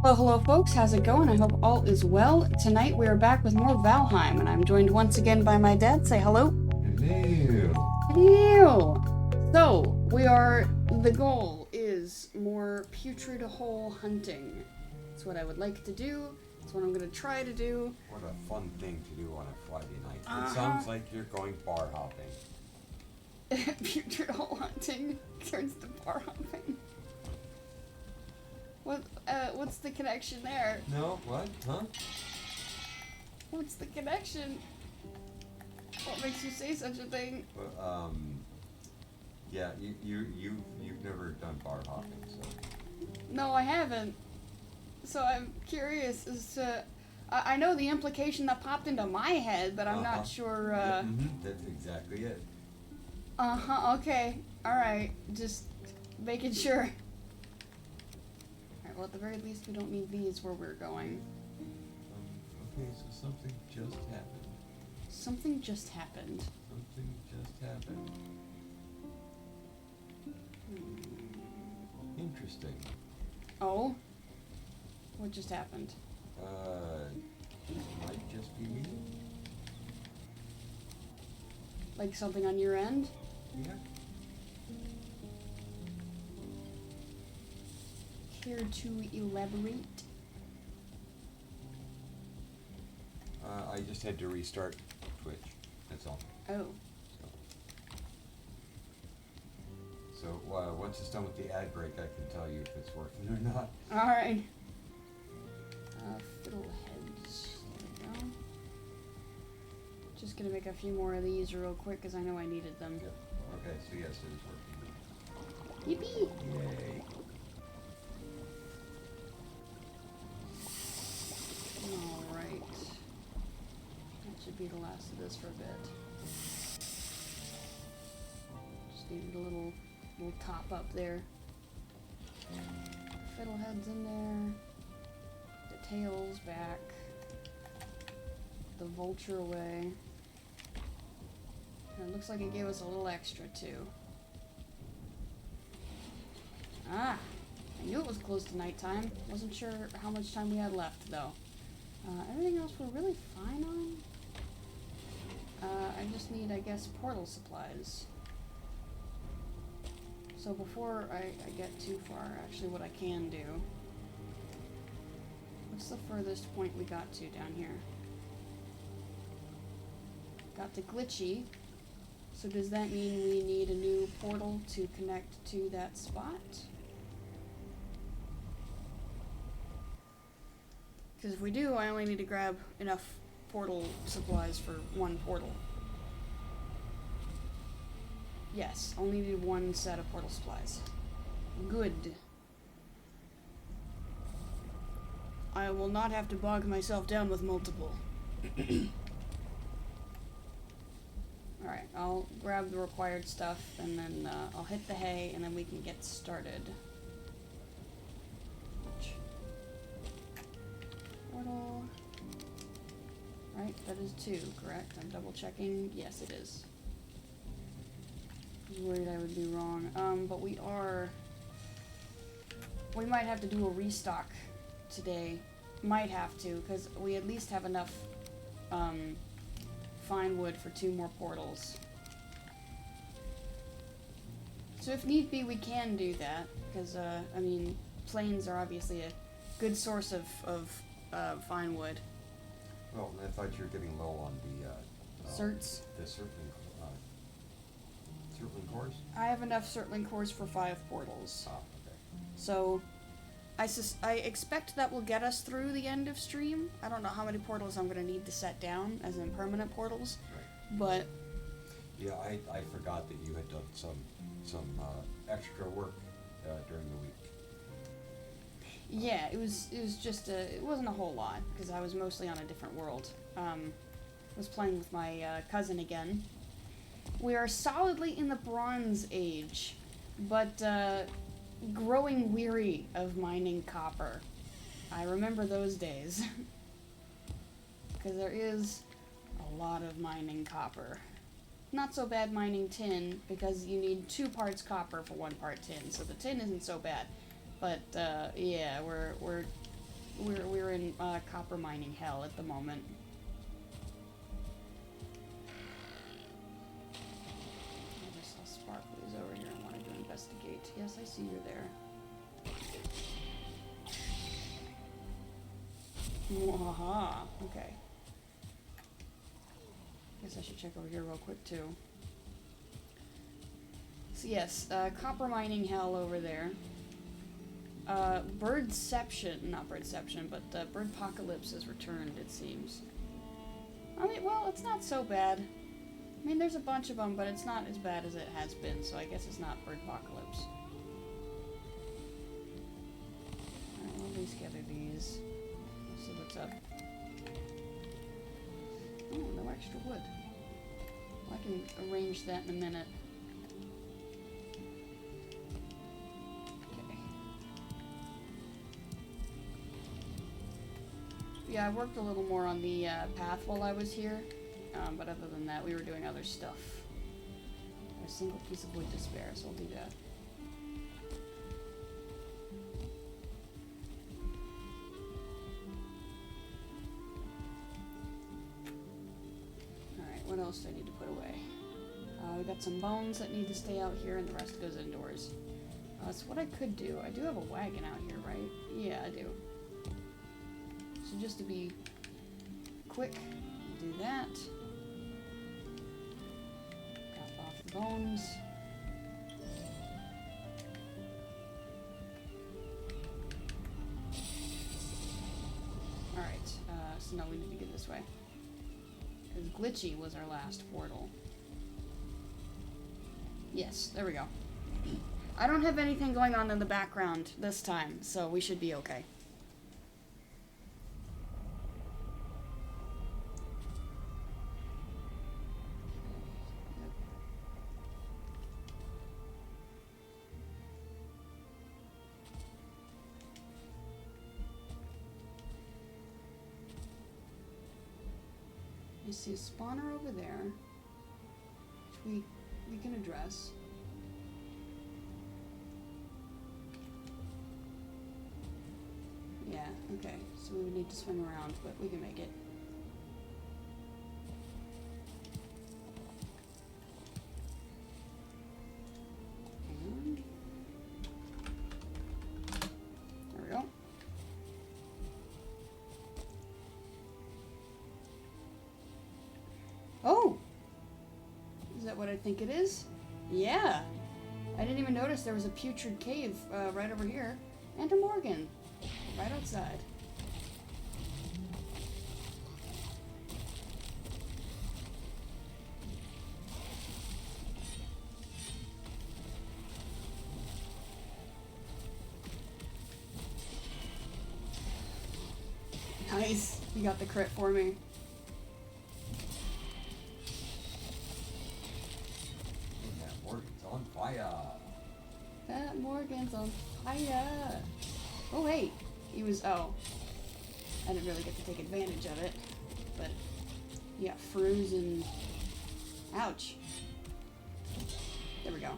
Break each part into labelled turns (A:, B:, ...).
A: Well, hello folks, how's it going? I hope all is well. Tonight we are back with more Valheim, and I'm joined once again by my dad. Say hello.
B: Hello.
A: Hello. The goal is more Putrid Hole Hunting. That's what I would like to do. That's what I'm going to try to do.
B: What a fun thing to do on a Friday night. It sounds like you're going bar hopping.
A: Putrid Hole Hunting turns to bar hopping. What's the connection there?
B: No, what? Huh?
A: What's the connection? What makes you say such a thing?
B: Well, yeah, you've never done bar hopping, so.
A: No, I haven't. So I'm curious as to. I know the implication that popped into my head, but I'm not sure.
B: Yeah, that's exactly it.
A: Okay. All right. Just making sure. All right. Well, at the very least, we don't need these where we're going.
B: Okay, so something just happened.
A: Something just happened.
B: Something just happened. Interesting.
A: Oh. What just happened?
B: Might just be me.
A: Like something on your end?
B: Yeah.
A: Care to elaborate?
B: I just had to restart Twitch. That's all.
A: Oh.
B: So once it's done with the ad break, I can tell you if it's working or not.
A: Alright. Fiddleheads. There we go. Just gonna make a few more of these real quick because I know I needed them.
B: Yep. Okay, so yes, it is working.
A: Yippee!
B: Yay.
A: Alright. That should be the last of this for a bit. Just needed a little top up there. Fiddleheads in there. The tails back. The vulture away. And it looks like it gave us a little extra too. Ah! I knew it was close to nighttime. Wasn't sure how much time we had left though. Everything else we're really fine on. I just need, I guess, portal supplies. So before I get too far, actually what I can do. What's the furthest point we got to down here? Got to Glitchy. So does that mean we need a new portal to connect to that spot? Because if we do, I only need to grab enough portal supplies for one portal. Yes, only need one set of portal supplies. Good. I will not have to bog myself down with multiple. Alright, I'll grab the required stuff, and then I'll hit the hay, and then we can get started. Portal. Right, that is 2, correct? I'm double checking. Yes, it is. I was worried I would be wrong. But we might have to do a restock today. Might have to, because we at least have enough fine wood for 2 more portals. So if need be, we can do that, because, I mean, plains are obviously a good source of fine wood.
B: Well, I thought you were getting low on the
A: Certs?
B: The certling cores?
A: I have enough certling cores for 5 portals.
B: Ah, okay.
A: So, I expect that will get us through the end of stream. I don't know how many portals I'm going to need to set down, as in permanent portals,
B: Right.
A: but...
B: Yeah, I forgot that you had done some extra work during the week.
A: Yeah, it was just it wasn't a whole lot, because I was mostly on a different world. Was playing with my cousin again. We are solidly in the Bronze Age, but growing weary of mining copper. I remember those days. Because there is a lot of mining copper. Not so bad mining tin, because you need 2 parts copper for 1 part tin, so the tin isn't so bad. But, yeah, we're we're in copper mining hell at the moment. I just saw Sparkly's over here and wanted to investigate. Yes, I see you're there. Waha. Okay. Guess I should check over here real quick too. So yes, copper mining hell over there. Not Birdception, but Birdpocalypse has returned, it seems. I mean, well, it's not so bad. I mean, there's a bunch of them, but it's not as bad as it has been, so I guess it's not Birdpocalypse. Alright, we'll at least gather these. Let's see what's up. Oh, no extra wood. Well, I can arrange that in a minute. Okay. Yeah, I worked a little more on the path while I was here, but other than that, we were doing other stuff. A single piece of wood to spare, so I'll do that. What else do I need to put away? We got some bones that need to stay out here, and the rest goes indoors. So what I could do, I do have a wagon out here, right? Yeah, I do. So just to be quick, do that. Drop off the bones. Alright, so now we need to get this way. Because Glitchy was our last portal. Yes, there we go. I don't have anything going on in the background this time, so we should be okay. You see a spawner over there, which we can address. Yeah, okay, so we would need to swing around, but we can make it. And there we go. Oh! Is that what I think it is? Yeah! I didn't even notice there was a putrid cave right over here. And a Morgan. Right outside. Nice! You got the crit for me.
B: On fire.
A: That Morgan's on fire. Oh, hey. He was, oh. I didn't really get to take advantage of it. But, yeah, frozen. Ouch. There we go.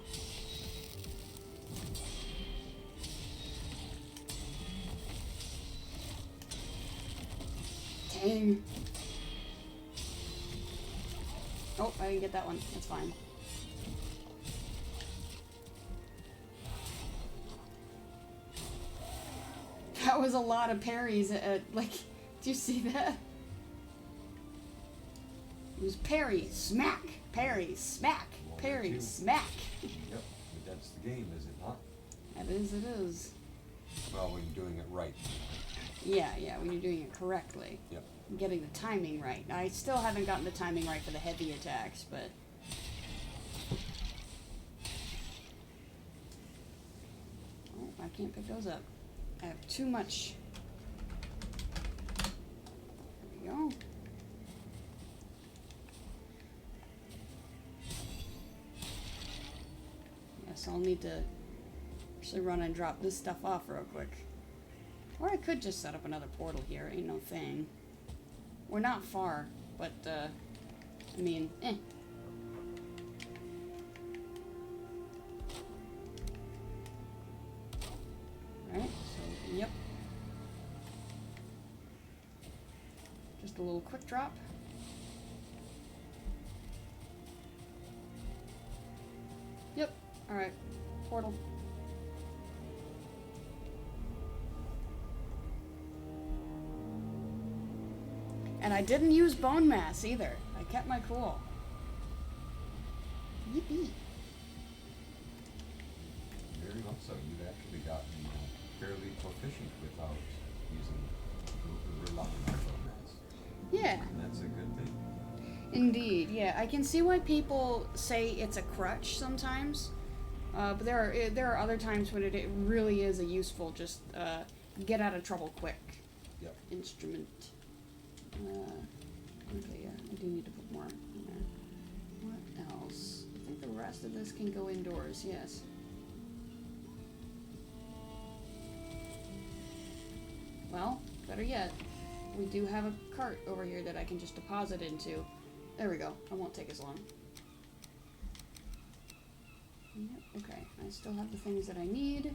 A: Dang. Oh, I didn't get that one. That's fine. That was a lot of parries. Like, do you see that? It was parry, smack, parry, smack, parry, smack.
B: Yep, but that's the game, is it not?
A: It is, it is.
B: Well, when you're doing it right.
A: Yeah, when you're doing it correctly.
B: Yep.
A: Getting the timing right. I still haven't gotten the timing right for the heavy attacks, but... Oh, I can't pick those up. I have too much. There we go. Yes, I'll need to actually run and drop this stuff off real quick. Or I could just set up another portal here, ain't no thing. We're not far, but, I mean, eh. Right, so, yep. a little quick drop. Yep. Alright. Portal. And I didn't use bone mass either. I kept my cool. Yippee.
B: Very well so. You've actually gotten fairly proficient without relying on bone mass.
A: Yeah.
B: And that's a good thing.
A: Indeed, yeah. I can see why people say it's a crutch sometimes, but there are other times when it really is a useful, just get out of trouble quick.
B: Yep.
A: Instrument. Okay, yeah, I do need to put more in there. What else? I think the rest of this can go indoors, yes. Well, better yet, we do have a cart over here that I can just deposit into. There we go. It won't take as long. Yep, okay. I still have the things that I need.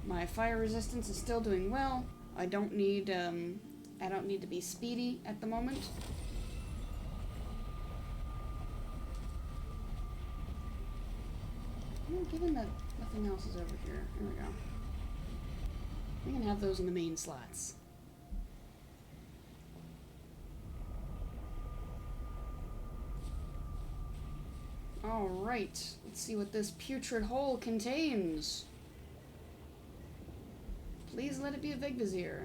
A: My fire resistance is still doing well. I don't need to be speedy at the moment. Well, given that nothing else is over here, there we go. We can have those in the main slots. Alright, let's see what this putrid hole contains. Please let it be a Vigvizier.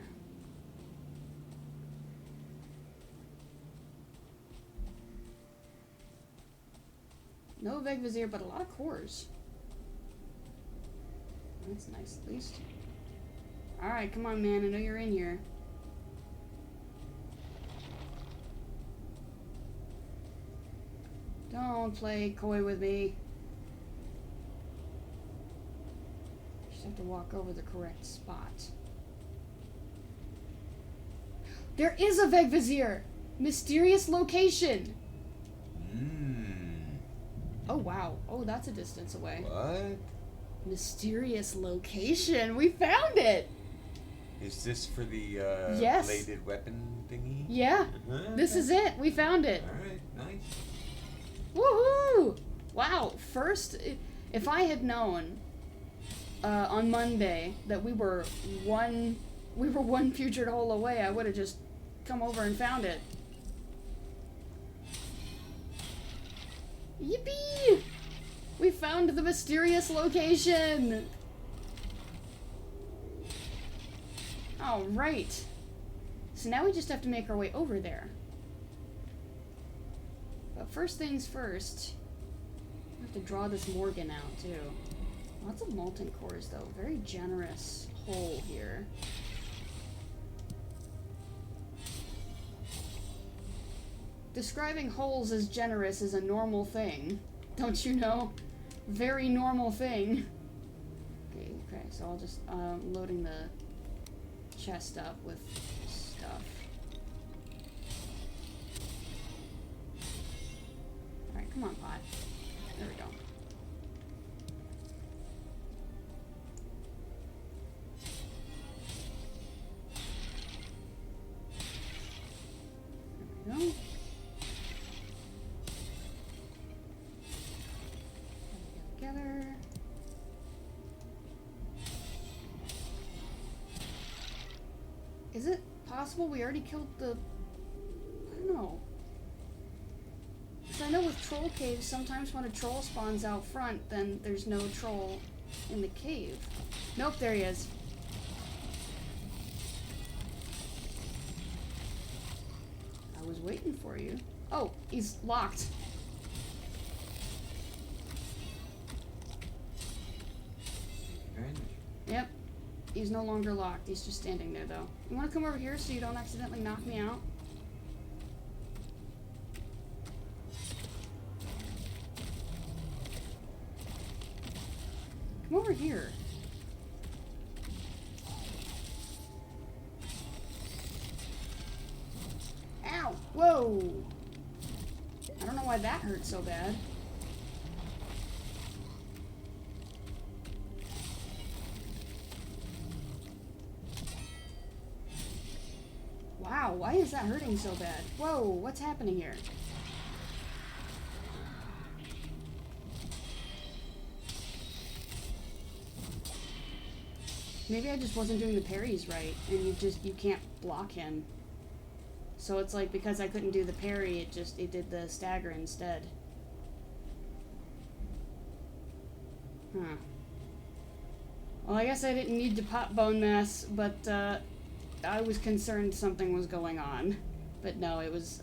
A: No Vigvizier, but a lot of cores. That's nice, at least. Alright, come on, man. I know you're in here. Don't play coy with me. Just have to walk over the correct spot. There is a Vigvizier! Mysterious location! Oh, wow. Oh, that's a distance away.
B: What?
A: Mysterious location. We found it!
B: Is this for the
A: yes.
B: bladed weapon thingy?
A: Yeah. This is it. We found it.
B: Alright, nice.
A: Woohoo! Wow. First, if I had known on Monday that we were one putrid hole away, I would have just come over and found it. Yippee! We found the mysterious location! Alright. So now we just have to make our way over there. But first things first, we have to draw this Morgan out, too. Lots of molten cores, though. Very generous hole here. Describing holes as generous is a normal thing. Don't you know? Very normal thing. Okay, so I'll just, loading the chest up with stuff. Alright, come on, pot. There we go. There we go. Together. Is it possible we already killed the... I don't know. Because I know with troll caves, sometimes when a troll spawns out front, then there's no troll in the cave. Nope, there he is. I was waiting for you. Oh, he's locked. Yep. He's no longer locked. He's just standing there, though. You want to come over here so you don't accidentally knock me out? Come over here. Ow! Whoa! I don't know why that hurt so bad. Wow. Ow, why is that hurting so bad? Whoa, what's happening here? Maybe I just wasn't doing the parries right, and you can't block him. So it's like, because I couldn't do the parry, it did the stagger instead. Huh. Well, I guess I didn't need to pop bone mass, but, I was concerned something was going on. But no, it was,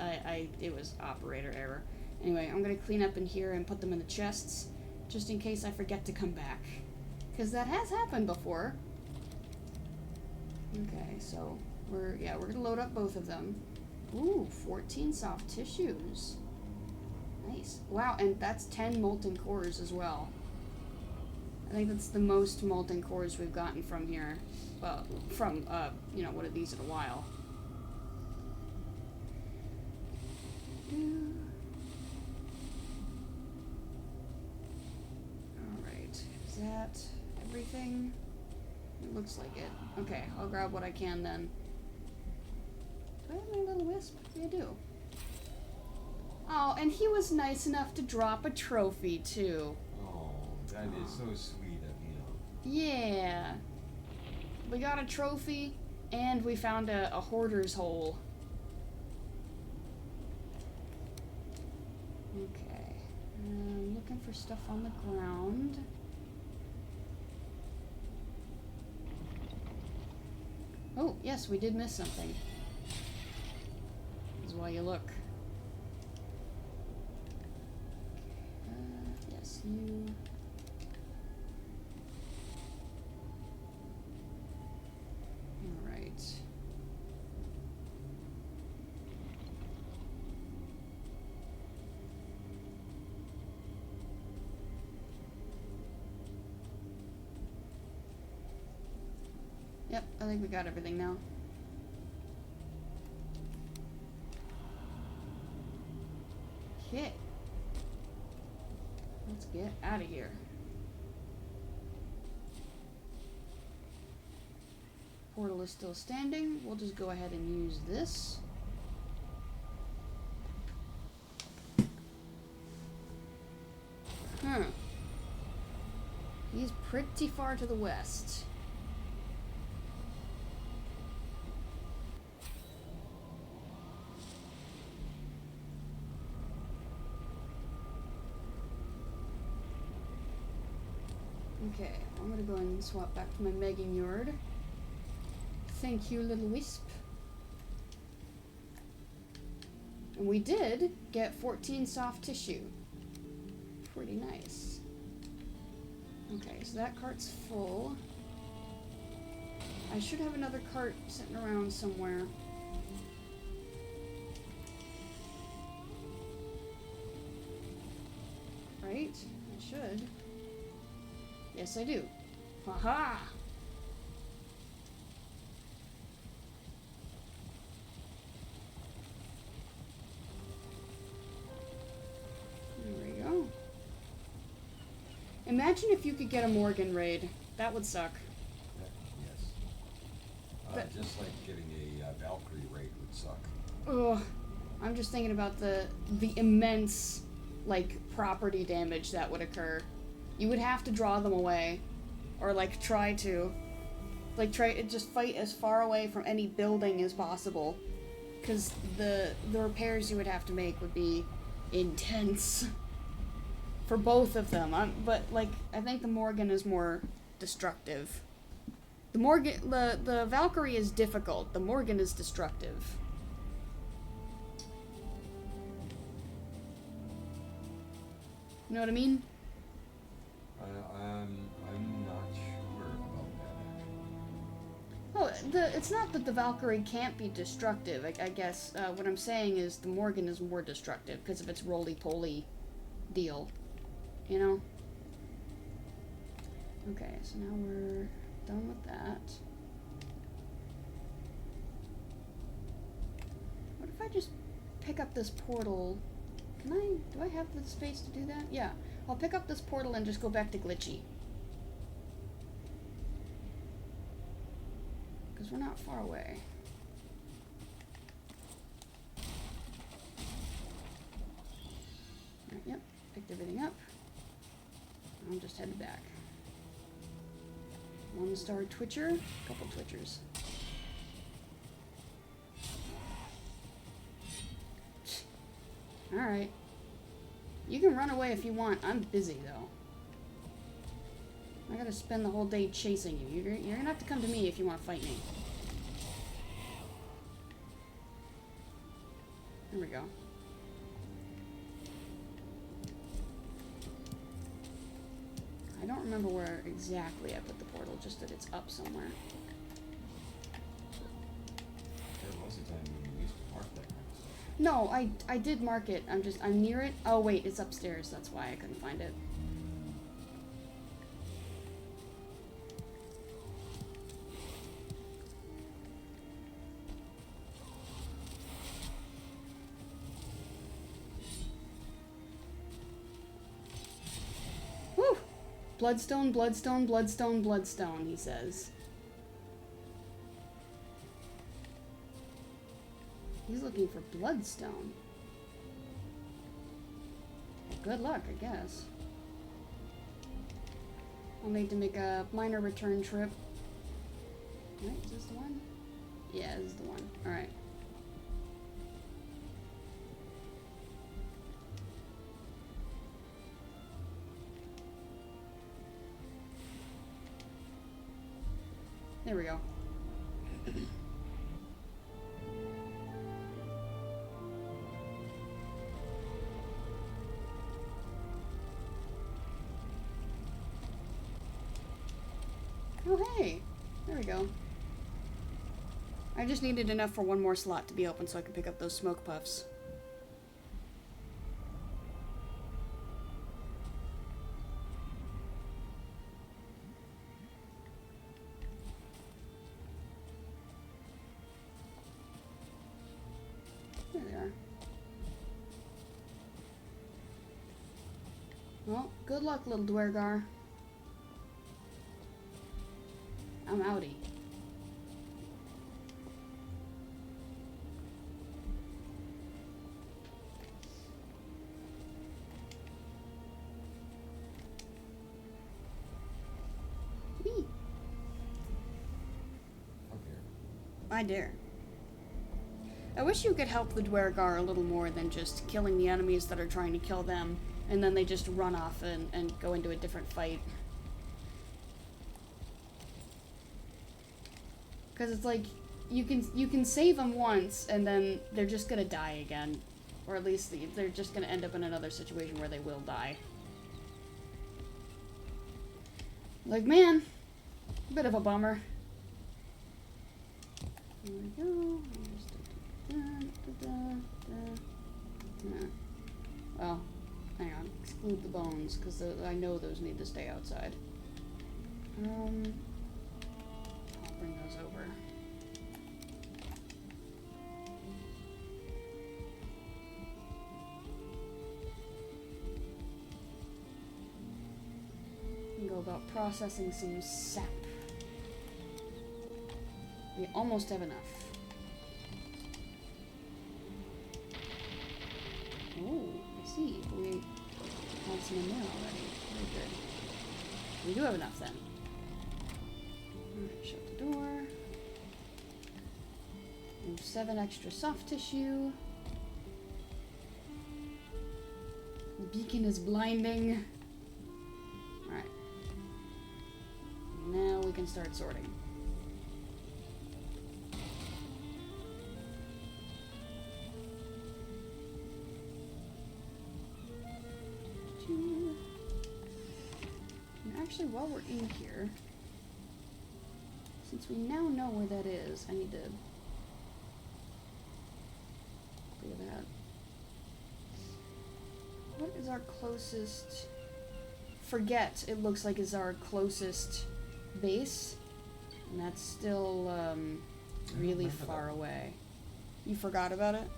A: it was operator error. Anyway, I'm gonna clean up in here and put them in the chests, just in case I forget to come back. Because that has happened before. Okay, so we're gonna load up both of them. Ooh, 14 soft tissues. Nice. Wow, and that's 10 molten cores as well. I think that's the most molten cores we've gotten from here. Well, from, you know, one of these in a while. Alright, is that everything? It looks like it. Okay, I'll grab what I can then. Do I have my little wisp? Yeah, I do. Oh, and he was nice enough to drop a trophy, too.
B: Oh, that is so sweet of you.
A: Yeah. We got a trophy, and we found a hoarder's hole. Okay. I'm looking for stuff on the ground. Oh, yes, we did miss something. This is why you look. Yes, you... Alright. Yep, I think we got everything now. Okay. Let's get out of here. Portal is still standing. We'll just go ahead and use this. Huh. He's pretty far to the west. Okay, I'm gonna go and swap back to my Megan yard. Thank you, little wisp. And we did get 14 soft tissue. Pretty nice. Okay, so that cart's full. I should have another cart sitting around somewhere. Right? I should. Yes, I do. Haha! There we go. Imagine if you could get a Morgan raid. That would suck.
B: Yes. Just like getting a Valkyrie raid would suck.
A: Ugh. I'm just thinking about the immense, like, property damage that would occur. You would have to draw them away. Or, like, try to. Like, just fight as far away from any building as possible. Because the repairs you would have to make would be intense. For both of them. But, like, I think the Morgan is more destructive. The Valkyrie is difficult. The Morgan is destructive. You know what I mean?
B: I'm not sure about that, actually.
A: Oh, it's not that the Valkyrie can't be destructive. I guess what I'm saying is the Morgan is more destructive because of its roly-poly deal. You know? Okay, so now we're done with that. What if I just pick up this portal? Do I have the space to do that? Yeah. I'll pick up this portal and just go back to Glitchy. Because we're not far away. Picked everything up. I'm just headed back. 1-star Twitcher. Couple Twitchers. Alright. You can run away if you want. I'm busy, though. I gotta spend the whole day chasing you. You're gonna have to come to me if you want to fight me. There we go. I don't remember where exactly I put the portal, just that it's up somewhere.
B: There was a time when you used to mark that kind of stuff.
A: No, I did mark it. I'm near it. Oh wait, it's upstairs. That's why I couldn't find it. Whew! Bloodstone, bloodstone, bloodstone, bloodstone, he says. He's looking for bloodstone. Good luck, I guess. I'll need to make a minor return trip. Right, is this the one? Yeah, this is the one. Alright. There we go. Oh, hey. There we go. I just needed enough for one more slot to be open so I can pick up those smoke puffs. There they are. Well, good luck, little Dwergar. I'm outie. Whee! I dare. I wish you could help the Dwergar a little more than just killing the enemies that are trying to kill them, and then they just run off and go into a different fight. Because it's like, you can save them once, and then they're just gonna die again. Or at least they're just gonna end up in another situation where they will die. Like, man, a bit of a bummer. There we go. Well, hang on. Exclude the bones, because I know those need to stay outside. I'll bring those over. And go about processing some sap. We almost have enough. Oh, I see. We had some in there already. Very good. We do have enough then. Alright, shut the door. And 7 extra soft tissue. The beacon is blinding. Alright. Now we can start sorting. And actually, while we're in here, since we now know where that is, I need to clear that. What is our closest? Forget, it looks like is our closest base. And that's still really far away. You forgot about it?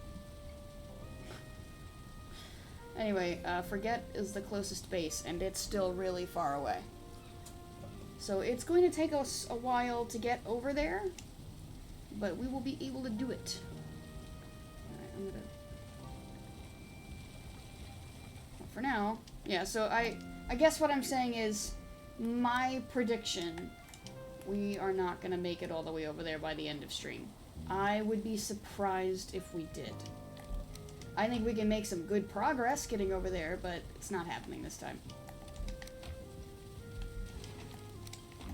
A: Anyway, Forget is the closest base, and it's still really far away. So it's going to take us a while to get over there, but we will be able to do it. Alright, I'm gonna for now, yeah, so I guess what I'm saying is, my prediction, we are not going to make it all the way over there by the end of stream. I would be surprised if we did. I think we can make some good progress getting over there, but it's not happening this time.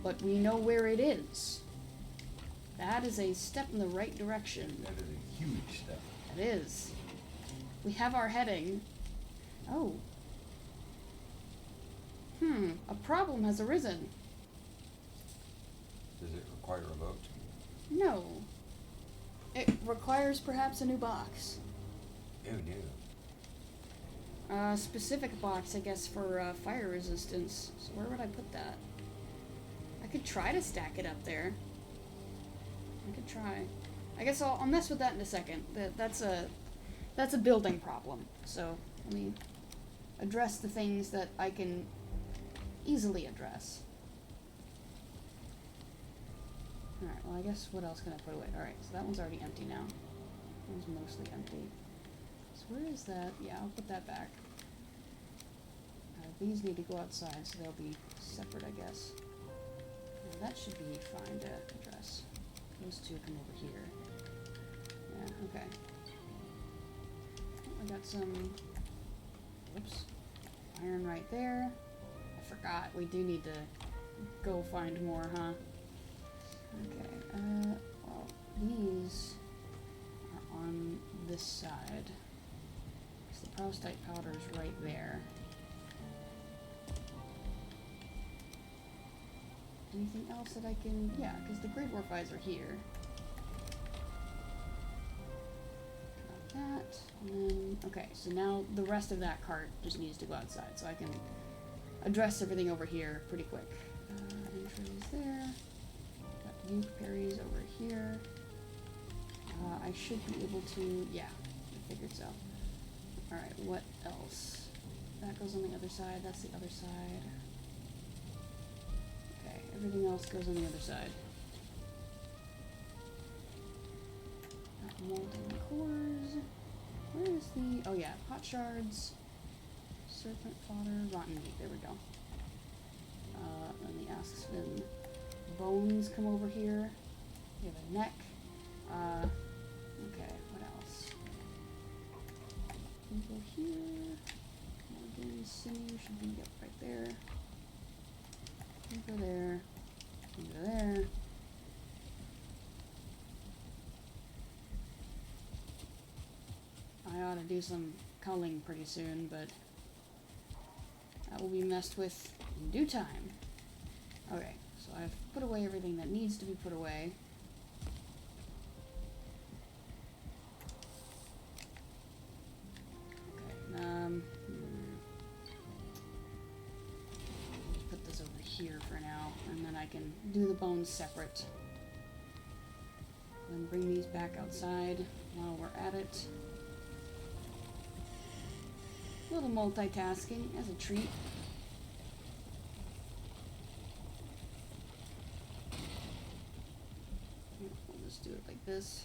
A: But we know where it is. That is a step in the right direction.
B: That is a huge step.
A: It is. We have our heading. Oh. A problem has arisen.
B: Does it require a vote?
A: No. It requires perhaps a new box.
B: Oh no.
A: A specific box, I guess, for fire resistance. So where would I put that? I could try to stack it up there. I could try. I guess I'll mess with that in a second. That's a building problem. So let me address the things that I can easily address. Alright, well I guess what else can I put away? Alright, so that one's already empty now. That one's mostly empty. So where is that? Yeah, I'll put that back. These need to go outside, so they'll be separate, I guess. That should be fine to address. Those two come over here. Yeah, okay. Oh, I got some, whoops, iron right there. I forgot, we do need to go find more, huh? Okay, well, these are on this side. So the perovskite powder is right there. Anything else that I can... Yeah, because the Great Dwarf Eyes are here. Got that. And then... Okay, so now the rest of that cart just needs to go outside, so I can address everything over here pretty quick. Entries there. Got nuke berries over here. I should be able to... Yeah, I figured so. Alright, what else? That goes on the other side, that's the other side. Everything else goes on the other side. Got molten cores. Where is the... Oh yeah, pot shards. Serpent fodder. Rotten meat. There we go. Then the Asksvin bones come over here. We have a neck. Okay, what else? We go here. Morgan sinew should be up right there. Go there. Go there. I ought to do some culling pretty soon, but that will be messed with in due time. Okay, so I've put away everything that needs to be put away. Okay, put this over here for now, and then I can do the bones separate. Then bring these back outside while we're at it. A little multitasking as a treat. We'll just do it like this,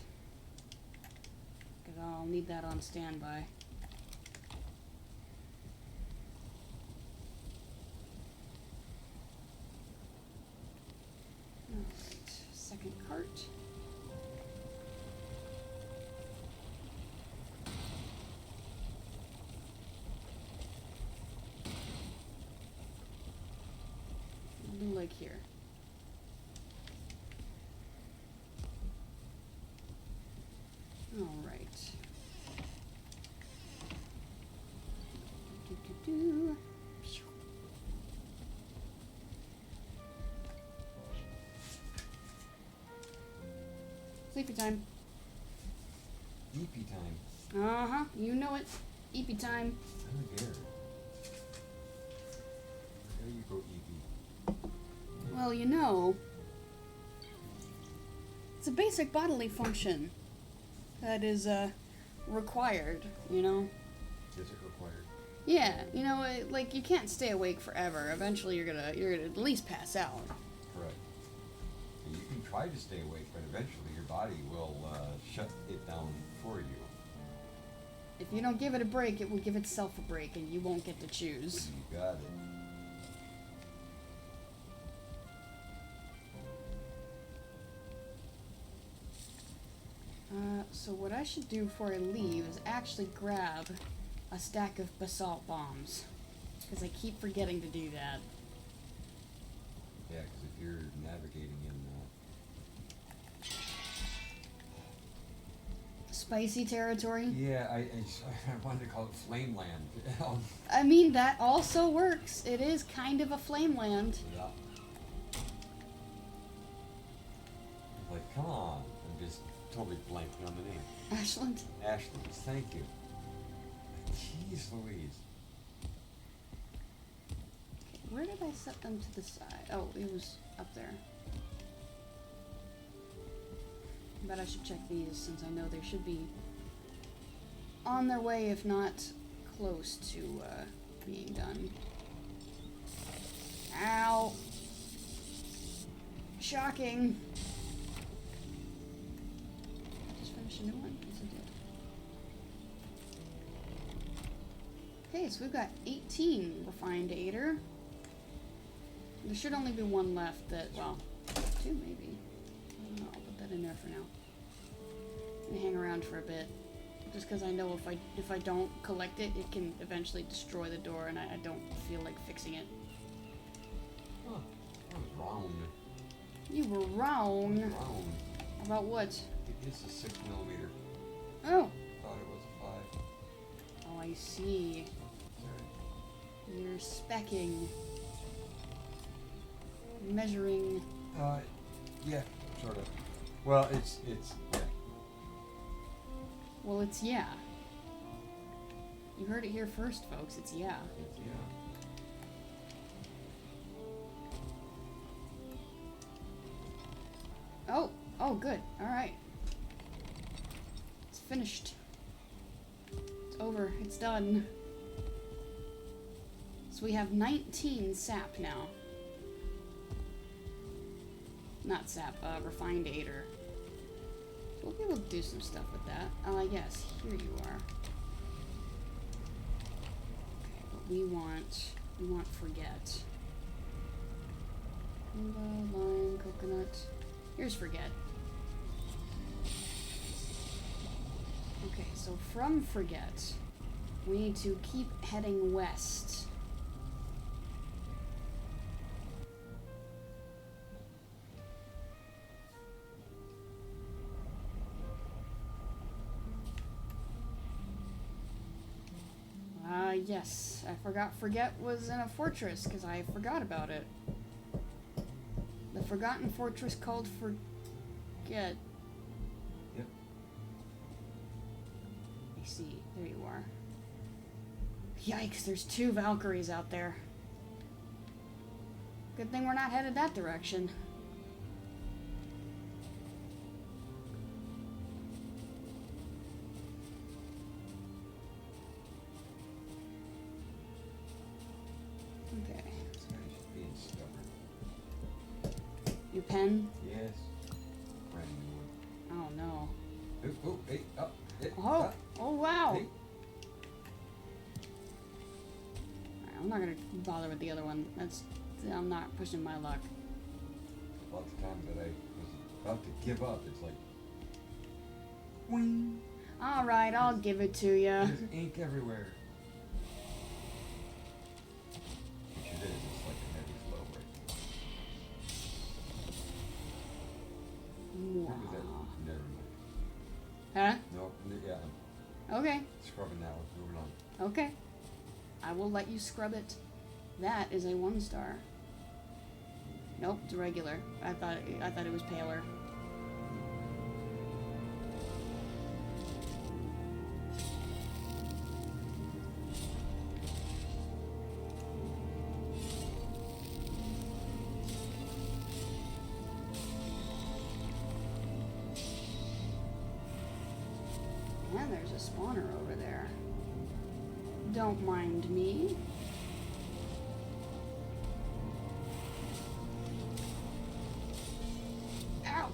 A: because I'll need that on standby. Alright, second cart. Like here. All right. Sleepy time.
B: Eepy time.
A: Uh-huh. You know it. Eepy time.
B: I don't care. There you go, Eepy.
A: Well, you know, it's a basic bodily function that is required, you know?
B: Is it required?
A: Yeah, you know, like you can't stay awake forever. Eventually you're gonna at least pass out.
B: Correct. You can try to stay awake, but eventually your body will shut it down for you.
A: If you don't give it a break, it will give itself a break, and you won't get to choose.
B: You got it.
A: So what I should do before I leave is actually grab a stack of basalt bombs. Because I keep forgetting to do that.
B: Yeah, because if you're navigating in
A: Spicy territory?
B: yeah, I wanted to call it Flameland.
A: I mean, that also works. It is kind of a flame land.
B: Yeah. Like, come on. I'm just totally blanking on the name.
A: Ashland?
B: Ashland, thank you. Jeez Louise.
A: Where did I set them to the side? Oh, it was up there. But I should check these since I know they should be on their way, if not close to being done. Ow! Shocking! Just finished a new one? Yes, I did. Okay, so we've got 18 refined aider. There should only be one left that, well, two maybe. I don't know, I'll put that in there for now. And hang around for a bit. Just because I know if I don't collect it, it can eventually destroy the door, and I don't feel like fixing it.
B: Huh. I was wrong.
A: You were wrong.
B: Wrong.
A: About what?
B: It is a 6mm.
A: Oh!
B: Thought it was a 5.
A: Oh, I see.
B: Sorry.
A: You're specking. Measuring.
B: Yeah, sort of. Well, it's yeah.
A: Well, it's yeah. You heard it here first, folks. It's yeah.
B: It's yeah.
A: Oh! Oh, good. Alright. It's finished. It's over. It's done. So we have 19 sap now. Not sap, refined aider. So we'll be able to do some stuff with that. Yes, here you are. Okay, but we want forget. Lime, coconut. Here's forget. Okay, so from forget, we need to keep heading west. Yes, I forgot forget was in a fortress, because I forgot about it. The forgotten fortress called Forget.
B: Yep.
A: I see, there you are. Yikes, there's 2 Valkyries out there. Good thing we're not headed that direction. Okay.
B: This guy's being stubborn.
A: You pen?
B: Yes. Brand new one.
A: Oh no.
B: Oh, hey, up, hey,
A: Oh!
B: up,
A: Oh wow!
B: hey.
A: Alright, I'm not gonna bother with the other one. I'm not pushing my luck.
B: About the time that I was about to give up, it's like, wing.
A: Alright, I'll give it to you.
B: There's ink everywhere. Which it is, it's like a heavy flow right now. Remember that? Never mind.
A: Huh?
B: No, yeah,
A: Okay.
B: scrubbing that one, moving on.
A: Okay. I will let you scrub it. That is a 1-star. Nope, it's regular. I thought it was paler. And there's a spawner over there. Don't mind me. Ow!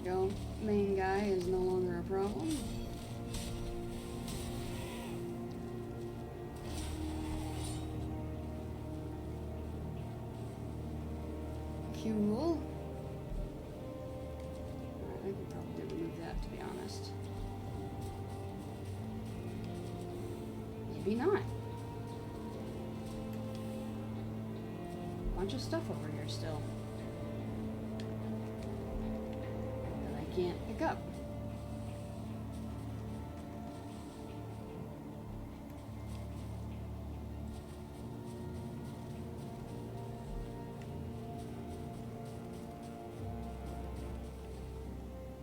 A: we go. Main guy is no longer a problem. Cool. I could probably remove that, to be honest. Maybe not. Bunch of stuff over here still that I can't pick up.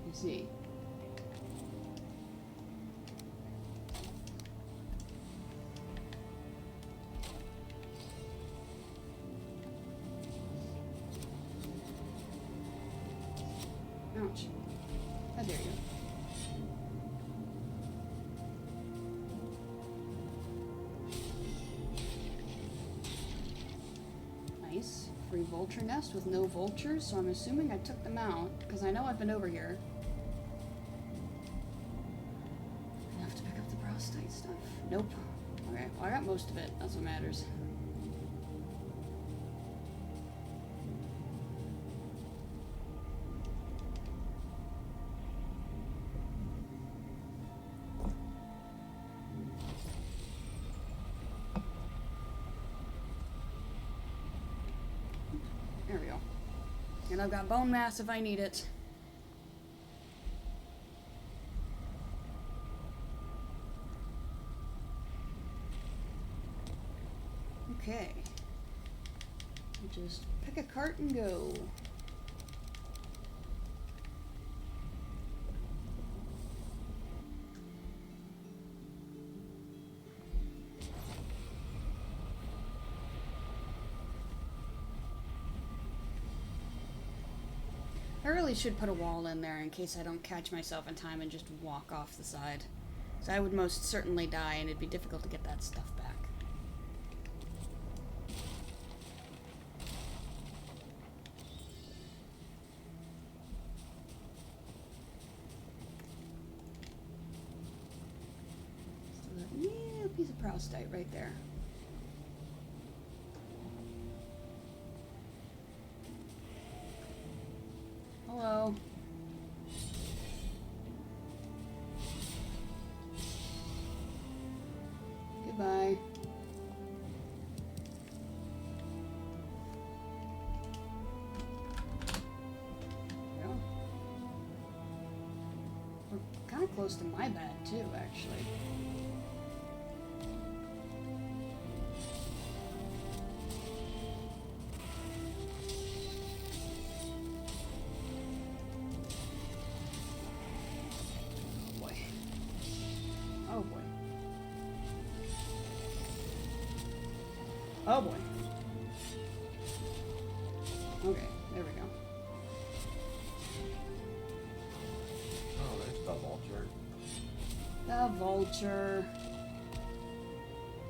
A: You see. Ouch. How dare you. Nice. Free vulture nest with no vultures, so I'm assuming I took them out, because I know I've been over here. I have to pick up the prostate stuff. Nope. Okay, well, I got most of it. That's what matters. There we go. And I've got bone mass if I need it. Okay. Just pick a cart and go. I really should put a wall in there in case I don't catch myself in time and just walk off the side. So I would most certainly die and it'd be difficult to get that stuff back. Yeah, a piece of prostate right there. Hello. Goodbye. Yeah. We're kind of close to my bed too, actually. Oh boy. Oh boy. Okay, there we go.
B: Oh, there's the vulture.
A: The vulture.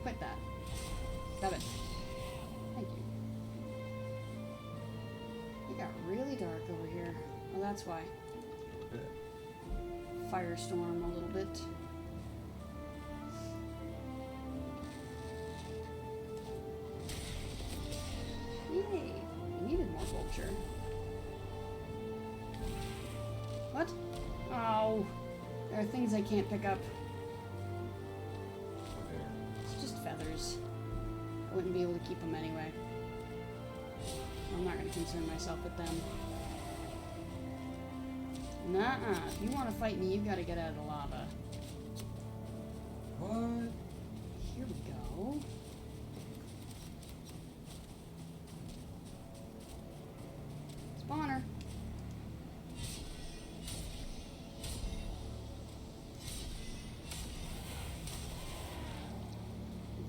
A: Quit that. Stop it. Thank you. It got really dark over here. Well, that's why. Firestorm a little bit. Yay! I needed more vulture. What? Oh, there are things I can't pick up.
B: Okay.
A: It's just feathers. I wouldn't be able to keep them anyway. I'm not going to concern myself with them. Nuh-uh. If you want to fight me, you've got to get out of the lava.
B: What?
A: Here we go. Spawner.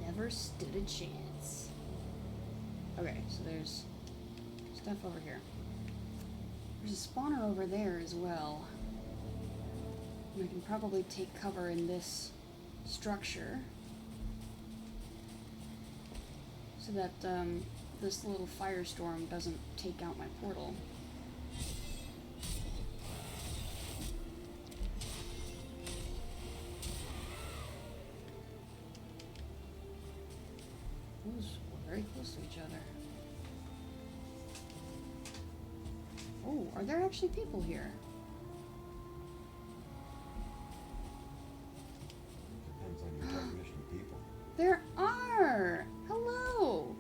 A: Never stood a chance. Okay, so there's stuff over here. There's a spawner over there as well. And I can probably take cover in this structure so that this little firestorm doesn't take out my portal. close to each other. Oh, are there actually people here?
B: Depends on your definition of people.
A: There are! Hello!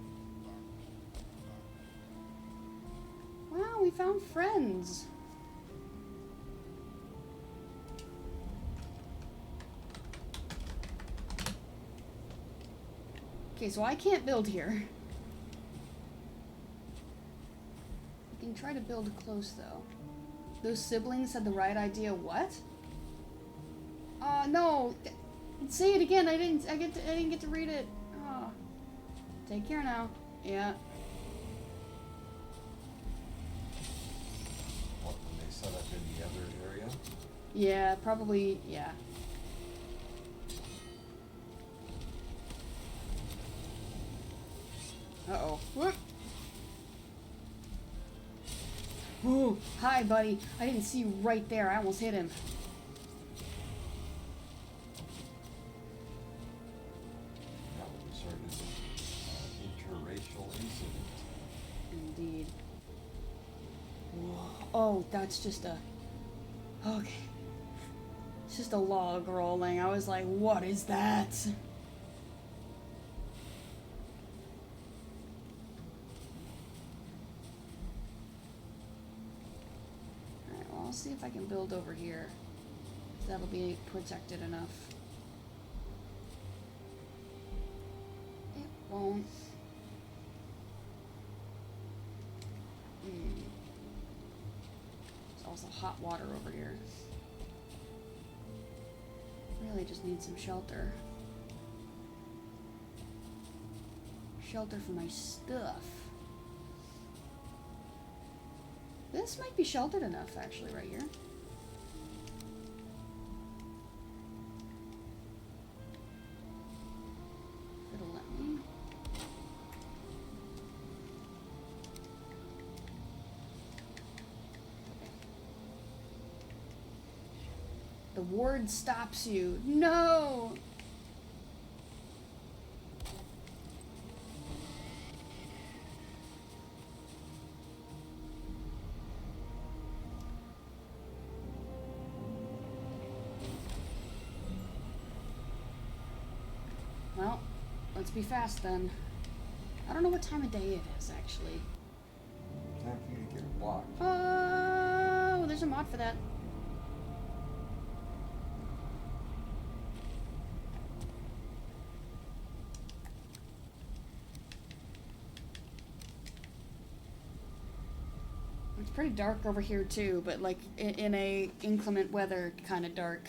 A: Wow, we found friends. Okay, so I can't build here. I can try to build close, though. Those siblings had the right idea. What? No. Say it again. I didn't get to read it. Oh. Take care now. Yeah.
B: What, when they set up in the other area?
A: Yeah, probably, yeah. Uh-oh. Whoop. Ooh, hi, buddy. I didn't see you right there. I almost hit him.
B: That would be certain as an interracial incident.
A: Indeed. Oh, that's just a... Okay. It's just a log rolling. I was like, what is that? Alright, well, I'll see if I can build over here. That'll be protected enough. It won't. There's also hot water over here. Really just need some shelter. Shelter for my stuff. This might be sheltered enough, actually, right here. It'll let me. The ward stops you. No! Well, let's be fast then. I don't know what time of day it is, actually.
B: Time for you to get blocked.
A: Oh, there's a mod for that. It's pretty dark over here too, but like in a inclement weather kind of dark.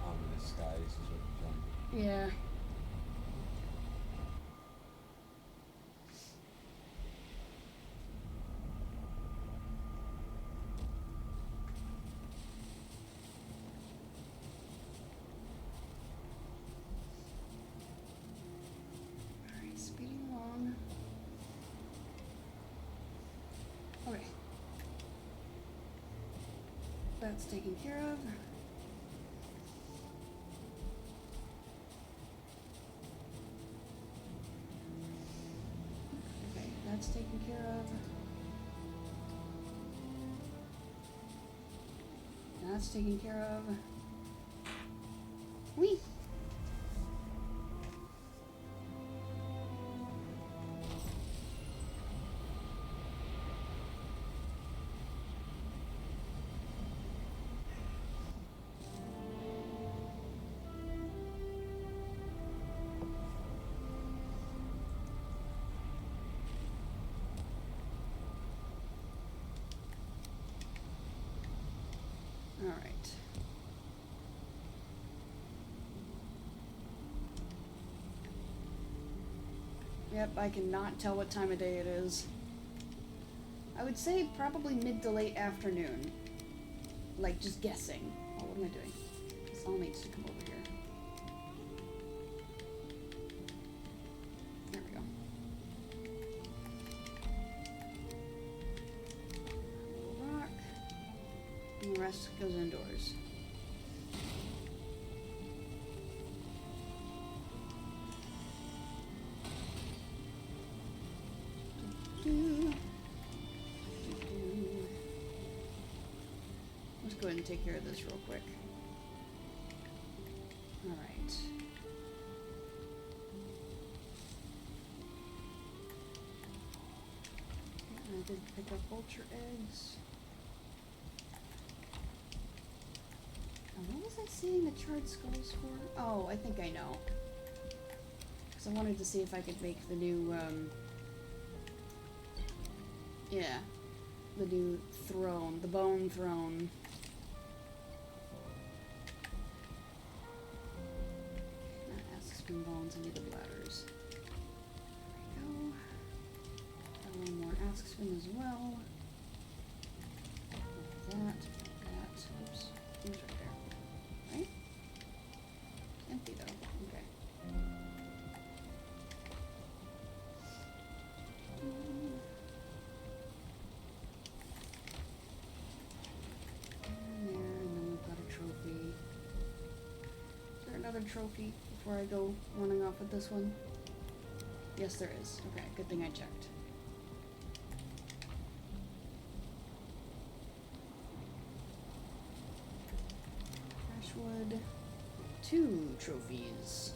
B: Ominous skies is what you're telling me.
A: Yeah. Alright, speeding along. Okay. That's taken care of. Okay, that's taken care of. That's taken care of. Whee! All right. Yep, I cannot tell what time of day it is. I would say probably mid to late afternoon. Like, just guessing. Oh, what am I doing? This all needs to come over here. There we go. A little rock. And the rest goes indoors. go ahead and take care of this real quick. Alright. I did pick up vulture eggs. What was I seeing the charred skulls for? Oh, I think I know. Because I wanted to see if I could make the new, yeah, the new throne, the bone throne. Not aspen bones, I need the bladders. There we go. Got a little more aspen as well. That. Oops. It was right there. Right? Empty though. Okay. And then we've got a trophy. Is there another trophy before I go running off with this one? Yes, there is. Okay, good thing I checked. Ashwood. 2 trophies.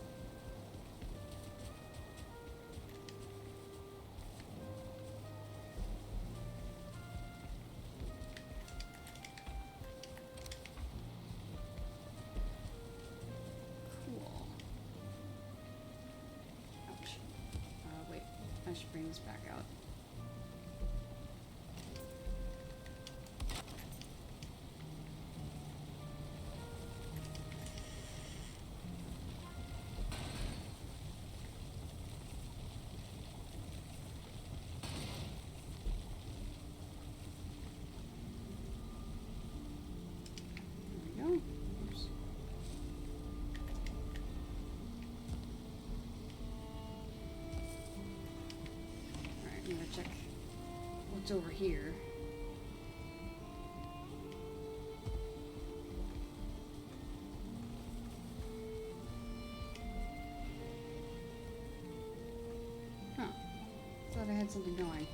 A: Cool. Ouch. Wait. I should bring this back out. I'm gonna check what's over here. Huh. Thought I had something going.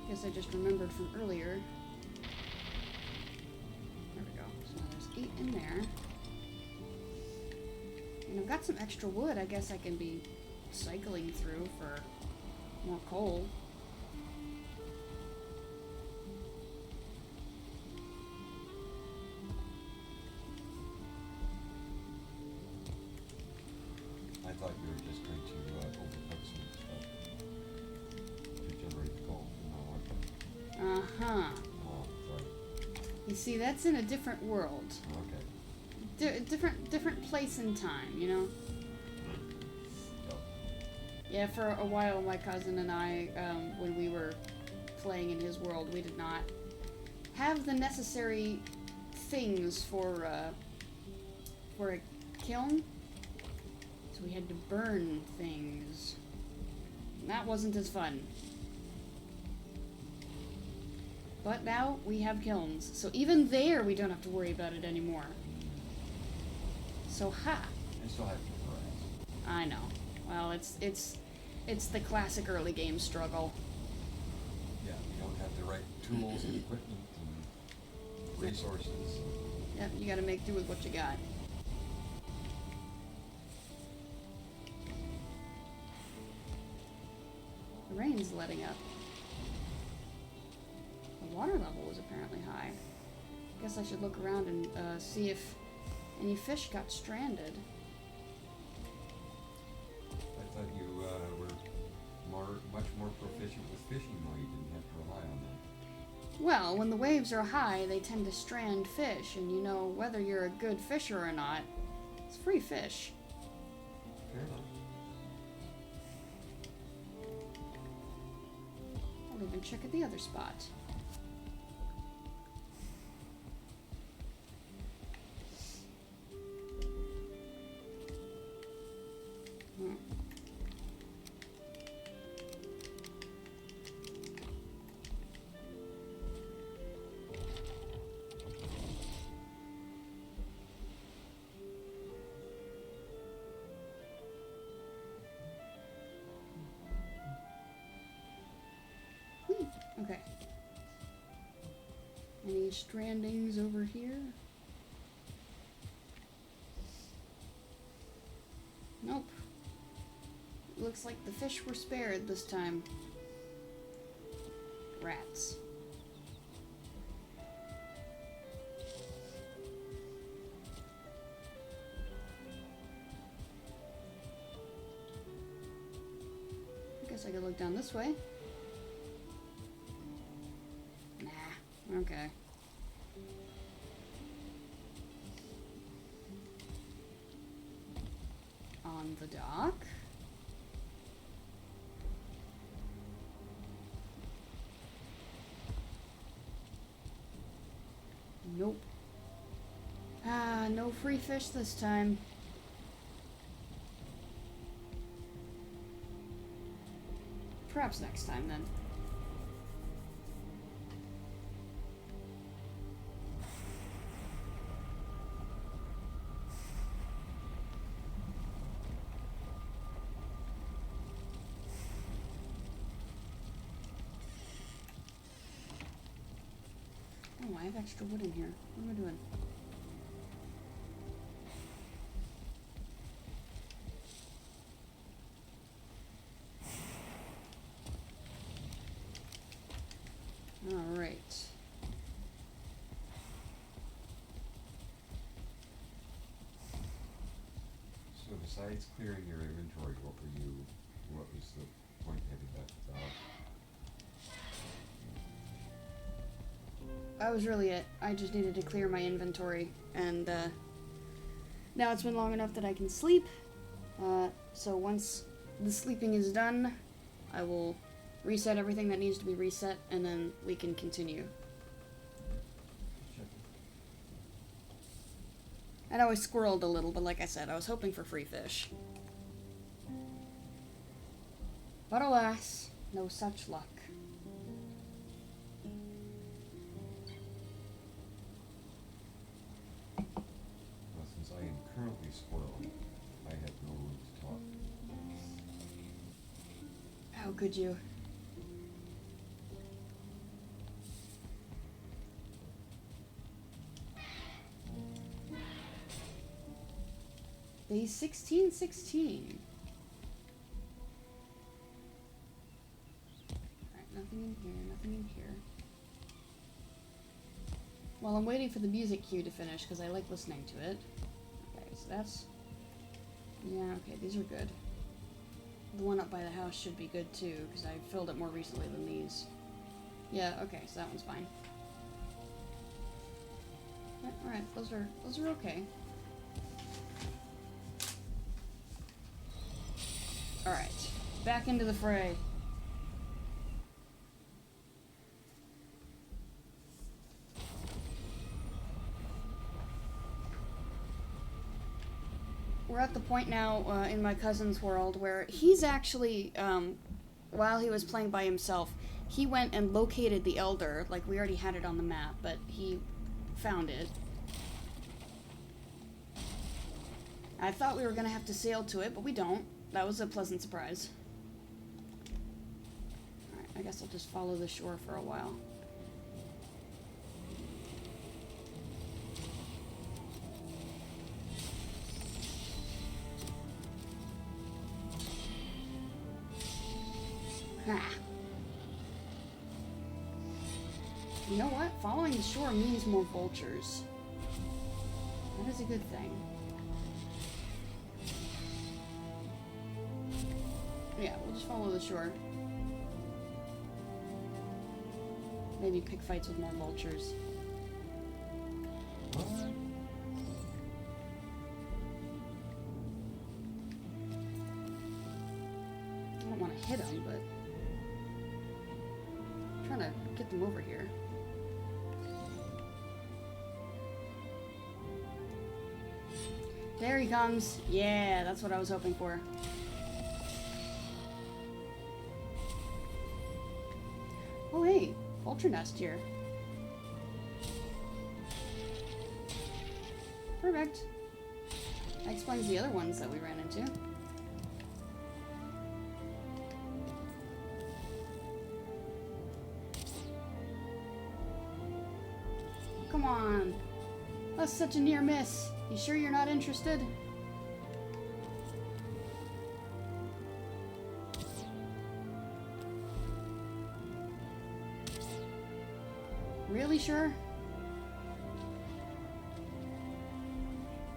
A: Guess I just remembered from earlier. There we go. So there's 8 in there. And I've got some extra wood I guess I can be cycling through for more coal.
B: I thought you were just going to overcook some stuff to generate the coal. No, okay.
A: Uh-huh.
B: Oh, sorry.
A: You see, that's in a different world.
B: Okay.
A: Different place and time, you know?
B: Yep.
A: Yeah, for a while, my cousin and I, when we were playing in his world, we did not have the necessary things for a kiln, so we had to burn things. And that wasn't as fun. But now we have kilns, so even there we don't have to worry about it anymore. So ha!
B: I still have to grass.
A: I know. Well, it's the classic early game struggle.
B: Yeah, you don't have the right tools and equipment and resources.
A: Yep, you gotta make do with what you got. The rain's letting up. The water level was apparently high. Guess I should look around and see if any fish got stranded.
B: I thought you were much more proficient with fishing now. You didn't have to rely on that.
A: Well, when the waves are high, they tend to strand fish, and you know, whether you're a good fisher or not, it's free fish.
B: Fair enough.
A: I'll even check at the other spot. Okay. Any strandings over here? Nope. Looks like the fish were spared this time. Rats. I guess I could look down this way. Nah. Okay. On the dock. Nope. Ah, no free fish this time. Perhaps next time then. Oh, I have extra wood in here. What am I doing? All right.
B: So besides clearing your inventory, what was the point of heading back to Valheim?
A: That was really it. I just needed to clear my inventory, and now it's been long enough that I can sleep. So once the sleeping is done, I will reset everything that needs to be reset, and then we can continue. I know I squirreled a little, but like I said, I was hoping for free fish. But alas, no such luck.
B: Well, since I am currently squirreling, I have no room to talk.
A: How could you? Day 1616. Alright, nothing in here, nothing in here. Well, I'm waiting for the music cue to finish because I like listening to it. Okay, so that's... Yeah, okay, these are good. The one up by the house should be good too, because I filled it more recently than these. Yeah, okay, so that one's fine. Alright, those are okay. Alright, back into the fray. We're at the point now in my cousin's world where he's actually, while he was playing by himself, he went and located the Elder. Like, we already had it on the map, but he found it. I thought we were going to have to sail to it, but we don't. That was a pleasant surprise. Alright, I guess I'll just follow the shore for a while. Ha! You know what? Following the shore means more vultures. That is a good thing. Yeah, we'll just follow the shore. Maybe pick fights with more vultures.
B: What?
A: I don't want to hit them, but I'm trying to get them over here. There he comes. Yeah, that's what I was hoping for. Oh, hey, vulture nest here. Perfect. That explains the other ones that we ran into. come on. That's such a near miss. You sure you're not interested? Really sure?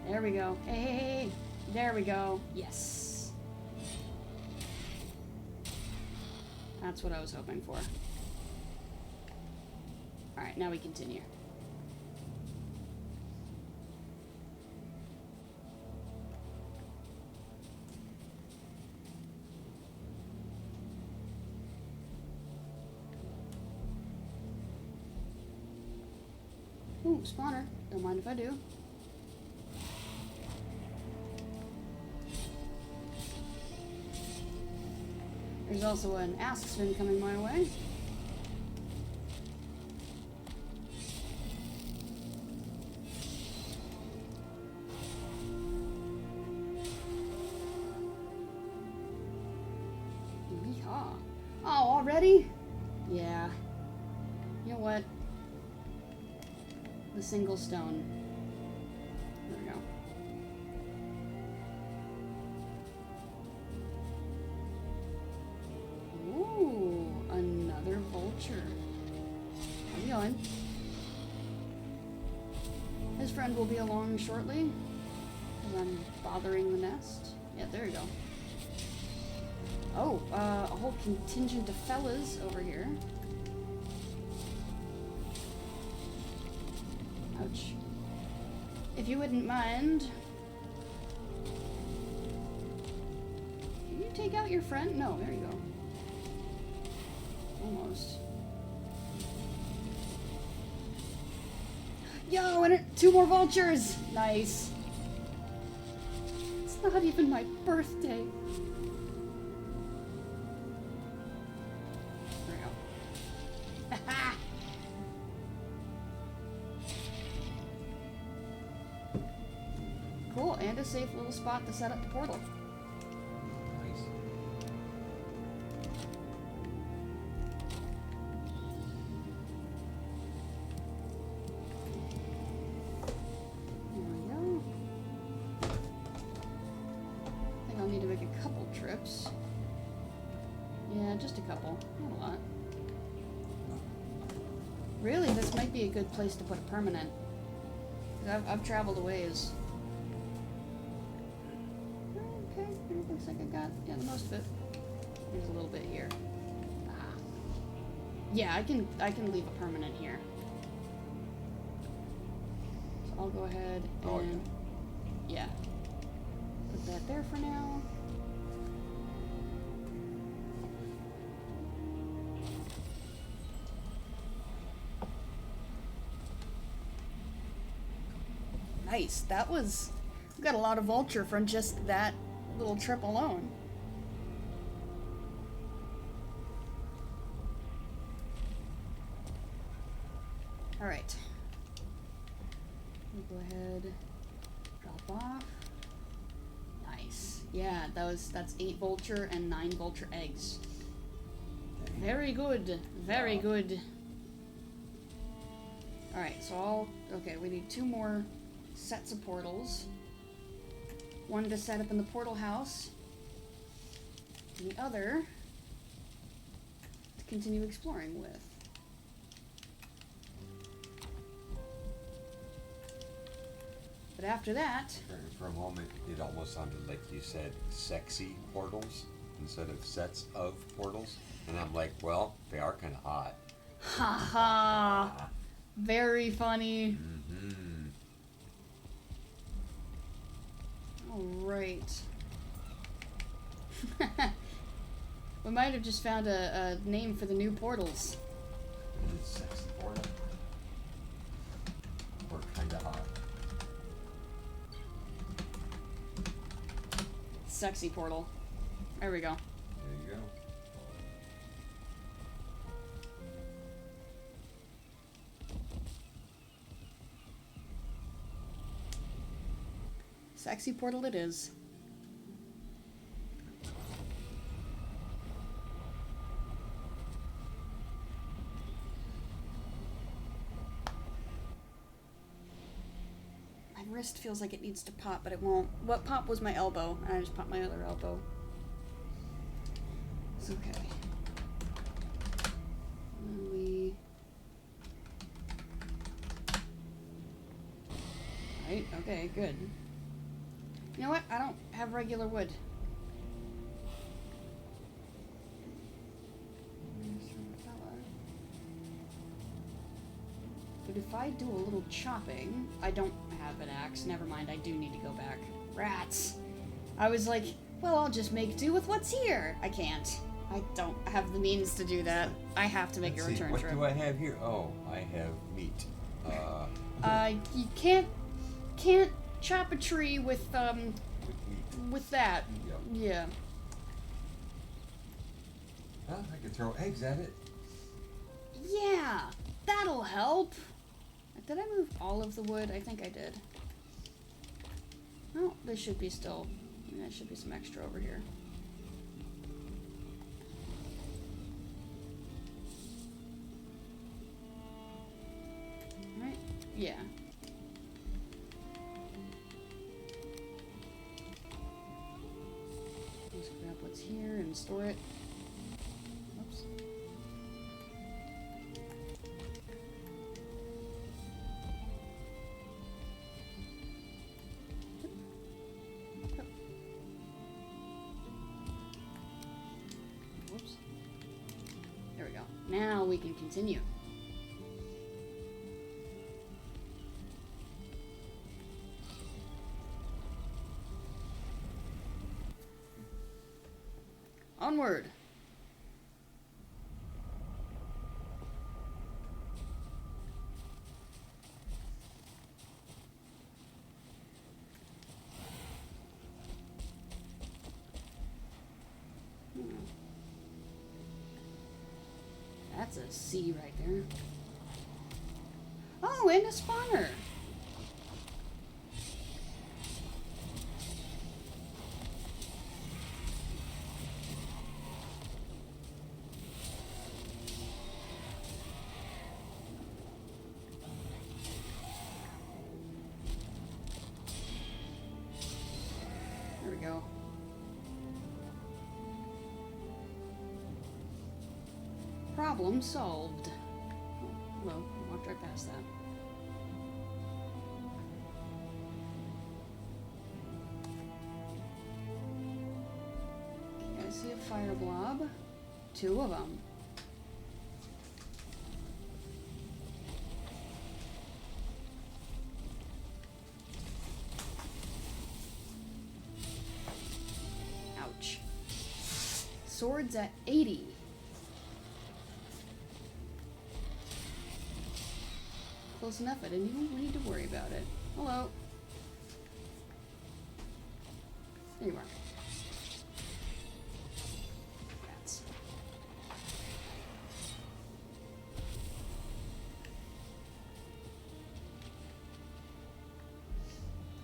A: There we go. Hey, hey, hey. There we go. Yes. That's what I was hoping for. Alright, now we continue. Ooh, spawner. Don't mind if I do. There's also an ask spin coming my way. Yeehaw. Oh, already? Yeah. You know what? The single stone. There we go. Ooh, another vulture. How's it going? His friend will be along shortly, because I'm bothering the nest. Yeah, there you go. Oh, a whole contingent of fellas over here. Ouch. If you wouldn't mind, can you take out your friend? No, there you go. Almost. Yo, and 2 more vultures! Nice. It's not even my birthday. There we go. Cool, and a safe little spot to set up the portal.
B: Nice.
A: There we go. I think I'll need to make a couple trips. Yeah, just a couple. Not a lot. Really, this might be a good place to put a permanent. 'Cause I've traveled a ways. Okay, it looks like I got the most of it. There's a little bit here. Ah. Yeah, I can leave a permanent here. So I'll go ahead and
B: Oh,
A: yeah. Put that there for now. Nice. That was... We got a lot of vulture from just that little trip alone. Alright. We'll go ahead, drop off. Nice. Yeah, that's 8 vulture and 9 vulture eggs. Very good. Very good. Alright, so okay, we need 2 more sets of portals. One to set up in the portal house. And the other to continue exploring with. But after that...
B: For a moment, it almost sounded like you said sexy portals instead of sets of portals. And I'm like, well, they are kind of hot.
A: Ha ha! Very funny.
B: Mm-hmm.
A: Alright. We might have just found a name for the new portals.
B: Sexy portal. Or kind of hot.
A: Sexy portal. There we go.
B: There you go.
A: Sexy portal it is. wrist feels like it needs to pop, but it won't. What popped was my elbow, and I just popped my other elbow. It's okay. And we... Right, okay, good. You know what? I don't have regular wood. But if I do a little chopping, I don't have an axe. Never mind, I do need to go back. Rats! I was like, well, I'll just make do with what's here. I can't. I don't have the means to do that. I have to make a return trip.
B: What do I have here? Oh, I have meat.
A: You can't chop a tree with that.
B: Yeah.
A: Yeah.
B: Well, I can throw eggs at it.
A: Yeah, that'll help. Did I move all of the wood? I think I did. Oh, there should be still. There should be some extra over here. Right? Yeah. Just grab what's here and store it. Oops. Whoops. There we go. Now we can continue. Onward. That's a C right there. Oh, and a spawner. There we go. Problem solved. Oh, well, walked right past that. Okay, I see a fire blob. 2 of them. Ouch. Swords at 80. Close enough, I didn't even need to worry about it. Hello. There you are. Rats.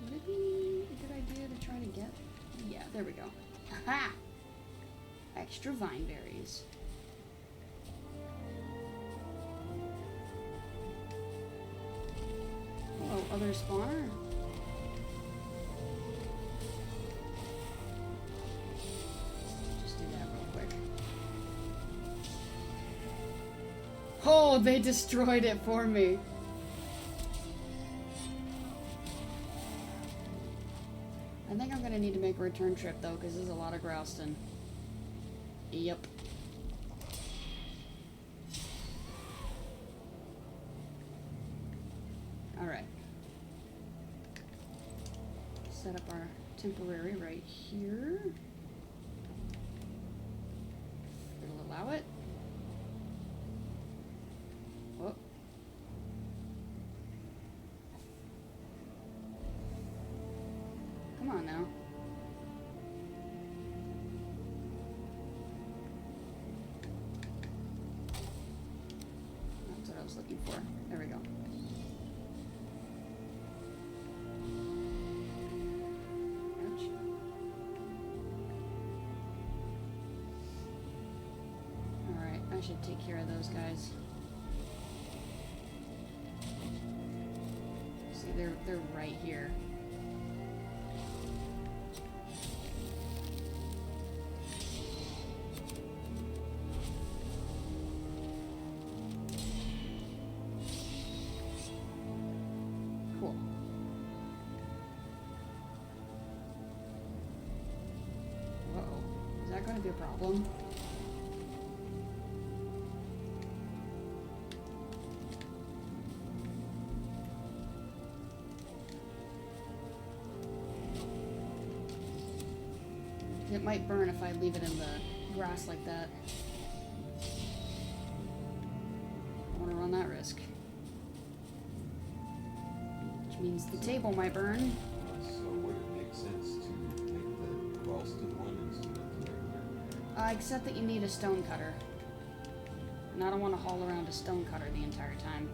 A: Would it be a good idea to try to get... Yeah, there we go. Aha! Extra vine berries. Hello, other spawner. Just do that real quick. Oh, they destroyed it for me. I think I'm gonna need to make a return trip though, because there's a lot of grouston. Yep. Alright. Set up our temporary right here. It'll allow it. Oh. Come on now. That's what I was looking for. There we go. Ouch. Alright, I should take care of those guys. See they're right here. Cool. Uh-oh. Is that going to be a problem? It might burn if I leave it in the grass like that. I don't want to run that risk. Which means the table might burn.
B: So would it make sense to take the Ralston one instead of the regular?
A: Except that you need a stone cutter. And I don't want to haul around a stone cutter the entire time.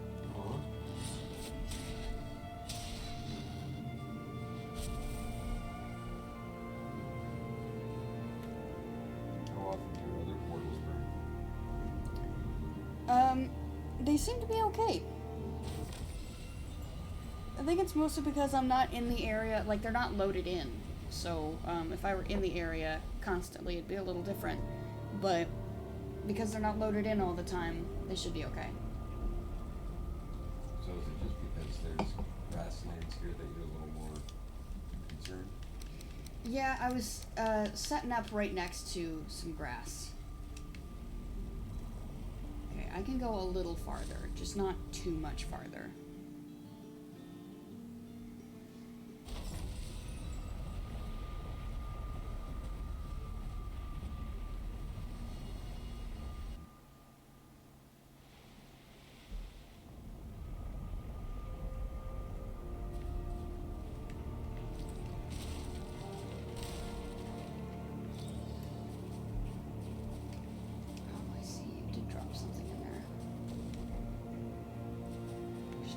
A: They seem to be okay. I think it's mostly because I'm not in the area, like they're not loaded in. So if I were in the area constantly, it'd be a little different. But because they're not loaded in all the time, they should be okay.
B: So is it just because there's grasslands here that you're a little more concerned?
A: Yeah, I was setting up right next to some grass. I can go a little farther, just not too much farther.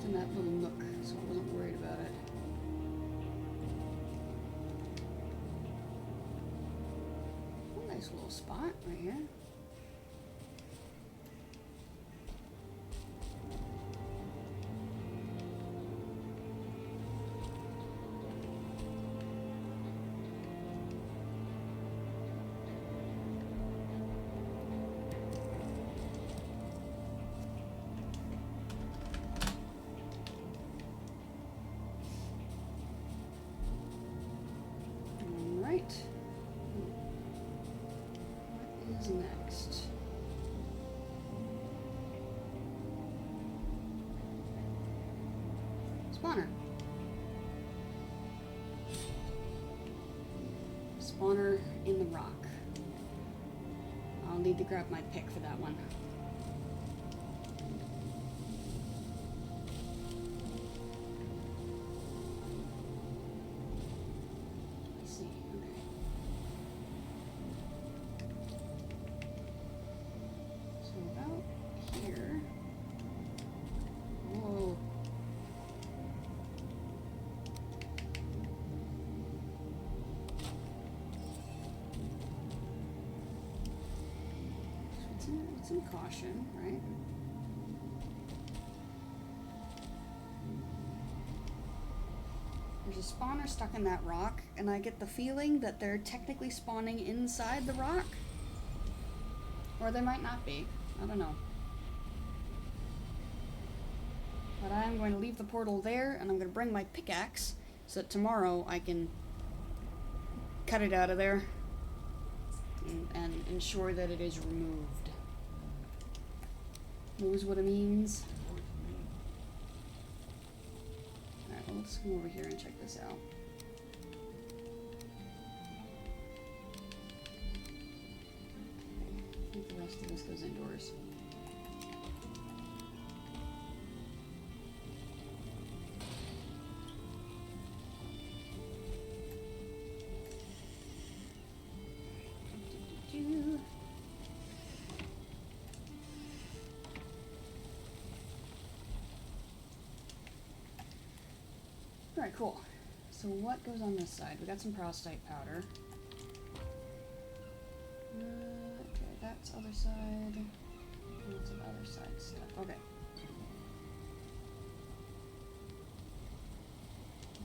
A: In that little nook, so I wasn't worried about it. A nice little spot right here. What is next? Spawner. Spawner in the rock. I'll need to grab my pick for that one. Some caution, right? There's a spawner stuck in that rock, and I get the feeling that they're technically spawning inside the rock. Or they might not be. I don't know. But I am going to leave the portal there, and I'm going to bring my pickaxe so that tomorrow I can cut it out of there and ensure that it is removed. Knows what it means. Alright, well, let's come over here and check this out. I think the rest of this goes indoors. Alright, cool. So what goes on this side? We got some prostite powder. Okay, that's other side. And some other side stuff. Okay.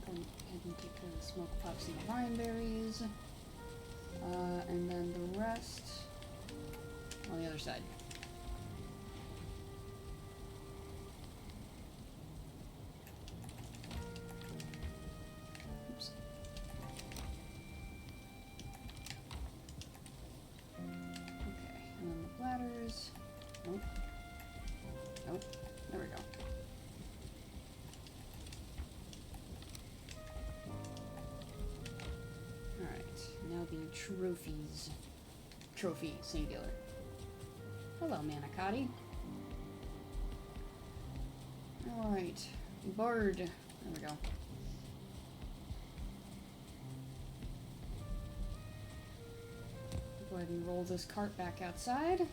A: Go ahead and take care of the smoke puffs and the vine berries. And then the rest on the other side. Oops. Okay, and then the bladders. Nope. Nope. There we go. Now the trophies. Trophy, singular. Hello, Manicotti. Alright. Bird. There we go. Go ahead and roll this cart back outside.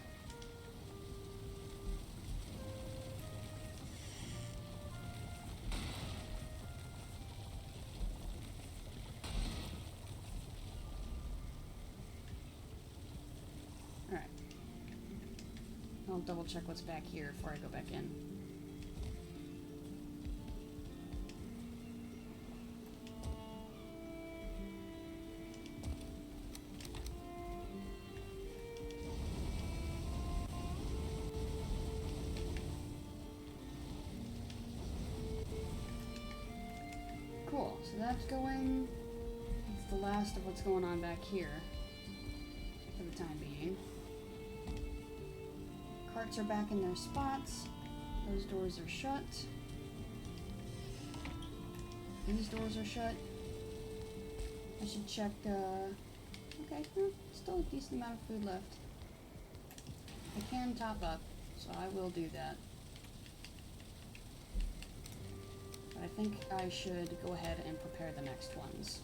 A: I'll double check what's back here before I go back in. Cool, so that's going. It's the last of what's going on back here for the time being. Carts are back in their spots. Those doors are shut. These doors are shut. I should check, okay, still a decent amount of food left. I can top up, so I will do that. But I think I should go ahead and prepare the next ones.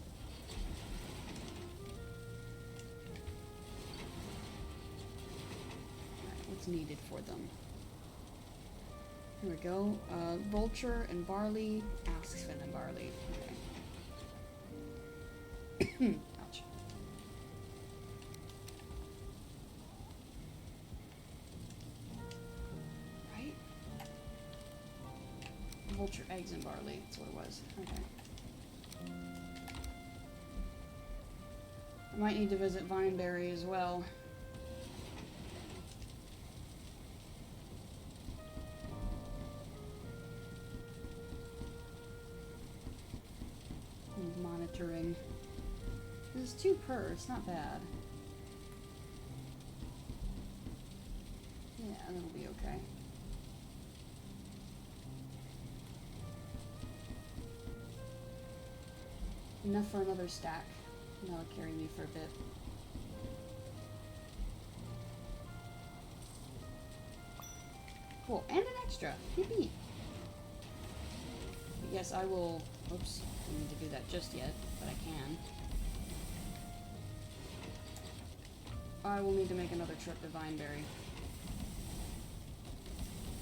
A: What's needed for them. Here we go. Vulture and barley. Aspen and barley. Okay. Ouch. Right? Vulture eggs and barley. That's what it was. Okay. I might need to visit Vineberry as well. Monitoring. There's 2 per, it's not bad. Yeah, that'll be okay. Enough for another stack. That'll carry me for a bit. Cool, and an extra. Yippee! Yes, I will. Oops, I need to do that just yet, but I can. I will need to make another trip to Vineberry.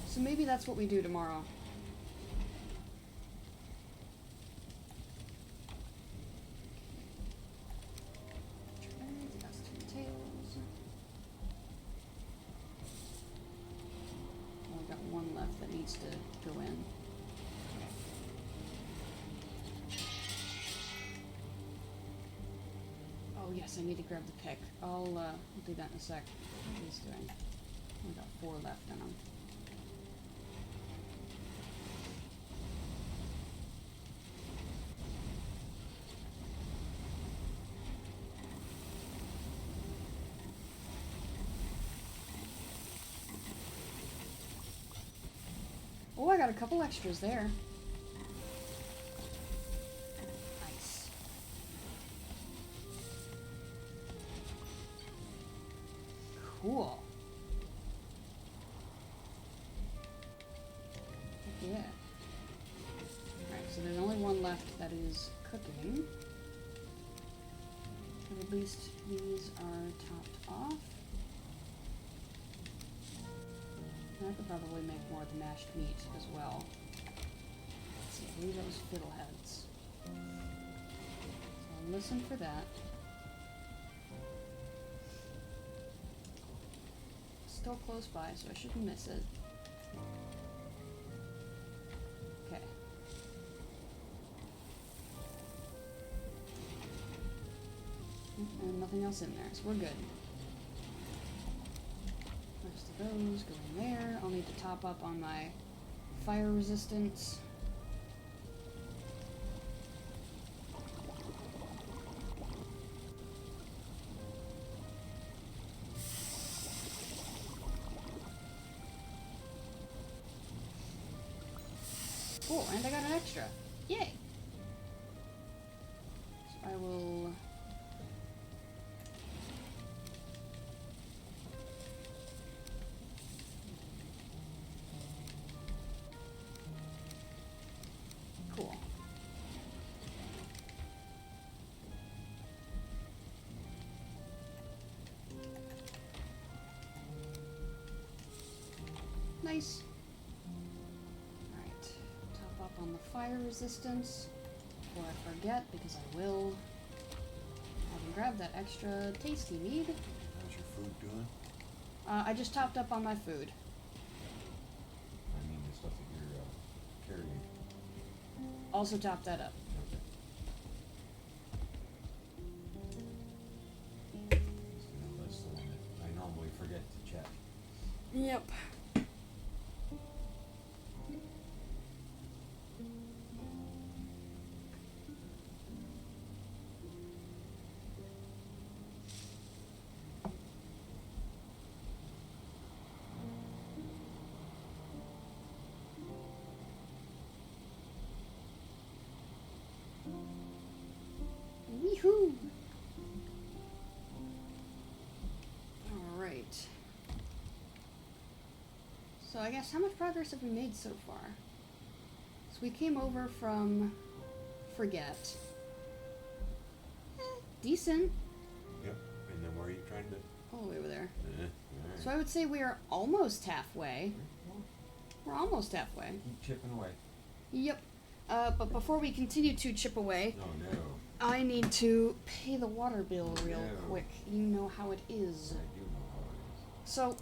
A: So maybe that's what we do tomorrow. I've got one left that needs to go in. Oh yes, I need to grab the pick. I'll do that in a sec. What he's doing. I've got 4 left in them. Oh, I got a couple extras there. Nice. Cool. Heck yeah. Alright, so there's only one left that is cooking. But at least these are topped off. I could probably make more of the mashed meat as well. Let's see, I believe that was fiddleheads. So I'll listen for that. Still close by, so I shouldn't miss it. Okay. nothing else in there, so we're good. Rest of those go in there. I'll need to top up on my fire resistance. Cool, and I got an extra. Yay! So I will... Cool. Nice. Alright, top up on the fire resistance before I forget, because I will. I can grab that extra tasty mead.
B: How's your food doing?
A: I just topped up on my food.
B: I mean the stuff that you're carrying.
A: Also topped that up.
B: Okay. That's the one that I normally forget to check.
A: Yep. Wee-hoo! Alright. So I guess how much progress have we made so far? So we came over from Forget. Decent.
B: Yep. And then where are you trying to?
A: All the way over there.
B: Alright.
A: So I would say we are almost halfway. We're almost halfway.
B: Keep chipping away.
A: Yep. But before we continue to chip away,
B: Oh no.
A: I need to pay the water bill real
B: No.
A: quick. You know how it is.
B: I do know how it is.
A: So,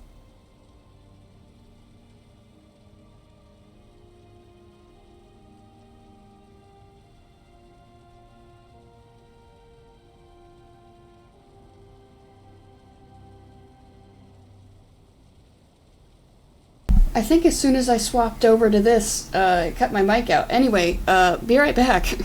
A: I think as soon as I swapped over to this, it cut my mic out. Anyway, be right back.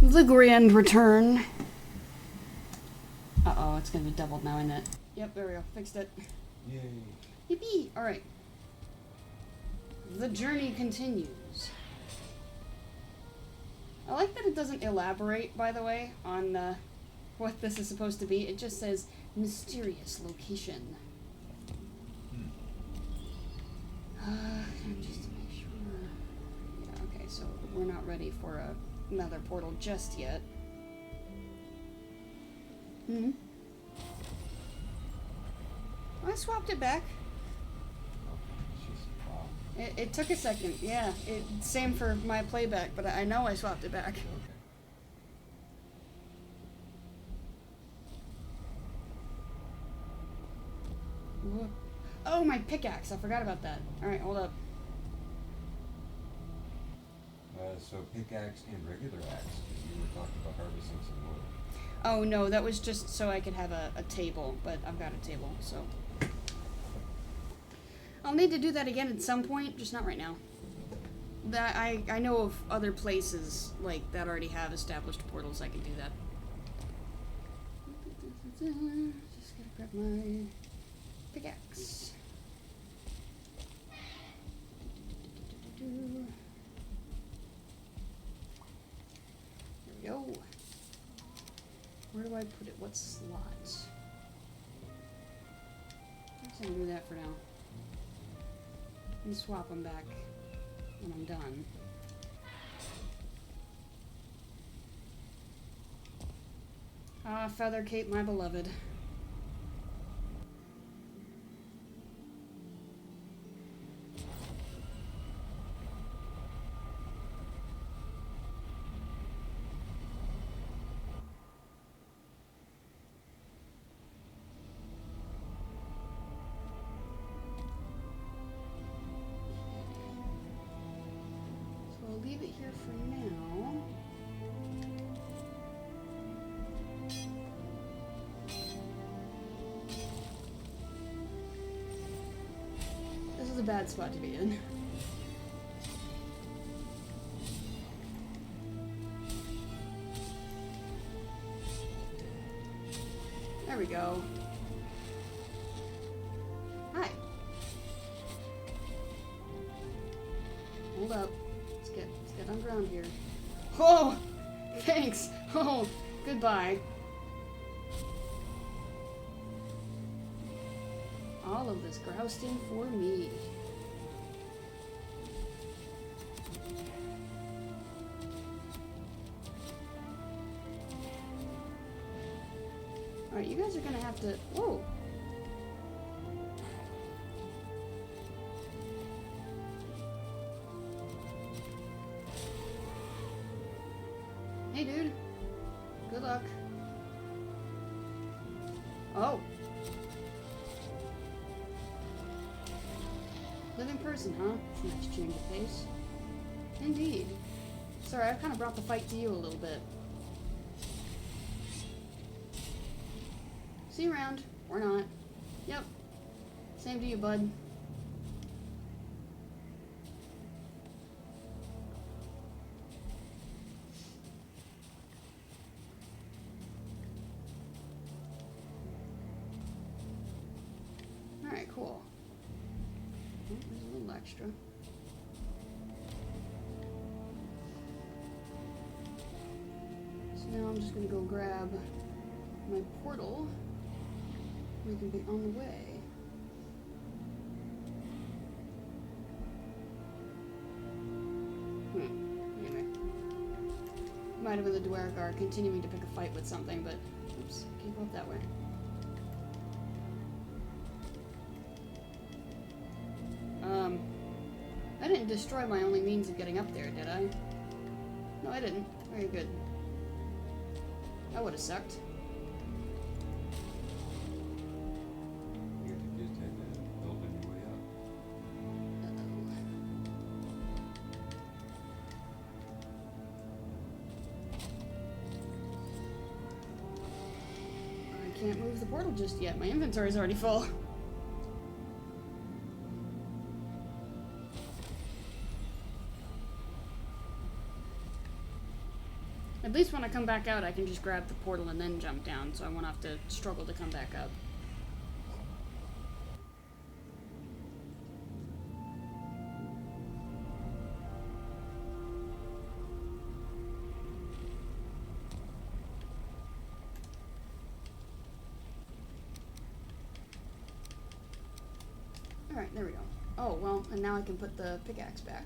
A: The grand return. Uh-oh, it's gonna be doubled now, isn't it? Yep, there we go. Fixed it.
B: Yay.
A: Yippee! Alright. The journey continues. I like that it doesn't elaborate, by the way, on what this is supposed to be. It just says, mysterious location. Just to make sure. Yeah, okay, so we're not ready for another portal just yet. Hmm? I swapped it back. It took a second, yeah. Same for my playback, but I know I swapped it back.
B: Okay.
A: Whoop. Oh, my pickaxe. I forgot about that. Alright, hold up.
B: So pickaxe and regular axe, 'cause you were talking about harvesting some wood.
A: Oh, no, that was just so I could have a table, but I've got a table, so. I'll need to do that again at some point, just not right now. That I know of other places like that already have established portals. I can do that. Just gotta grab my pickaxe. There we go. Where do I put it? What slot? I'm gonna do that for now. And swap them back when I'm done. Ah, Feather Cape, my beloved. Leave it here for now. This is a bad spot to be in. There we go. Hi. Hold up. Let's get on ground here. Oh! Thanks! Oh, goodbye. All of this grousting for me. Alright, you guys are gonna have to... Whoa! Hey, dude. Good luck. Oh. Living person, huh? Nice change of pace. Indeed. Sorry, I've kind of brought the fight to you a little bit. See you around. Or not. Yep. Same to you, bud. Alright, cool. Oh, there's a little extra. So now I'm just gonna go grab my portal. We can be on the way. Anyway. Might have been the Dwargar continuing to pick a fight with something, but oops, can't go up that way. I didn't destroy my only means of getting up there, did I? No, I didn't. Very good. That would have sucked.
B: You just had to build your way up.
A: I can't move the portal just yet. My inventory's already full. At least when I come back out, I can just grab the portal and then jump down, so I won't have to struggle to come back up. Alright, there we go. Oh, well, and now I can put the pickaxe back.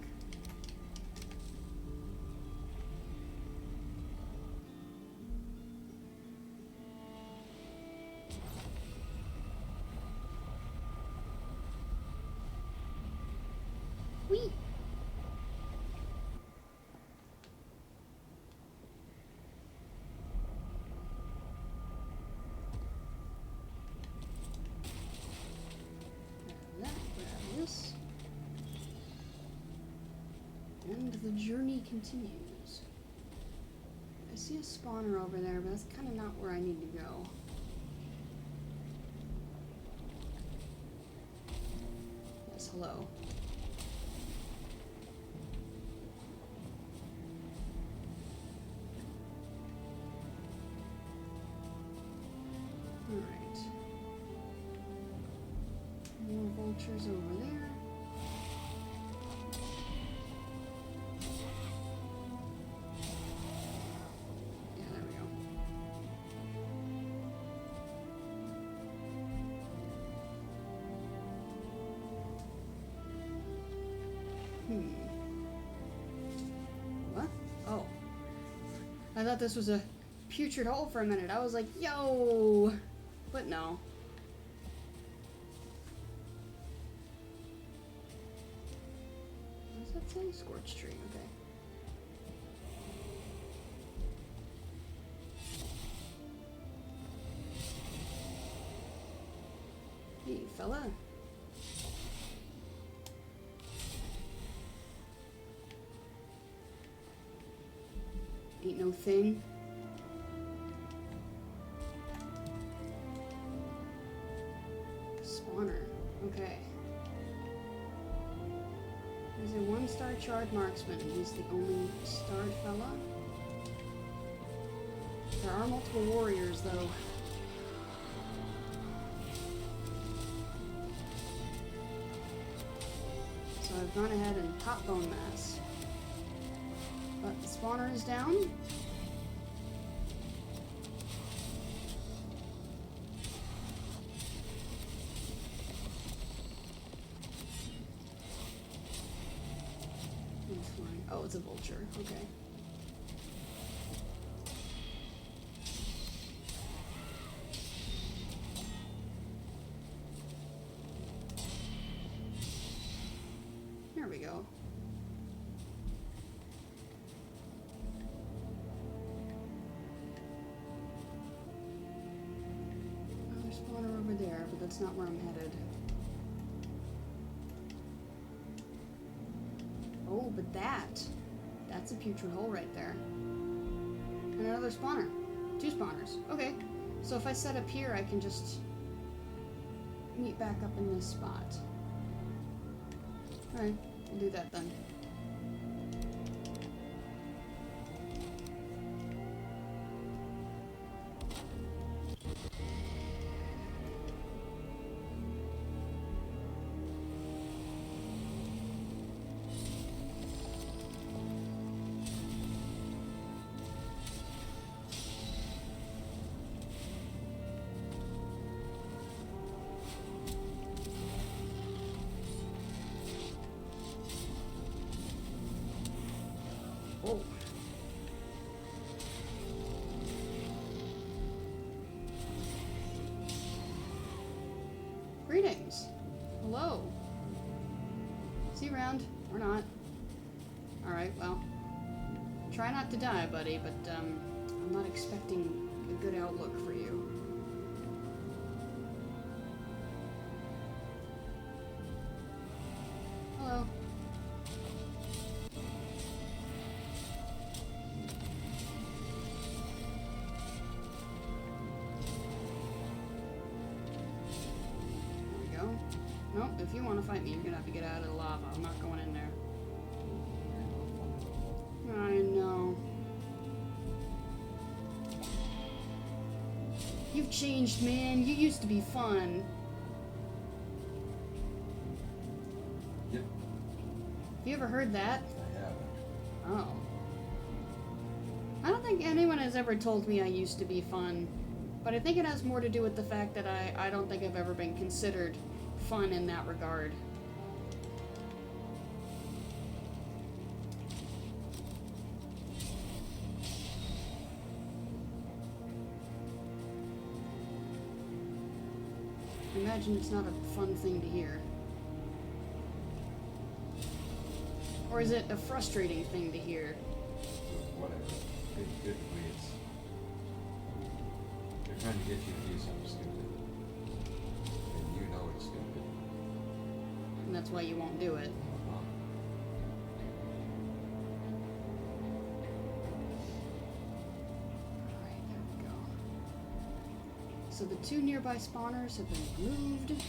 A: Whee! And the journey continues. I see a spawner over there, but that's kind of not where I need to go. Yes, hello. Alright. More vultures over there. What? Oh. I thought this was a putrid hole for a minute. I was like, yo! But no. What does that say? Scorched tree, okay. Hey, fella. Ain't no thing. Spawner. Okay. There's a 1-star charred marksman. He's the only starred fella. There are multiple warriors, though. So I've gone ahead and top bone mass. But the spawner is down. Oh, it's a vulture. Okay. There we go. Another spawner over there, but that's not where I'm headed. Oh, but that's a putrid hole right there. And another spawner. 2 spawners. Okay. So if I set up here, I can just meet back up in this spot. Alright, we'll do that then. Oh. Greetings. Hello. See you around, or not. Alright, well. Try not to die, buddy, but I'm not expecting a good outlook for you. Hello. Nope, if you want to fight me, you're gonna have to get out of the lava. I'm not going in there. I know. you've changed, man. You used to be fun.
B: Yep.
A: Have you ever heard that?
B: I haven't.
A: Oh. I don't think anyone has ever told me I used to be fun. But I think it has more to do with the fact that I don't think I've ever been considered fun in that regard. Imagine it's not a fun thing to hear. Or is it a frustrating thing to hear?
B: Whatever. Good it's. They're trying to get you to do something stupid. And you know it's stupid.
A: And that's why you won't do it.
B: Uh-huh.
A: Alright, there we go. So the 2 nearby spawners have been moved.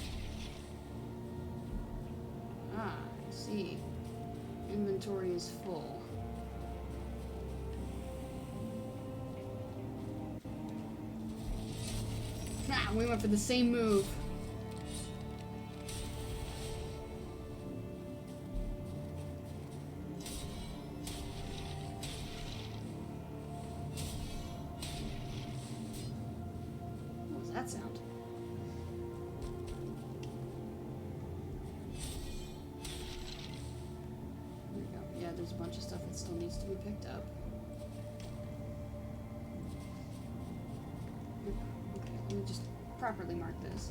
A: Ah, I see. Inventory is full. Ah, we went for the same move. What was that sound? There we go. Yeah, there's a bunch of stuff that still needs to be picked up. Okay, let me just properly mark this.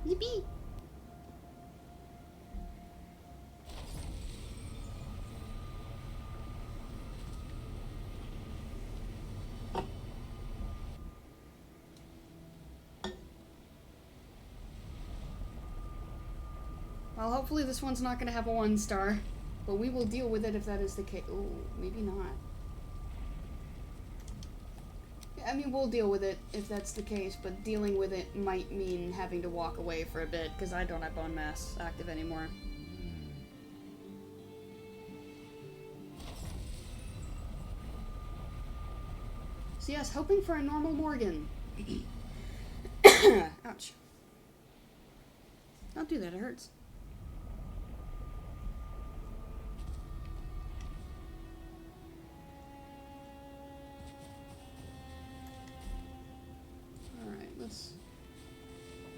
A: Yippee! Well, hopefully this one's not going to have a 1 star, but we will deal with it if that is the case. Ooh, maybe not. I mean, we'll deal with it if that's the case, but dealing with it might mean having to walk away for a bit, because I don't have bone mass active anymore. So yes, hoping for a normal Morgan. Ouch. Don't do that, it hurts. Alright, let's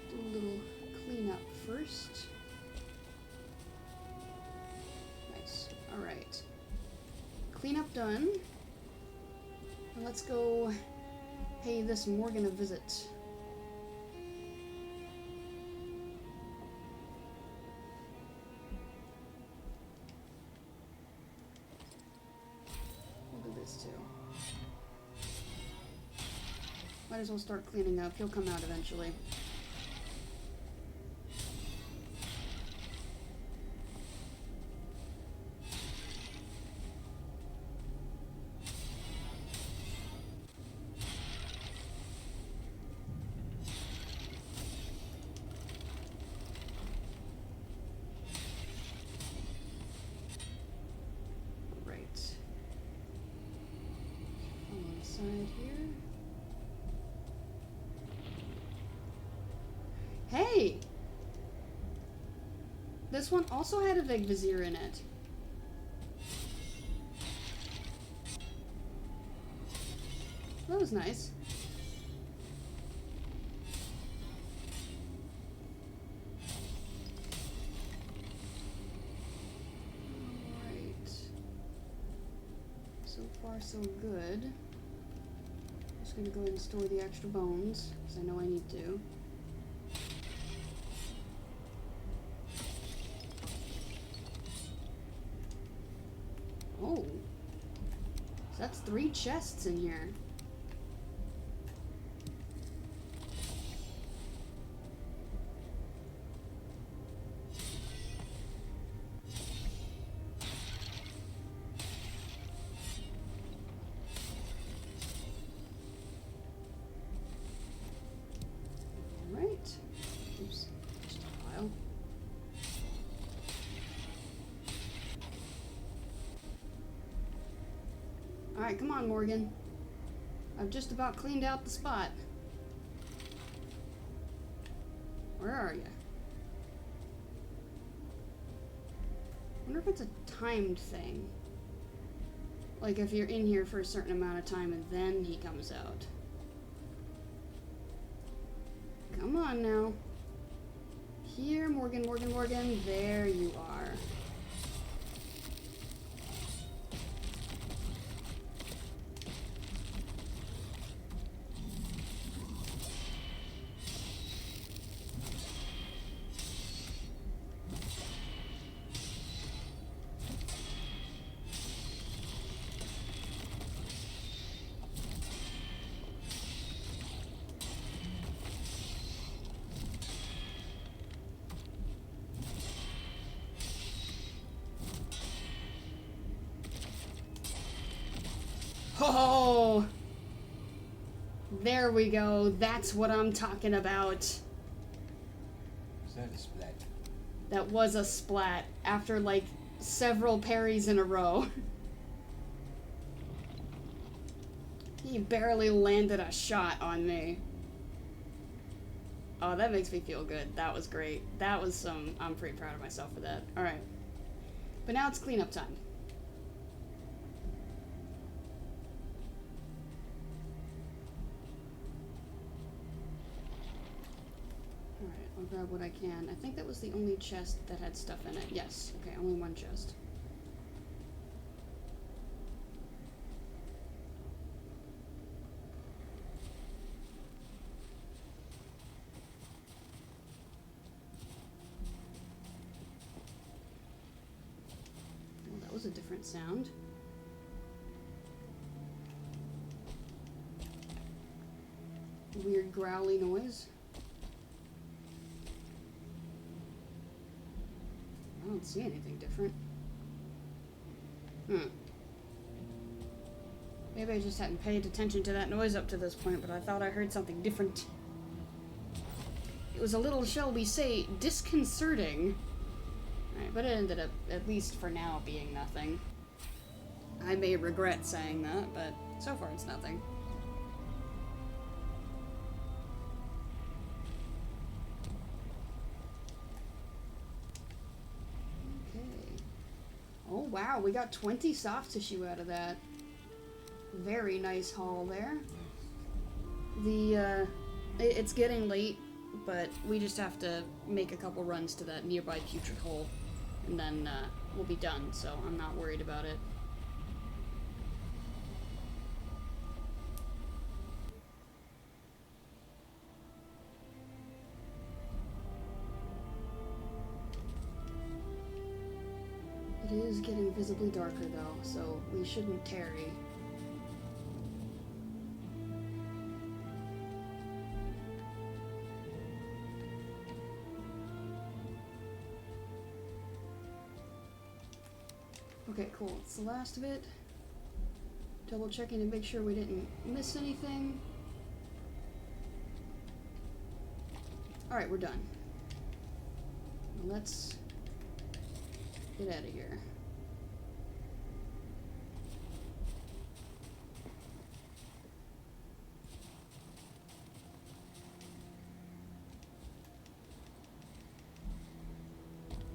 A: do a little cleanup first. Nice. Alright. Cleanup done. And let's go pay this Morgan a visit. We'll do this too. Might as well start cleaning up. He'll come out eventually. Right. On the side here. Hey! This one also had a Vig Vizier in it. That was nice. Alright. So far, so good. Just gonna go ahead and store the extra bones, because I know I need to. Oh. So that's 3 chests in here. Alright, come on, Morgan. I've just about cleaned out the spot. Where are you? I wonder if it's a timed thing. Like if you're in here for a certain amount of time and then he comes out. Come on now. Here, Morgan, Morgan, Morgan. There you are. Oh! There we go. That's what I'm talking about.
B: Was that a splat?
A: That was a splat after like several parries in a row. He barely landed a shot on me. Oh, that makes me feel good. That was great. That was some... I'm pretty proud of myself for that. Alright. But now it's cleanup time. I'll grab what I can. I think that was the only chest that had stuff in it. Yes. Okay, only one chest. Well, that was a different sound. Weird growly noise. I don't see anything different. Maybe I just hadn't paid attention to that noise up to this point, but I thought I heard something different. It was a little, shall we say, disconcerting. Alright, but it ended up, at least for now, being nothing. I may regret saying that, but so far it's nothing. Oh wow, we got 20 soft tissue out of that. Very nice haul there. It's getting late, but we just have to make a couple runs to that nearby Putrid Hole, and then we'll be done, so I'm not worried about it. It is getting visibly darker though, so we shouldn't tarry. Okay, cool. It's the last of it. Double checking to make sure we didn't miss anything. Alright, we're done. Let's get out of here.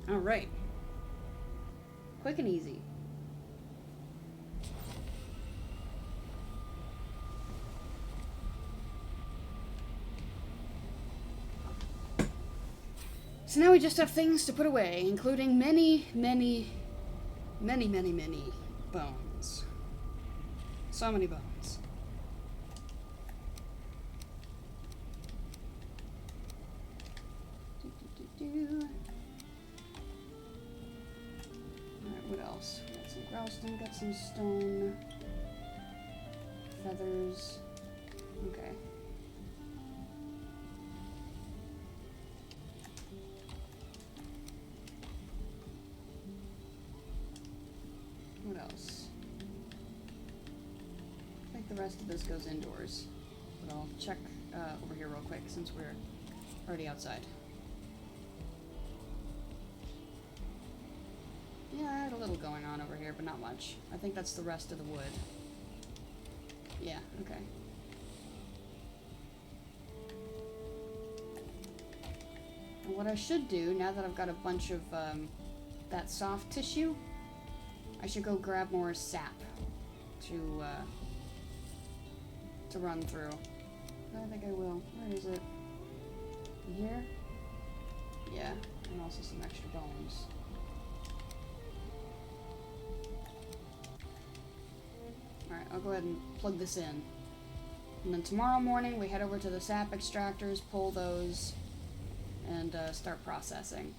A: All right. Quick and easy. So now we just have things to put away, including many bones. So many bones. Alright, what else? We got some grouston, got some stone, feathers. Okay. What else? I think the rest of this goes indoors, but I'll check over here real quick since we're already outside. Yeah, I had a little going on over here, but not much. I think that's the rest of the wood. Yeah, okay. And what I should do, now that I've got a bunch of that soft tissue, I should go grab more sap to run through. I think I will. Where is it? In here? Yeah, and also some extra bones. Alright, I'll go ahead and plug this in. And then tomorrow morning we head over to the sap extractors, pull those, and start processing.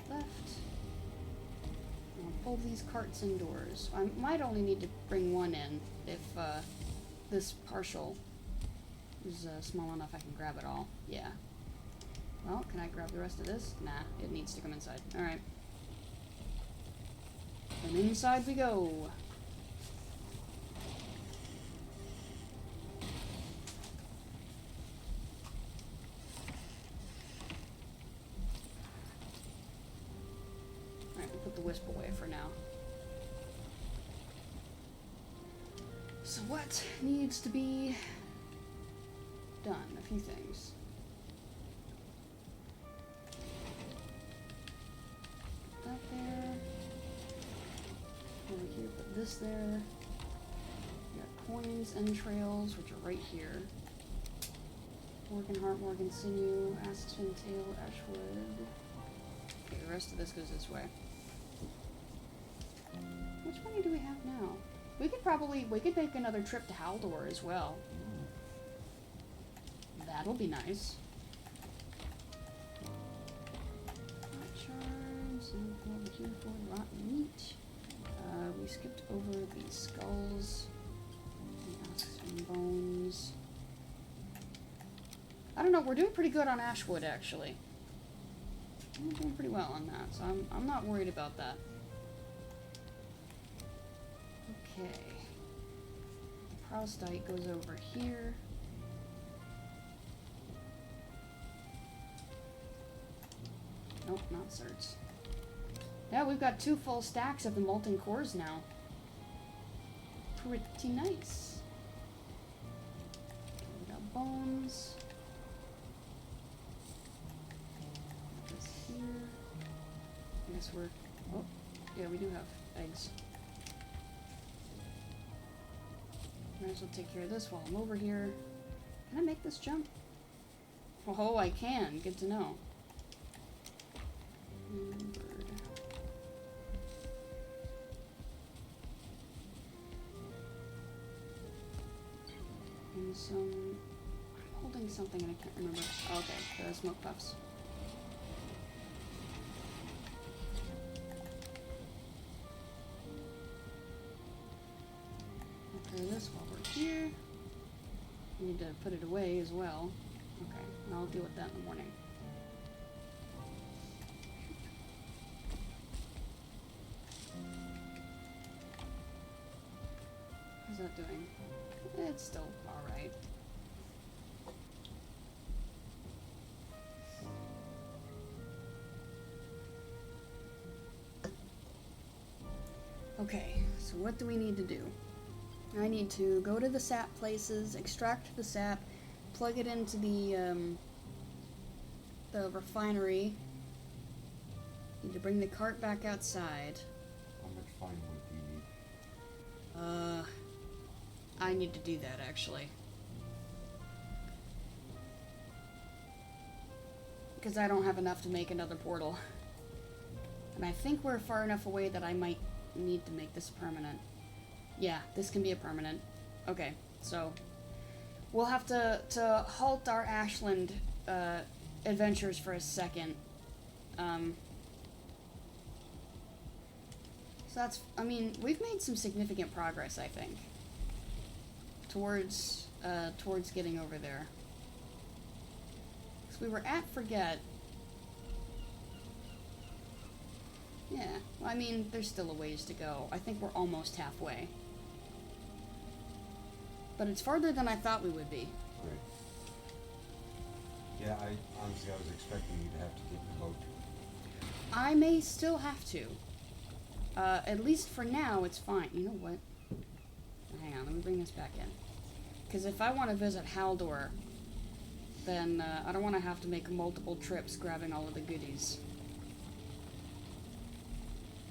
A: Left. I'll pull these carts indoors. I might only need to bring one in if this partial is small enough I can grab it all. Yeah. Well, can I grab the rest of this? Nah, it needs to come inside. Alright. And inside we go. Alright, we'll put the wisp away for now. So what needs to be done? A few things. Put that there. Over here, put this there. We got coins, entrails, which are right here. Morgan heart, Morgan sinew, aspen tail, ashwood. Okay, the rest of this goes this way. Which money do we have now? We could make another trip to Haldor as well. That'll be nice. Hot shards, and over here for rotten meat. We skipped over the skulls. Some bones. I don't know, we're doing pretty good on ashwood actually. We're doing pretty well on that, so I'm not worried about that. Okay. Prostite goes over here. Nope, not certs. Yeah, we've got 2 full stacks of the molten cores now. Pretty nice. Okay, we got bones. Got this here. I guess we're... Oh, yeah, we do have eggs. Might as well take care of this while I'm over here. Can I make this jump? Oh, I can. Good to know. Bird. And some... I'm holding something and I can't remember. Oh, okay, the smoke puffs. Okay, this while we're here. We need to put it away as well. Okay, and I'll deal with that in the morning. How's that doing? It's still alright. Okay, so what do we need to do? I need to go to the sap places, extract the sap, plug it into the refinery. Need to bring the cart back outside.
B: How much fine wood do you need?
A: I need to do that actually. Because I don't have enough to make another portal. And I think we're far enough away that I might need to make this permanent. Yeah, this can be a permanent. Okay, so we'll have to halt our Ashland adventures for a second. So that's, I mean, we've made some significant progress, I think, towards getting over there. So we were at Forget. Yeah, well, I mean, there's still a ways to go. I think we're almost halfway. But it's farther than I thought we would be.
B: Right. Yeah, honestly, I was expecting you to have to get the boat.
A: I may still have to. At least for now, it's fine. You know what? Hang on, let me bring this back in. Because if I want to visit Haldor, then I don't want to have to make multiple trips grabbing all of the goodies.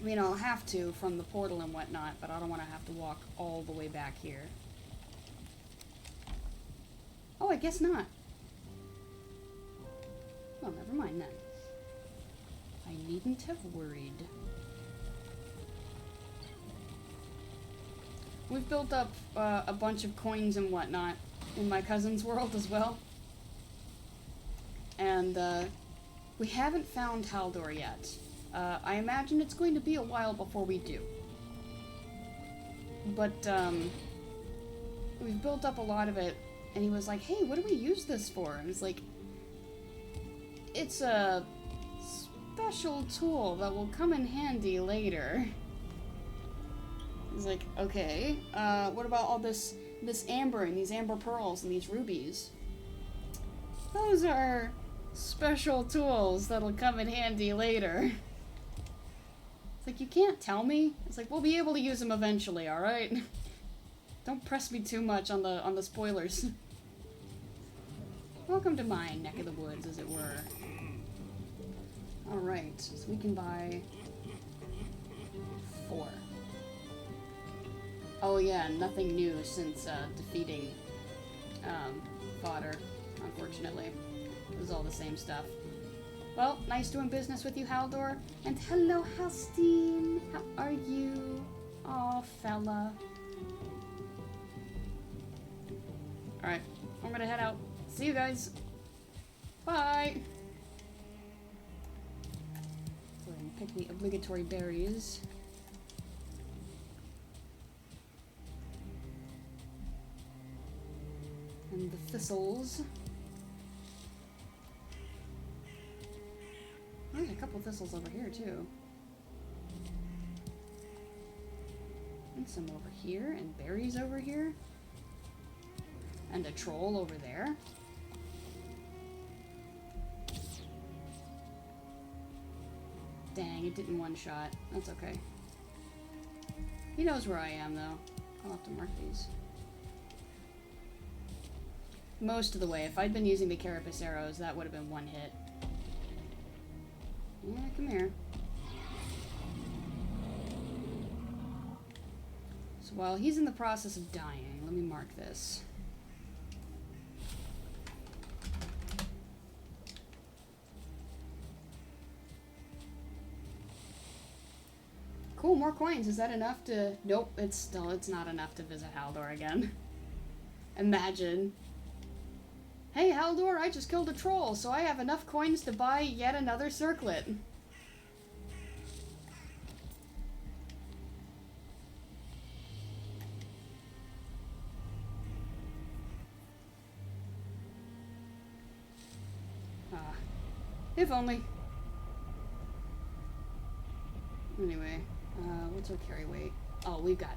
A: I mean, I'll have to from the portal and whatnot, but I don't want to have to walk all the way back here. Oh, I guess not. Well, never mind then. I needn't have worried. We've built up a bunch of coins and whatnot in my cousin's world as well. And we haven't found Haldor yet. I imagine it's going to be a while before we do. But we've built up a lot of it, and he was like, hey, what do we use this for? And it's like, it's a special tool that will come in handy later. He's like, okay, what about all this amber and these amber pearls and these rubies? Those are special tools that'll come in handy later. It's like, you can't tell me. It's like, we'll be able to use them eventually, alright? Don't press me too much on the spoilers. Welcome to my neck of the woods, as it were. Alright, so we can buy 4. Oh yeah, nothing new since defeating Fodder, unfortunately. It was all the same stuff. Well, nice doing business with you, Haldor. And hello, Halstein. How are you? Aw, fella. Alright, I'm gonna head out. See you guys. Bye. Go ahead and pick the obligatory berries. And the thistles. Oh, there's a couple thistles over here, too. And some over here, and berries over here. And a troll over there. Dang, it didn't one-shot. That's okay. He knows where I am, though. I'll have to mark these. Most of the way. If I'd been using the Carapace arrows, that would have been one hit. Yeah, come here. So while he's in the process of dying, let me mark this. Cool, more coins. Is that enough to... Nope, it's not enough to visit Haldor again. Imagine. Hey, Haldor, I just killed a troll, so I have enough coins to buy yet another circlet. If only. Anyway, what's our carry weight? Oh, we got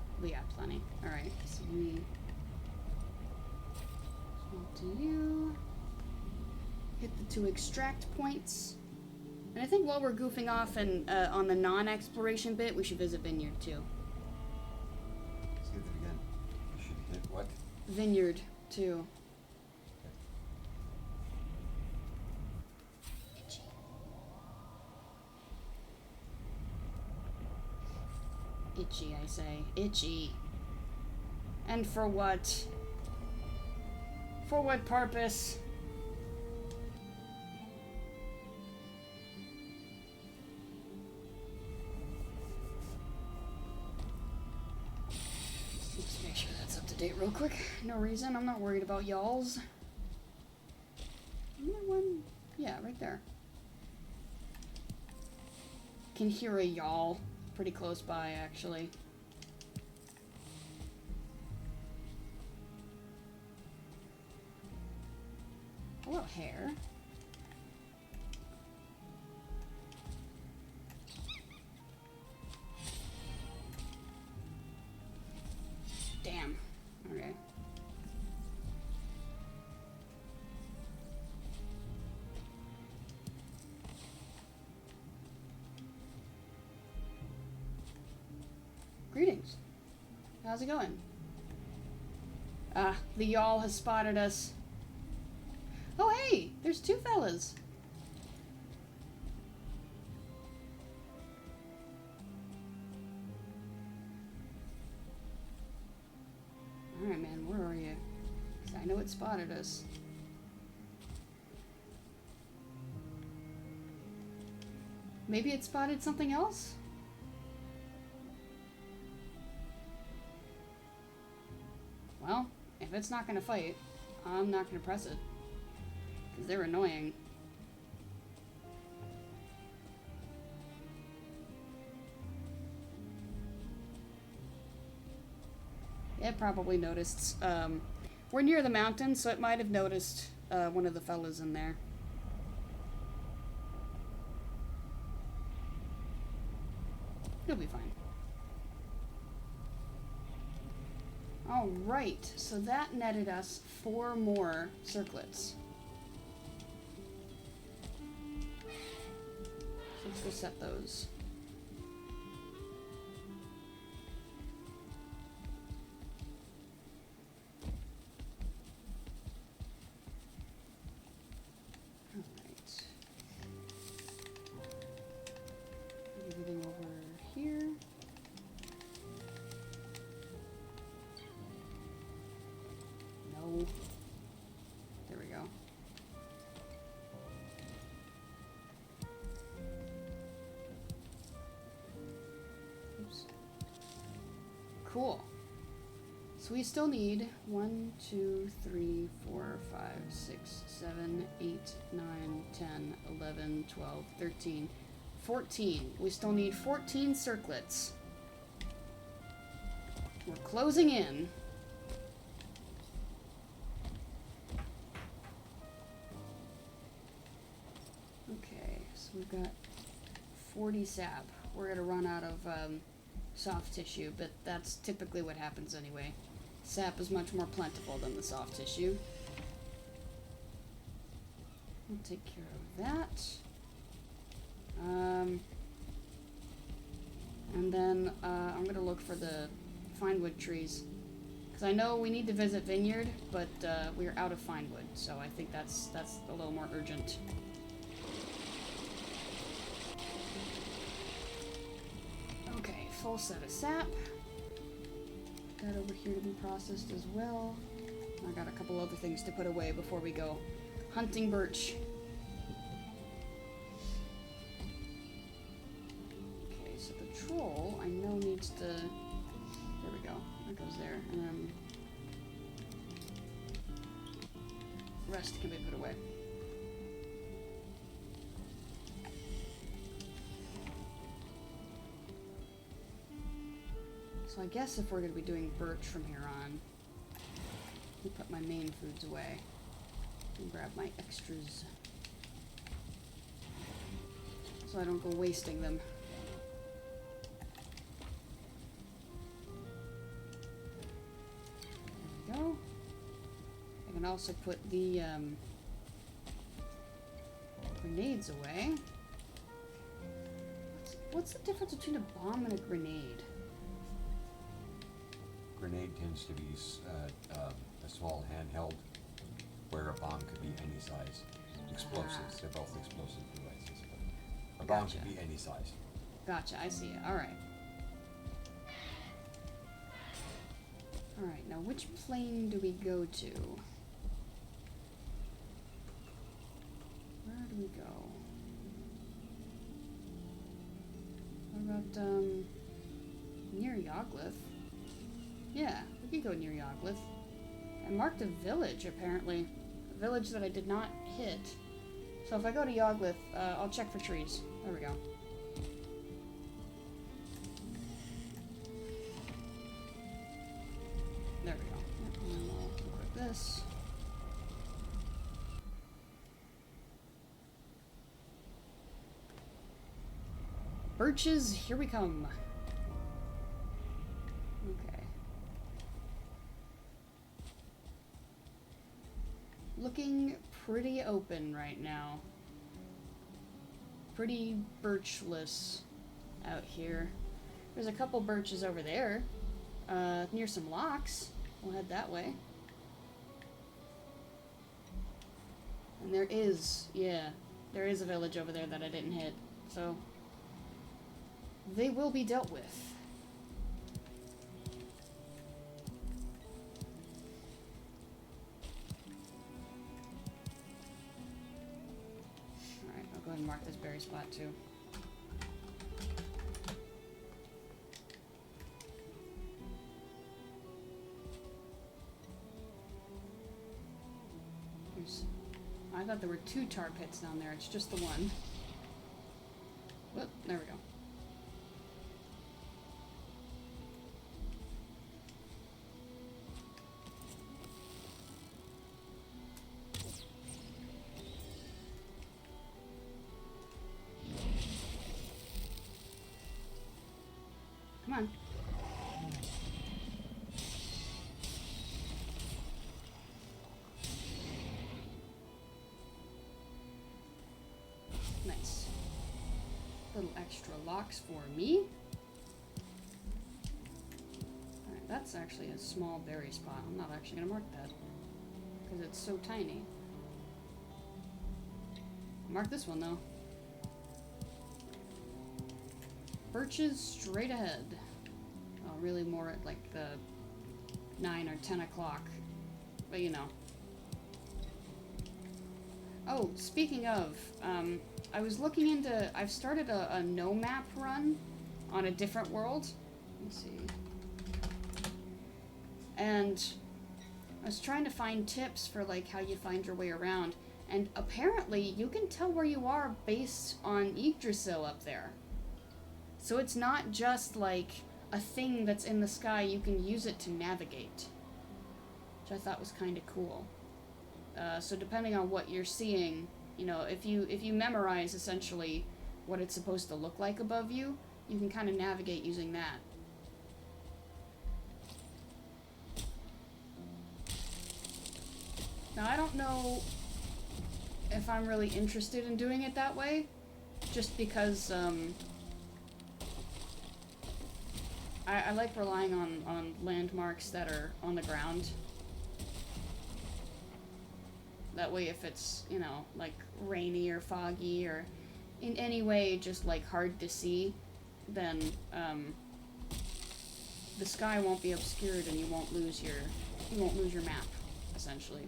A: plenty. Alright, so we... to you. Hit the 2 extract points. And I think while we're goofing off and on the non-exploration bit, we should visit Vineyard too.
B: Let's get it again. You should hit what?
A: Vineyard too. Itchy. Itchy, I say. Itchy. And for what? For what purpose? Let's make sure that's up to date real quick. No reason. I'm not worried about y'alls. Isn't there one? Yeah, right there. Can hear a y'all pretty close by, actually. Hello, hair. Damn. Okay. How's it going? Ah, the yawl has spotted us. Oh, hey! There's two fellas. Alright, man, where are you? 'Cause I know it spotted us. Maybe it spotted something else? Well, if it's not gonna fight, I'm not gonna press it. Because they're annoying. It probably noticed. We're near the mountain, so it might have noticed one of the fellas in there. He'll be fine. Alright, so that netted us 4 more circlets. So let's go set those. Alright. Everything over here. No. There we go. Oops. Cool. So we still need 1, 2, 3, 4, 5, 6, 7, 8, 9, 10, 11, 12, 13, 14. We still need 14 circlets. We're closing in. Okay, so we've got 40 sap. We're gonna run out of soft tissue, but that's typically what happens anyway. Sap is much more plentiful than the soft tissue. We'll take care of that. And then I'm gonna look for the fine wood trees. Because I know we need to visit Vineyard, but we're out of fine wood, so I think that's a little more urgent. Okay, full set of sap. That over here to be processed as well. I got a couple other things to put away before we go hunting birch. Okay, so the troll I know needs to. There we go. That goes there, and then rest can be put away. So I guess if we're going to be doing birch from here on, I'll put my main foods away and grab my extras so I don't go wasting them. There we go. I can also put the grenades away. What's the difference between a bomb and a grenade?
B: Grenade tends to be a small handheld, where a bomb could be any size. Explosives, they're both explosive devices. But a bomb
A: Gotcha.
B: could be any size.
A: Gotcha, I see it. Alright. Alright, now which plane do we go to? Where do we go? What about, near Yogglith? Yeah, we could go near Yogglith. I marked a village, apparently. A village that I did not hit. So if I go to Yogglith, I'll check for trees. There we go. There we go. Yep, and then we'll equip this. Birches, here we come. Okay. Looking pretty open right now. Pretty birchless out here. There's a couple birches over there. Near some locks. We'll head that way. And there is a village over there that I didn't hit. So, they will be dealt with. Alright, I'll go ahead and mark this berry spot too. I thought there were 2 tar pits down there. It's just the one. Whoop, there we go. Come on. Nice. Little extra locks for me. Alright, that's actually a small berry spot. I'm not actually gonna mark that because it's so tiny. Mark this one though. Birches straight ahead. Oh, really more at like the 9 or 10 o'clock. But you know. Oh, speaking of, I was looking into... I've started a no-map run on a different world. Let me see. And I was trying to find tips for like how you find your way around. And apparently you can tell where you are based on Yggdrasil up there. So it's not just like a thing that's in the sky, you can use it to navigate. Which I thought was kind of cool. So depending on what you're seeing, you know, if you memorize essentially what it's supposed to look like above you, you can kind of navigate using that. Now I don't know if I'm really interested in doing it that way, just because I like relying on landmarks that are on the ground. That way if it's, you know, like rainy or foggy or in any way just like hard to see, then the sky won't be obscured and you won't lose your map, essentially.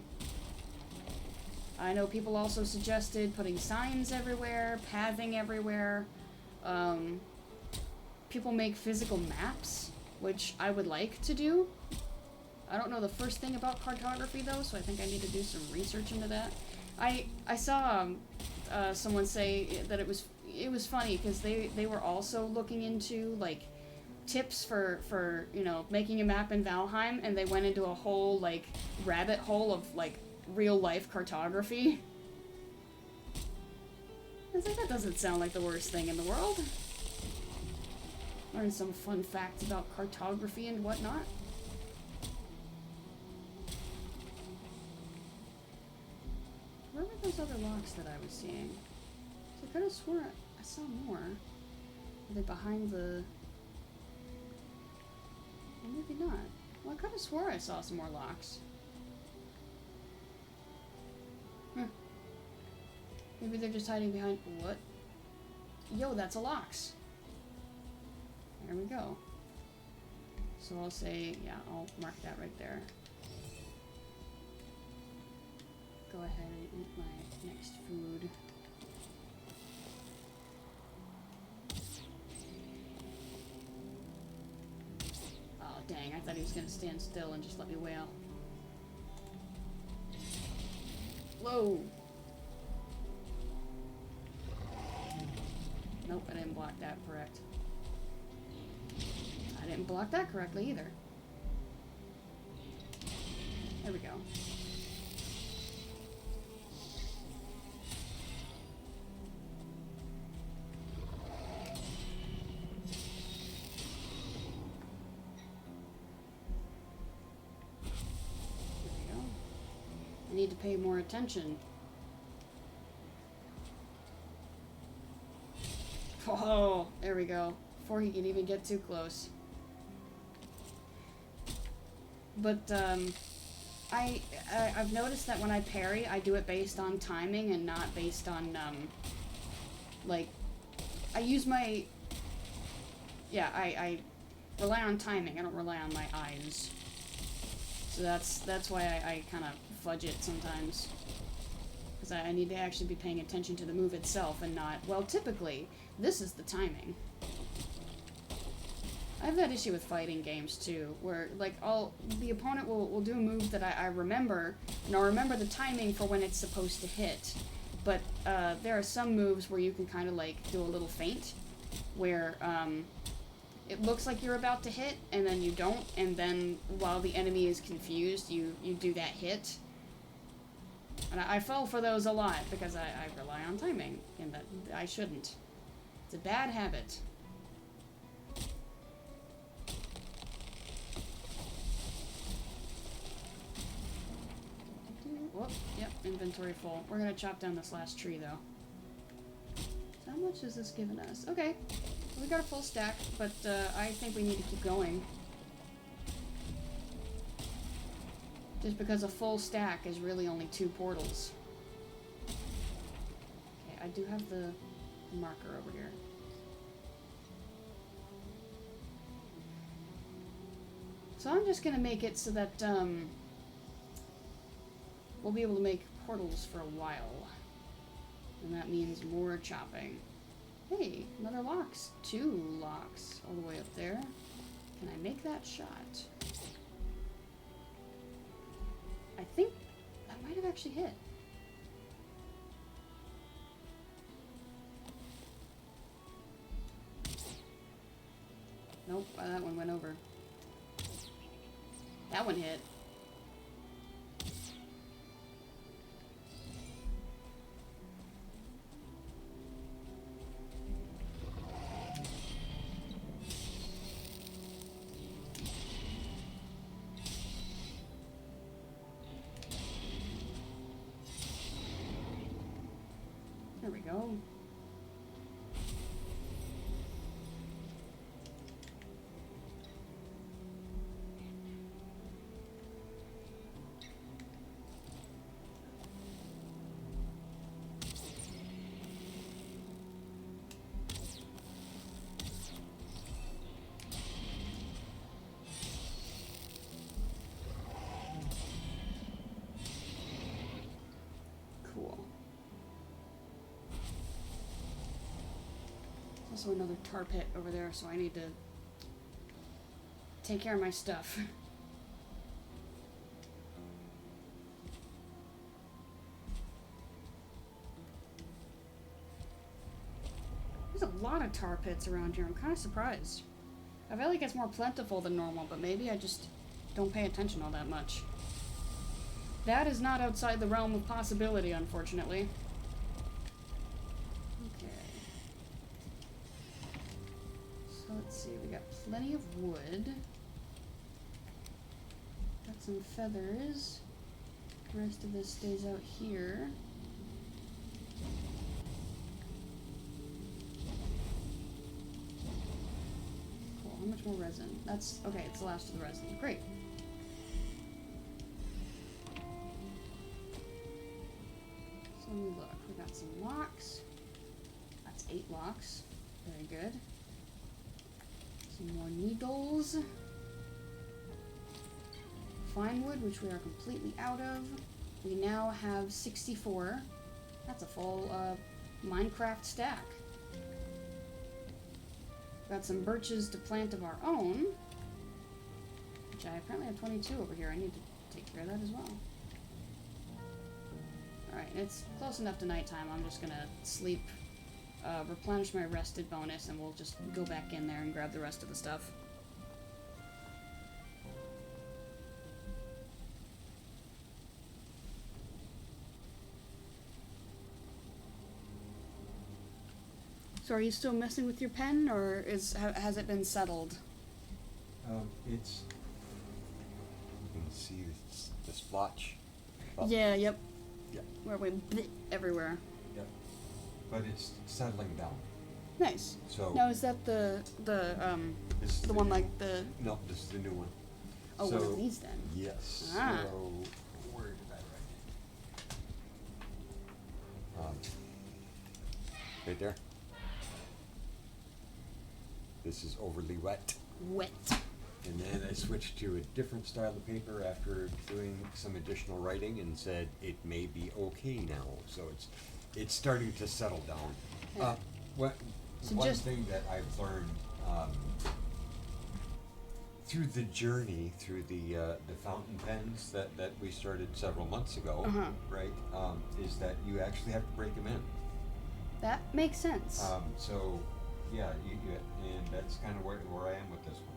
A: I know people also suggested putting signs everywhere, pathing everywhere. People make physical maps, which I would like to do. I don't know the first thing about cartography though, so I think I need to do some research into that. I saw someone say that it was funny because they were also looking into like tips for you know making a map in Valheim, and they went into a whole like rabbit hole of like real life cartography. I was like, that doesn't sound like the worst thing in the world. Learn some fun facts about cartography and whatnot. Where were those other locks that I was seeing? So I could have sworn I saw more. Are they behind the... Or maybe not. Well, I could have swore I saw some more locks. Huh. Maybe they're just hiding behind... What? Yo, that's a locks. There we go. So I'll say... Yeah, I'll mark that right there. Go ahead and eat my next food. Oh, dang. I thought he was going to stand still and just let me wail. Whoa! Nope, I didn't block that correct. I didn't block that correctly either. There we go. I need to pay more attention. Oh, there we go. Before he can even get too close. But I've noticed that when I parry, I do it based on timing and not based on like I use my I rely on timing. I don't rely on my eyes. So that's why I kind of fudge it sometimes. Because I need to actually be paying attention to the move itself and not, well, typically, this is the timing. I have that issue with fighting games, too, where, like, the opponent will do a move that I remember, and I'll remember the timing for when it's supposed to hit. But there are some moves where you can kind of, like, do a little feint, where it looks like you're about to hit, and then you don't, and then while the enemy is confused, you do that hit. And I fall for those a lot, because I rely on timing, and that I shouldn't. It's a bad habit. Whoop, yep, inventory full. We're gonna chop down this last tree, though. So how much is this giving us? Okay, we got a full stack, but I think we need to keep going. Just because a full stack is really only 2 portals. Okay, I do have the marker over here. So I'm just gonna make it so that we'll be able to make portals for a while. And that means more chopping. Hey, another locks. 2 locks all the way up there. Can I make that shot? I think that might have actually hit. Nope, that one went over. That one hit. There we go. Also another tar pit over there, so I need to take care of my stuff. There's a lot of tar pits around here. I'm kind of surprised. I feel like it's more plentiful than normal, but maybe I just don't pay attention all that much. That is not outside the realm of possibility, unfortunately. Let's see, we got plenty of wood. Got some feathers. The rest of this stays out here. Cool, how much more resin? That's, okay, it's the last of the resin. Great. So let me look, we got some locks. That's 8 locks. Very good. Some more needles. Fine wood, which we are completely out of. We now have 64. That's a full Minecraft stack. Got some birches to plant of our own, which I apparently have 22 over here. I need to take care of that as well. Alright, it's close enough to nighttime. I'm just gonna sleep. Replenish my rested bonus, and we'll just go back in there and grab the rest of the stuff. So are you still messing with your pen, or has it been settled?
B: It's... You can see the splotch. Oh.
A: Yeah, yep.
B: Yeah.
A: Where we everywhere.
B: Yep. But it's settling down.
A: Nice.
B: So
A: now is that the one like the...
B: No, this is the new one.
A: Oh, one of these then.
B: Yes.
A: Ah.
B: So, where did I write it? Right there. This is overly wet.
A: Wet.
B: And then I switched to a different style of paper after doing some additional writing and said it may be okay now. So it's starting to settle down.
A: Yeah.
B: What
A: So
B: one
A: just-
B: thing that I've learned through the journey through the fountain pens that we started several months ago,
A: Uh-huh.
B: right? Is that you actually have to break them in.
A: That makes sense.
B: So, yeah, and that's kind of where I am with this one.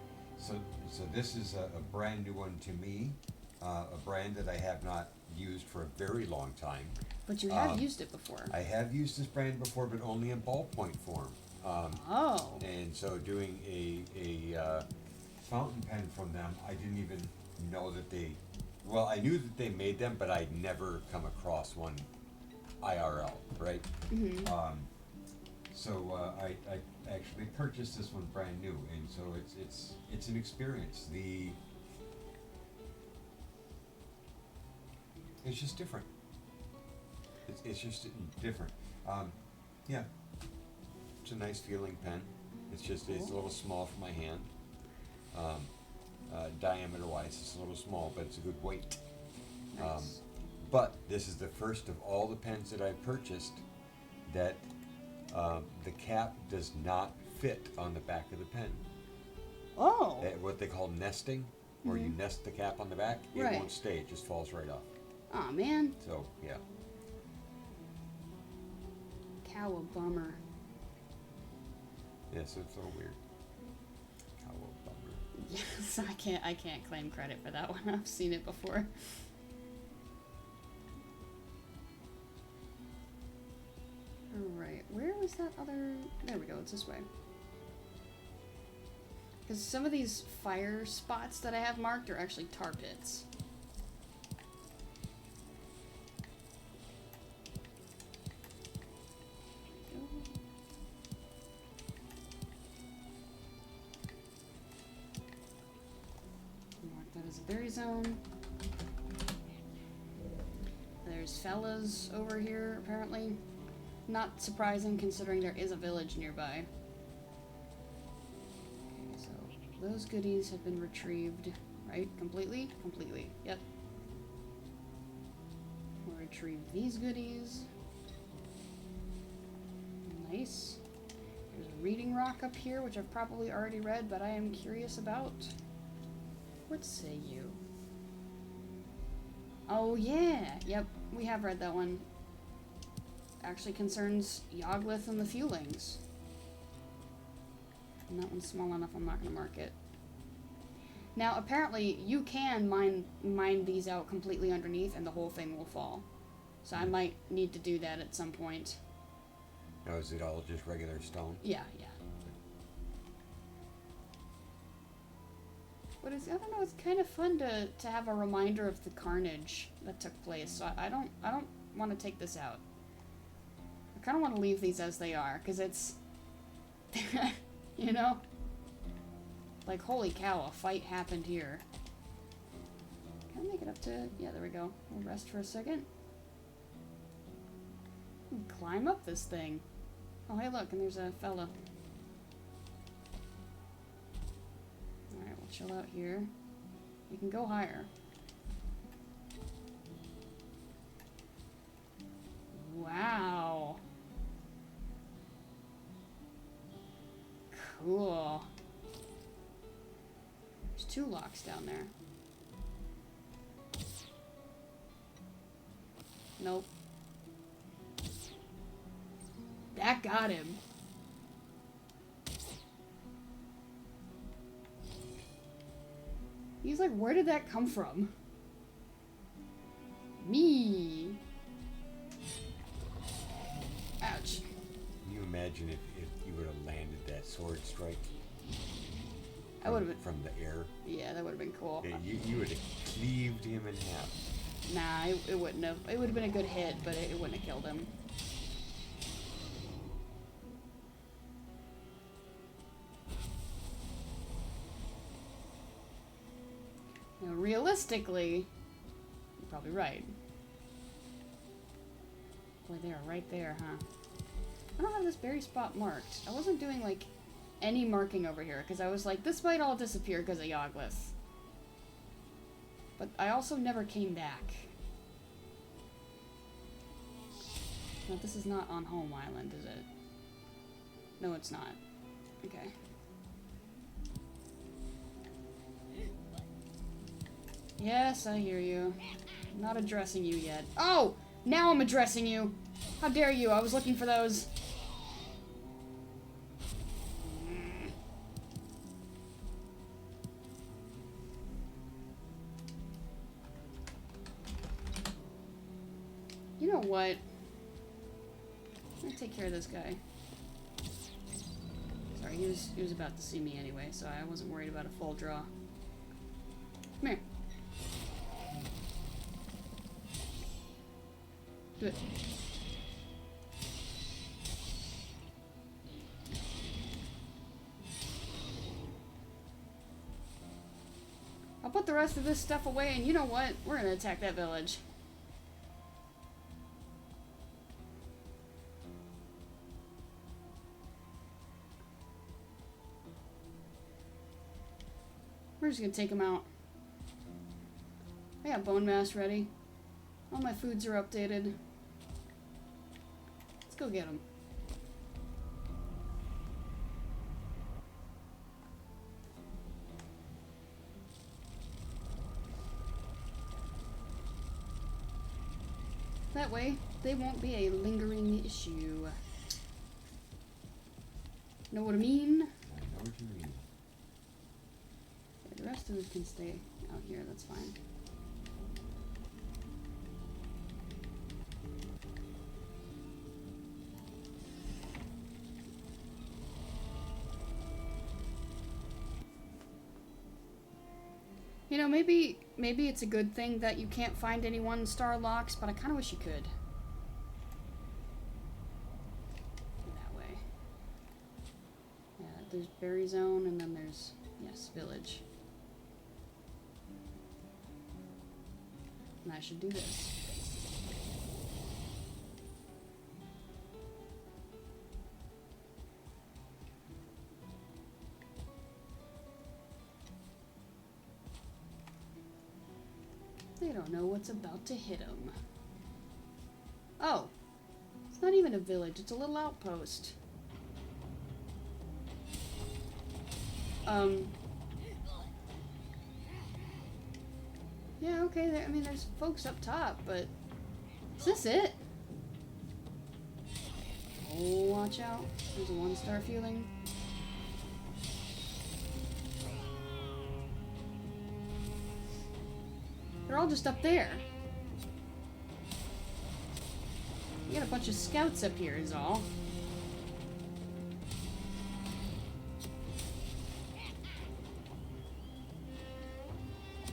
B: So this is a brand new one to me, a brand that I have not used for a very long time.
A: But you have used it before.
B: I have used this brand before, but only in ballpoint form.
A: Oh.
B: And so doing a fountain pen from them, I didn't even know that well, I knew that they made them, but I'd never come across one IRL, right?
A: Mm-hmm.
B: So I actually purchased this one brand new, and so it's an experience. It's just different. It's just different. Yeah, it's a nice feeling pen. It's a little small for my hand. Diameter wise, it's a little small, but it's a good weight.
A: Nice.
B: But this is the first of all the pens that I've purchased that the cap does not fit on the back of the pen.
A: Oh.
B: What they call nesting, where you nest the cap on the back, it
A: Right.
B: won't stay, it just falls right off.
A: Aw, man.
B: So, yeah.
A: Cow a bummer.
B: Yeah, so it's a little weird. How a bummer.
A: Yes, I can't claim credit for that one. I've seen it before. Alright, where was that other... There we go, it's this way. Because some of these fire spots that I have marked are actually tar pits. There we go. Mark that as a berry zone. There's fellas over here, apparently. Not surprising considering there is a village nearby. Okay, so those goodies have been retrieved, right? Completely? Completely. Yep. We'll retrieve these goodies. Nice. There's a reading rock up here, which I've probably already read, but I am curious about. What say you? Oh yeah! Yep, we have read that one. Actually concerns Yoggoth and the Fewlings. And that one's small enough, I'm not going to mark it. Now, apparently, you can mine these out completely underneath and the whole thing will fall. So I might need to do that at some point.
B: Now, is it all just regular stone?
A: Yeah, yeah. But I don't know, it's kind of fun to have a reminder of the carnage that took place. So I don't want to take this out. I kind of want to leave these as they are, because it's, you know? Like, holy cow, a fight happened here. Can I make it up to, yeah, there we go. We'll rest for a second. Climb up this thing. Oh, hey, look, and there's a fella. Alright, we'll chill out here. You can go higher. Wow. Cool. There's 2 locks down there. Nope. That got him. He's like, where did that come from? Me. Ouch.
B: Can you imagine if you would have landed that sword strike?
A: I would have been.
B: From the air.
A: Yeah, that would have been cool.
B: Yeah, you would have cleaved him in half.
A: Nah, it wouldn't have. It would have been a good hit, but it wouldn't have killed him. realistically, you're probably right. Boy, they are right there, huh? I don't have this berry spot marked. I wasn't doing, like, any marking over here, because I was like, this might all disappear because of Yoggleth. But I also never came back. No, this is not on Home Island, is it? No, it's not. Okay. Yes, I hear you. I'm not addressing you yet. Oh! Now I'm addressing you! How dare you? I was looking for those. You know what? Let me take care of this guy. Sorry, he was about to see me anyway, so I wasn't worried about a full draw. Come here. Do it. I'll put the rest of this stuff away, and you know what? We're gonna attack that village. We're just gonna take them out. I got bone mass ready. All my foods are updated. Let's go get them. That way, they won't be a lingering issue. Know what I mean?
B: I know what you mean.
A: Okay, the rest of us can stay out here, that's fine. You know, maybe it's a good thing that you can't find any one-star locks, but I kind of wish you could. That way. Yeah, there's Berry Zone, and then there's, yes, Village. And I should do this. They don't know what's about to hit them. Oh. It's not even a village, it's a little outpost. Yeah, okay, I mean, there's folks up top, but... Is this it? Oh, watch out. There's a one-star feeling. They're all just up there. You got a bunch of scouts up here is all.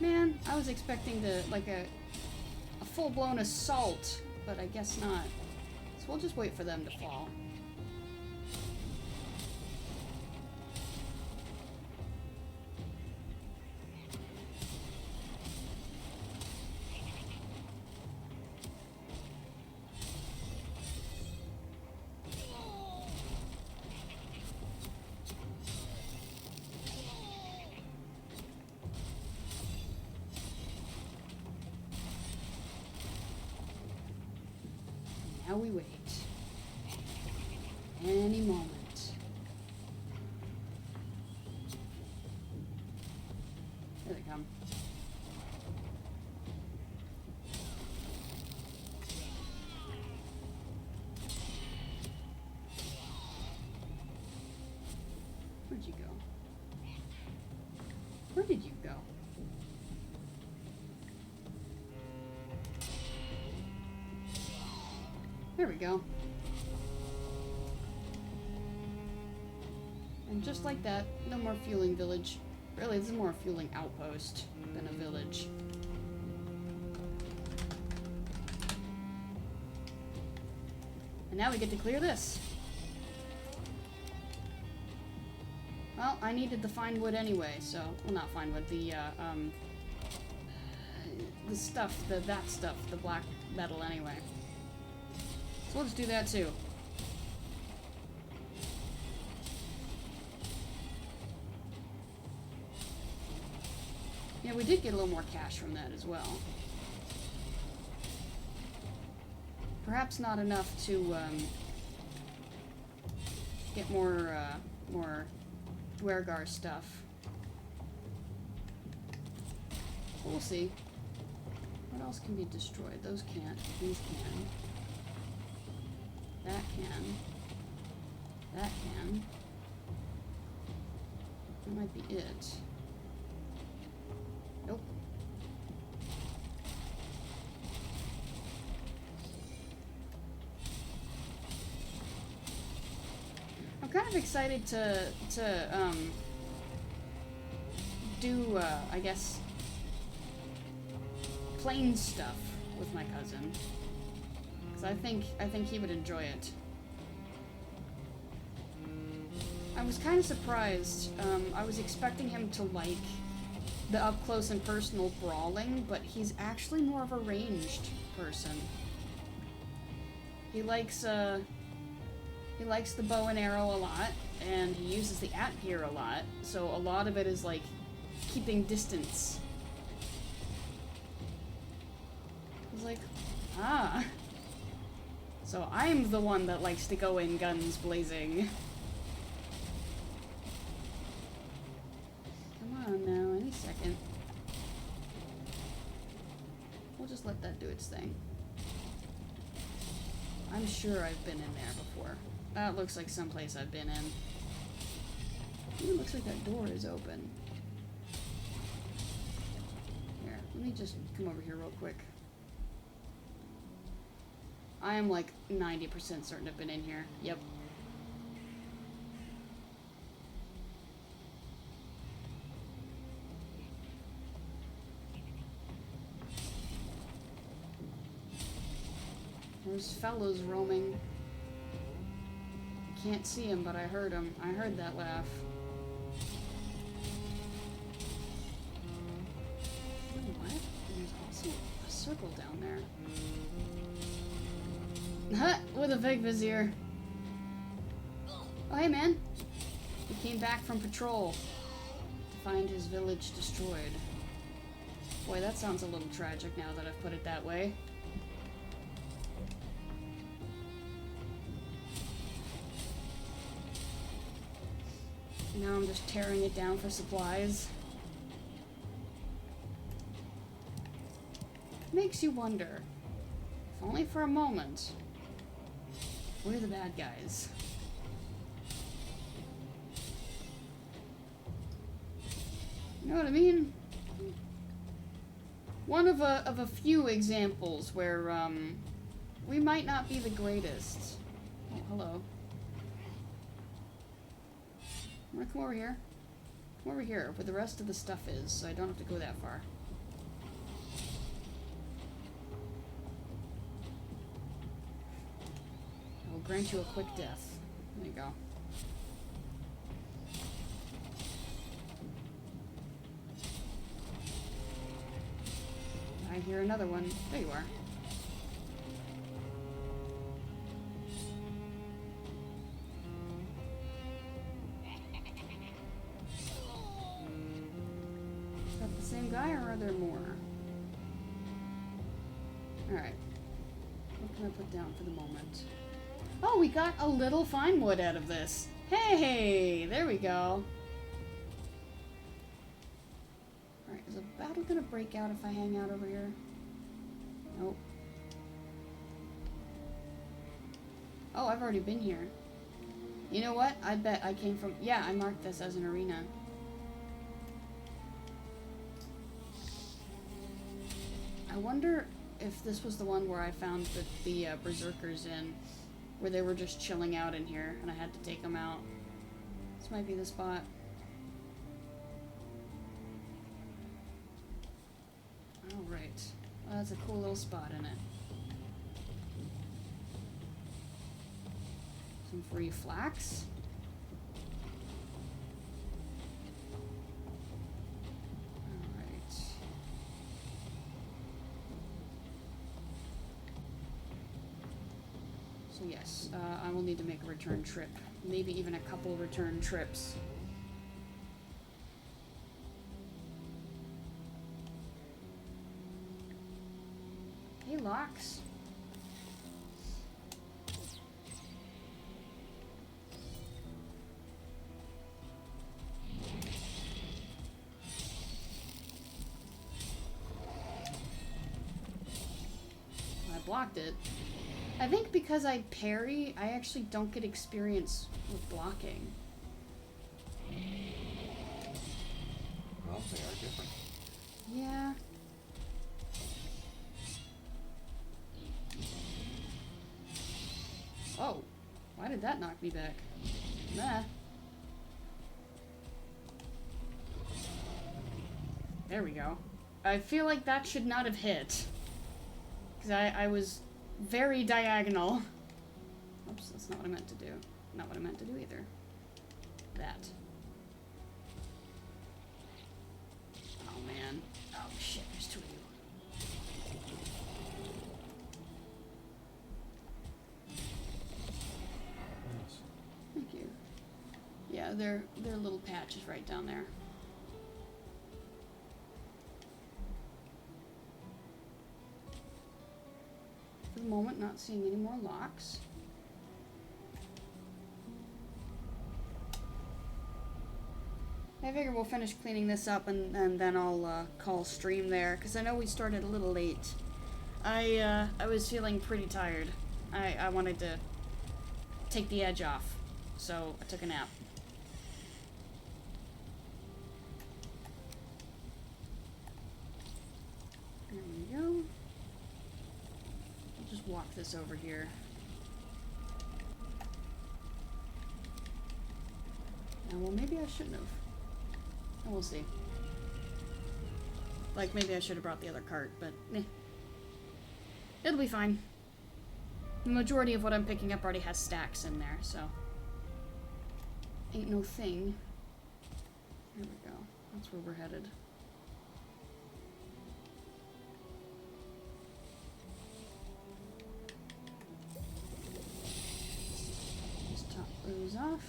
A: Man, I was expecting like a full-blown assault, but I guess not. So we'll just wait for them to fall. Now we wait. Any moment. There they come. Where'd you go? Where did you go? There we go. And just like that, no more fueling village. Really, this is more a fueling outpost than a village. And now we get to clear this. Well, I needed the fine wood anyway, so... Well, not fine wood, the the stuff, that stuff, the black metal anyway. So we'll just do that too. Yeah, we did get a little more cash from that as well. Perhaps not enough to get more Dwergar stuff. We'll see. What else can be destroyed? Those can't. These can. That can. That can. That might be it. Nope. I'm kind of excited to do, I guess, plain stuff with my cousin. Because I think he would enjoy it. I was kind of surprised. I was expecting him to like the up close and personal brawling, but he's actually more of a ranged person. He likes the bow and arrow a lot, and he uses the at gear a lot, so a lot of it is like keeping distance. I was like, ah. So I'm the one that likes to go in guns blazing. Come on now, any second. We'll just let that do its thing. I'm sure I've been in there before. That looks like someplace I've been in. It looks like that door is open. Here, let me just come over here real quick. I am like 90% certain I've been in here. Yep. There's fellows roaming. Can't see him, but I heard him. I heard that laugh. Oh, what? There's also a circle down there. Huh, with a big vizier. Oh, hey, man. He came back from patrol to find his village destroyed. Boy, that sounds a little tragic now that I've put it that way. Now I'm just tearing it down for supplies. Makes you wonder, if only for a moment, we're the bad guys. You know what I mean? One of a few examples where we might not be the greatest. Oh, hello. I'm gonna come over here. Come over here, where the rest of the stuff is, so I don't have to go that far. I will grant you a quick death. There you go. I hear another one. There you are. Guy, or are there more? Alright. What can I put down for the moment? Oh, we got a little fine wood out of this. Hey, there we go. Alright, is a battle gonna break out if I hang out over here? Nope. Oh, I've already been here. You know what? I bet I came from... Yeah, I marked this as an arena. I wonder if this was the one where I found the berserkers in, where they were just chilling out in here, and I had to take them out. This might be the spot. Alright. Well, that's a cool little spot in it. Some free flax. So yes, I will need to make a return trip. Maybe even a couple return trips. Hey, Locks. I blocked it. I think because I parry, I actually don't get experience with blocking.
B: Well, they are different.
A: Yeah. Oh, why did that knock me back? Nah. There we go. I feel like that should not have hit. Because I was very diagonal. Oops, that's not what I meant to do. Not what I meant to do either. That. Oh man. Oh shit, there's two of you.
B: Yes.
A: Thank you. Yeah, their little patch is right down there. For the moment, not seeing any more locks. I figure we'll finish cleaning this up and then I'll call stream there, because I know we started a little late. I was feeling pretty tired. I wanted to take the edge off, so I took a nap. There we go. I'll just walk this over here. Now, well, maybe I shouldn't have. We'll see. Like, maybe I should have brought the other cart, but eh. It'll be fine. The majority of what I'm picking up already has stacks in there, so ain't no thing. Here we go. That's where we're headed. Just top those off.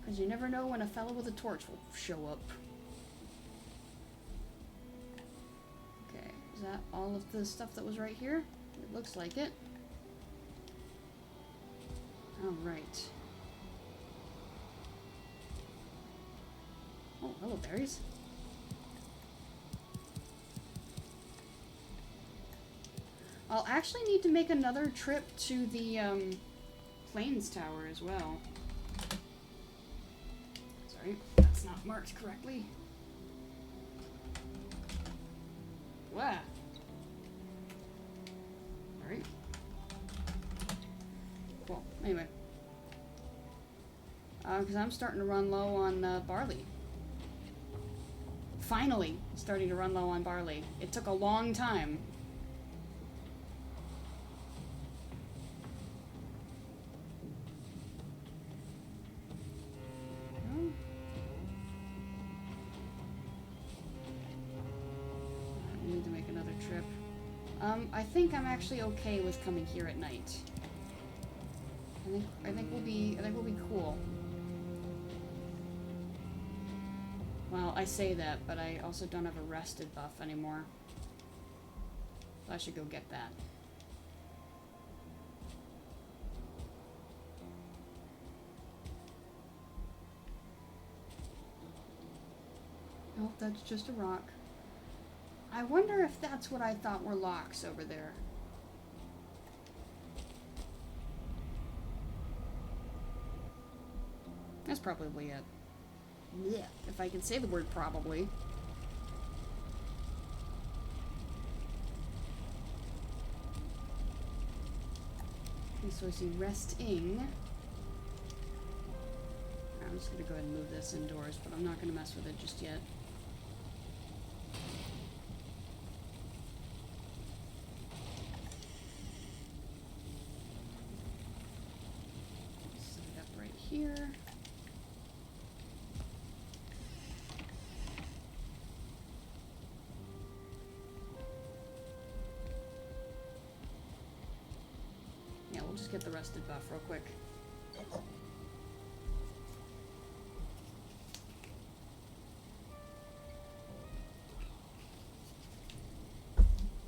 A: Because you never know when a fellow with a torch will show up. Okay, is that all of the stuff that was right here? It looks like it. Alright. Oh, hello, berries. I'll actually need to make another trip to the Plains Tower as well. Sorry, that's not marked correctly. Wow. Alright. Cool. Anyway. Because I'm starting to run low on barley. Finally starting to run low on barley. It took a long time. I think I'm actually okay with coming here at night. I think we'll be cool. Well, I say that, but I also don't have a rested buff anymore. So I should go get that. Oh, that's just a rock. I wonder if that's what I thought were locks over there. That's probably it. Yeah, if I can say the word probably. Okay, so I see resting. I'm just gonna go ahead and move this indoors, but I'm not gonna mess with it just yet. Here. get the rested buff real quick.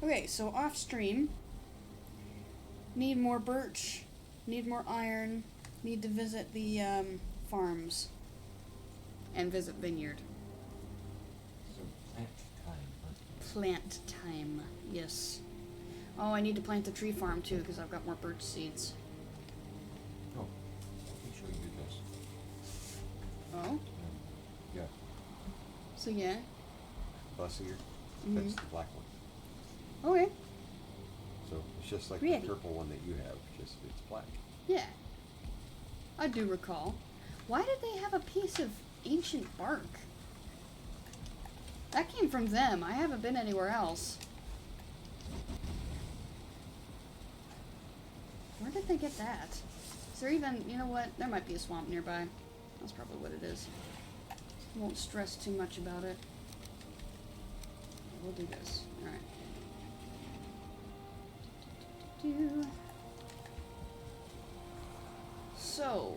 A: Okay, so off stream. Need more birch. Need more iron. Need to visit the farms. And visit vineyard.
B: So plant time, huh?
A: Plant time, yes. Oh, I need to plant the tree farm too because I've got more birch seeds.
B: Oh, let me show you this.
A: Oh?
B: Yeah,
A: So yeah.
B: Bussier.
A: Mhm.
B: That's the black one.
A: Okay.
B: So it's just like
A: Pretty.
B: the purple one that you have, just it's black.
A: Yeah. I do recall. Why did they have a piece of ancient bark? That came from them. I haven't been anywhere else. Where did they get that? Is there even, you know what? There might be a swamp nearby. That's probably what it is. Won't stress too much about it. We'll do this. Alright. So,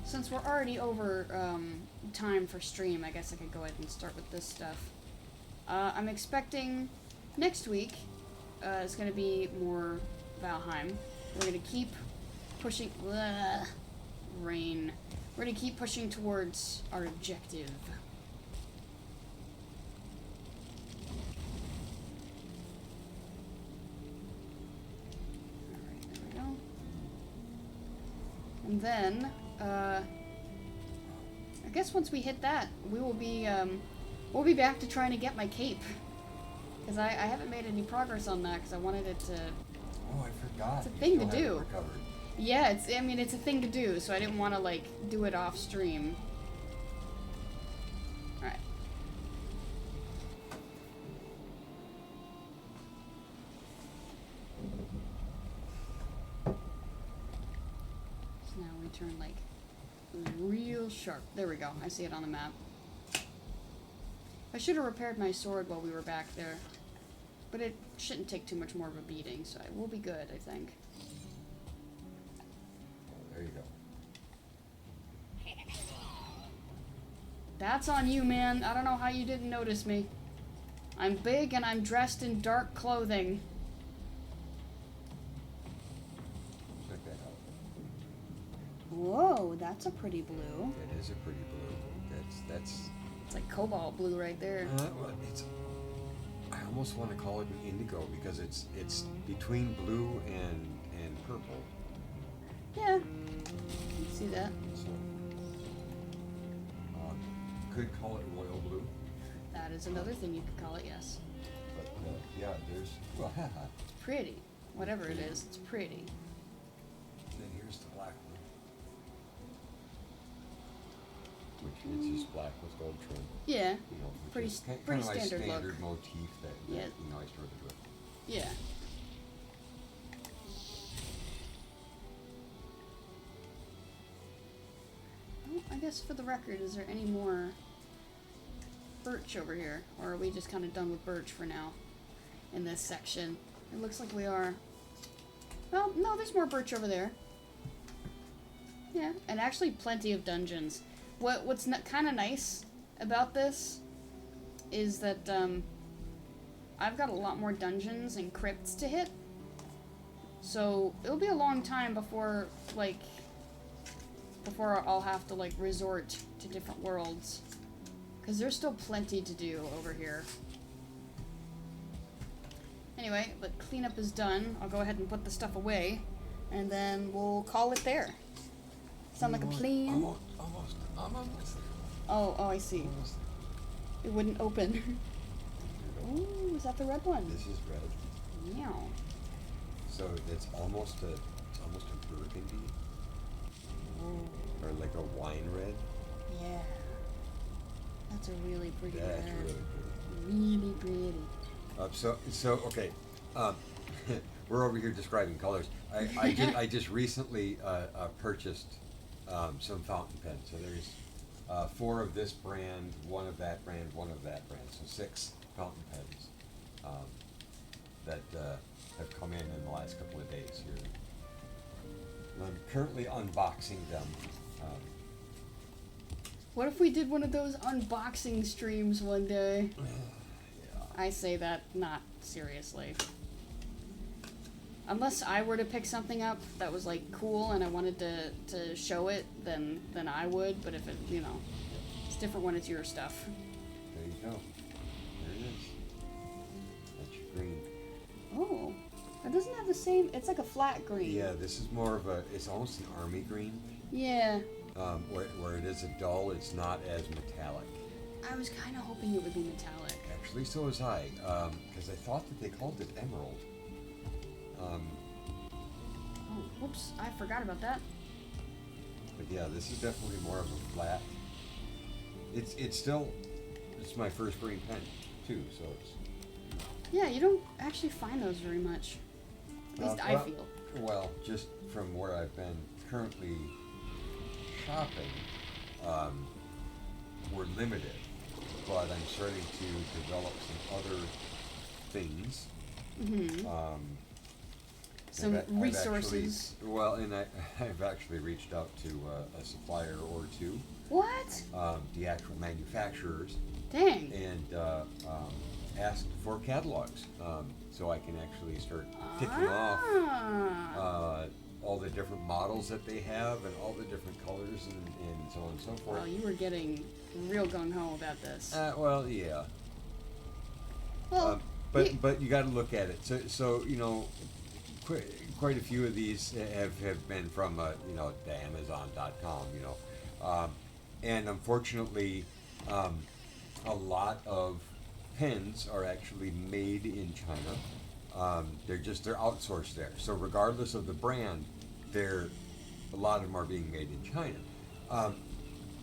A: since we're already over time for stream, I guess I could go ahead and start with this stuff. I'm expecting next week is going to be more Valheim. We're going to keep pushing... rain. We're going to keep pushing towards our objective. Alright, there we go. And then, I guess once we hit that, we will be, we'll be back to trying to get my cape. Because I haven't made any progress on that, because I wanted it to...
B: Oh, I forgot.
A: It's a
B: You
A: thing
B: still
A: to
B: haven't
A: do.
B: recovered.
A: Yeah, it's a thing to do, so I didn't want to, like, do it off stream. Alright. So now we turn, like, real sharp. There we go. I see it on the map. I should have repaired my sword while we were back there. But it shouldn't take too much more of a beating, so I will be good, I think.
B: Oh, there you go.
A: That's on you, man. I don't know how you didn't notice me. I'm big and I'm dressed in dark clothing.
B: Check that out.
A: Whoa, that's a pretty blue.
B: It is a pretty blue. That's.
A: It's like cobalt blue right there.
B: Well, I almost want to call it an indigo because it's between blue and purple.
A: Yeah. You see that?
B: So, could call it royal blue,
A: That is another thing you could call it, yes.
B: but yeah, there's well, haha.
A: It's pretty. Whatever it is, it's pretty.
B: And then here's the black one, which is just black with gold trim.
A: Yeah.
B: You know, which
A: Pretty
B: is
A: pretty
B: kind of my
A: standard look.
B: standard motif that
A: Yeah.
B: you know I started with.
A: Yeah. Well, I guess for the record, is there any more birch over here? Or are we just kind of done with birch for now in this section? It looks like we are. Well, no, there's more birch over there. Yeah, and actually plenty of dungeons. What's kind of nice about this is that I've got a lot more dungeons and crypts to hit. So it'll be a long time before I'll have to like resort to different worlds. Because there's still plenty to do over here. Anyway, but cleanup is done. I'll go ahead and put the stuff away. And then we'll call it there. Sound like a plan?
B: Almost.
A: Oh, I see.
B: Almost.
A: It wouldn't open. Ooh, is that the red one?
B: This is red.
A: Meow.
B: So it's almost a burgundy
A: Ooh.
B: or like a wine red.
A: Yeah. That's a really pretty
B: That's
A: red.
B: really pretty.
A: Really pretty.
B: So okay, we're over here describing colors. I just recently purchased some fountain pens. So there's 4 of this brand, 1 of that brand, 1 of that brand. So 6 fountain pens that have come in the last couple of days here. I'm currently unboxing them.
A: What if we did one of those unboxing streams one day?
B: Yeah.
A: I say that not seriously. Unless I were to pick something up that was like cool and I wanted to show it, then I would. But if it, it's different when it's your stuff.
B: There you go. There it is. That's your green.
A: Oh, it doesn't have the same. It's like a flat green.
B: Yeah, this is more of it's almost an army green.
A: Yeah.
B: Where it is a dull, it's not as metallic.
A: I was kind of hoping it would be metallic.
B: Actually, so was I, because I thought that they called it emerald.
A: Oh, whoops! I forgot about that.
B: But yeah, this is definitely more of a flat. It's my first green pen too, so it's.
A: Yeah, you don't actually find those very much. At least I feel.
B: Well, just from where I've been currently shopping, we're limited, but I'm starting to develop some other things.
A: Mm-hmm. Some
B: I've
A: resources.
B: I've actually reached out to a supplier or two.
A: What?
B: The actual manufacturers.
A: Dang.
B: And asked for catalogs, so I can actually start ticking off all the different models that they have and all the different colors and so on and so forth.
A: Well, you were getting real gung-ho about this.
B: Well, yeah.
A: Well,
B: But you got to look at it. So quite a few of these have been from the Amazon.com. And unfortunately, a lot of pens are actually made in China. They're outsourced there. So regardless of the brand, a lot of them are being made in China.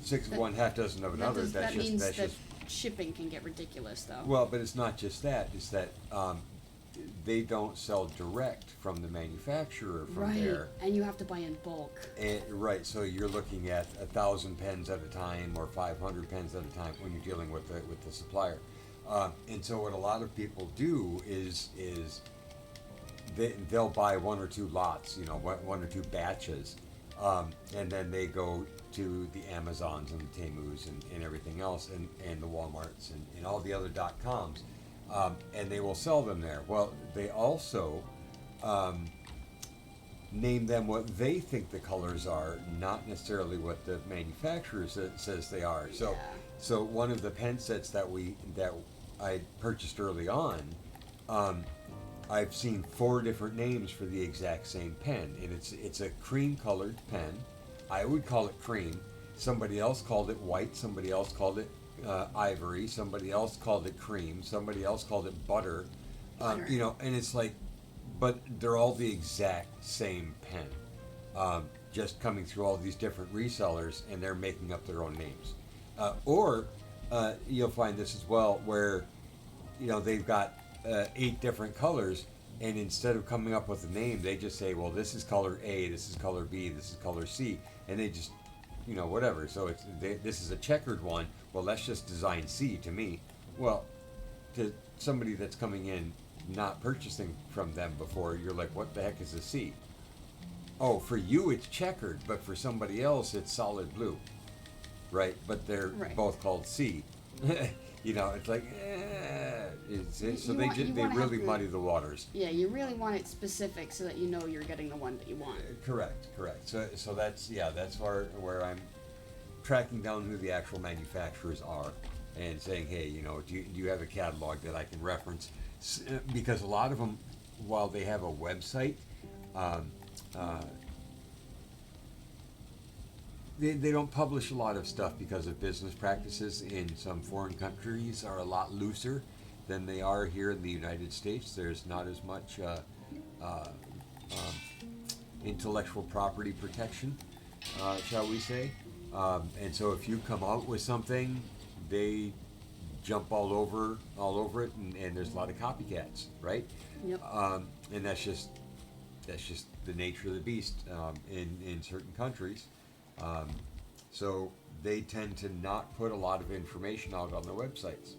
B: Six of one, half dozen of another.
A: That means that shipping can get ridiculous, though.
B: Well, but it's not just that. It's that they don't sell direct from the manufacturer from there.
A: And you have to buy in bulk.
B: Right, so you're looking at 1,000 pens at a time or 500 pens at a time when you're dealing with the supplier. And so what a lot of people do is they'll buy one or two lots, one or two batches, and then they go to the Amazons and the Temus and everything else and the Walmarts and all the other .coms, and they will sell them there. Well, they also name them what they think the colors are, not necessarily what the manufacturer says they are. So one of the pen sets that I purchased early on, I've seen 4 different names for the exact same pen, and it's a cream colored pen. I would call it cream. Somebody else called it white. Somebody else called it ivory. Somebody else called it cream. Somebody else called it butter. And it's like, but they're all the exact same pen, just coming through all these different resellers, and they're making up their own names. Or you'll find this as well, where they've got 8 different colors, and instead of coming up with a name, they just say, well, this is color A, this is color B, this is color C, and they just whatever. So this is a checkered one. Well, let's just design C to me. Well, to somebody that's coming in not purchasing from them before, you're like, what the heck is a C? Oh, for you it's checkered, but for somebody else it's solid blue, right? But they're both called C. It's like, so they really muddy the waters.
A: Yeah, you really want it specific so that you know you're getting the one that you want.
B: Correct. So that's where I'm tracking down who the actual manufacturers are and saying, hey, do you have a catalog that I can reference? Because a lot of them, while they have a website, they don't publish a lot of stuff because of business practices in some foreign countries are a lot looser than they are here in the United States. There's not as much intellectual property protection, shall we say. And so if you come out with something, they jump all over it, and there's a lot of copycats, right?
A: Yep.
B: And that's just the nature of the beast in certain countries. So they tend to not put a lot of information out on their websites.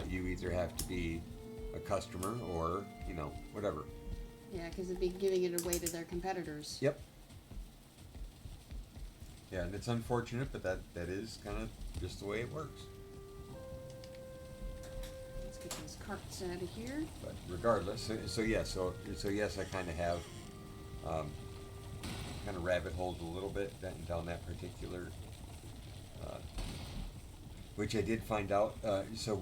B: You either have to be a customer or whatever.
A: Yeah, because it'd be giving it away to their competitors.
B: Yep. Yeah, and it's unfortunate, but that is kind of just the way it works.
A: Let's get these carts out of here.
B: But regardless, so yes, I kind of have kind of rabbit holed a little bit down that particular, uh, which I did find out. So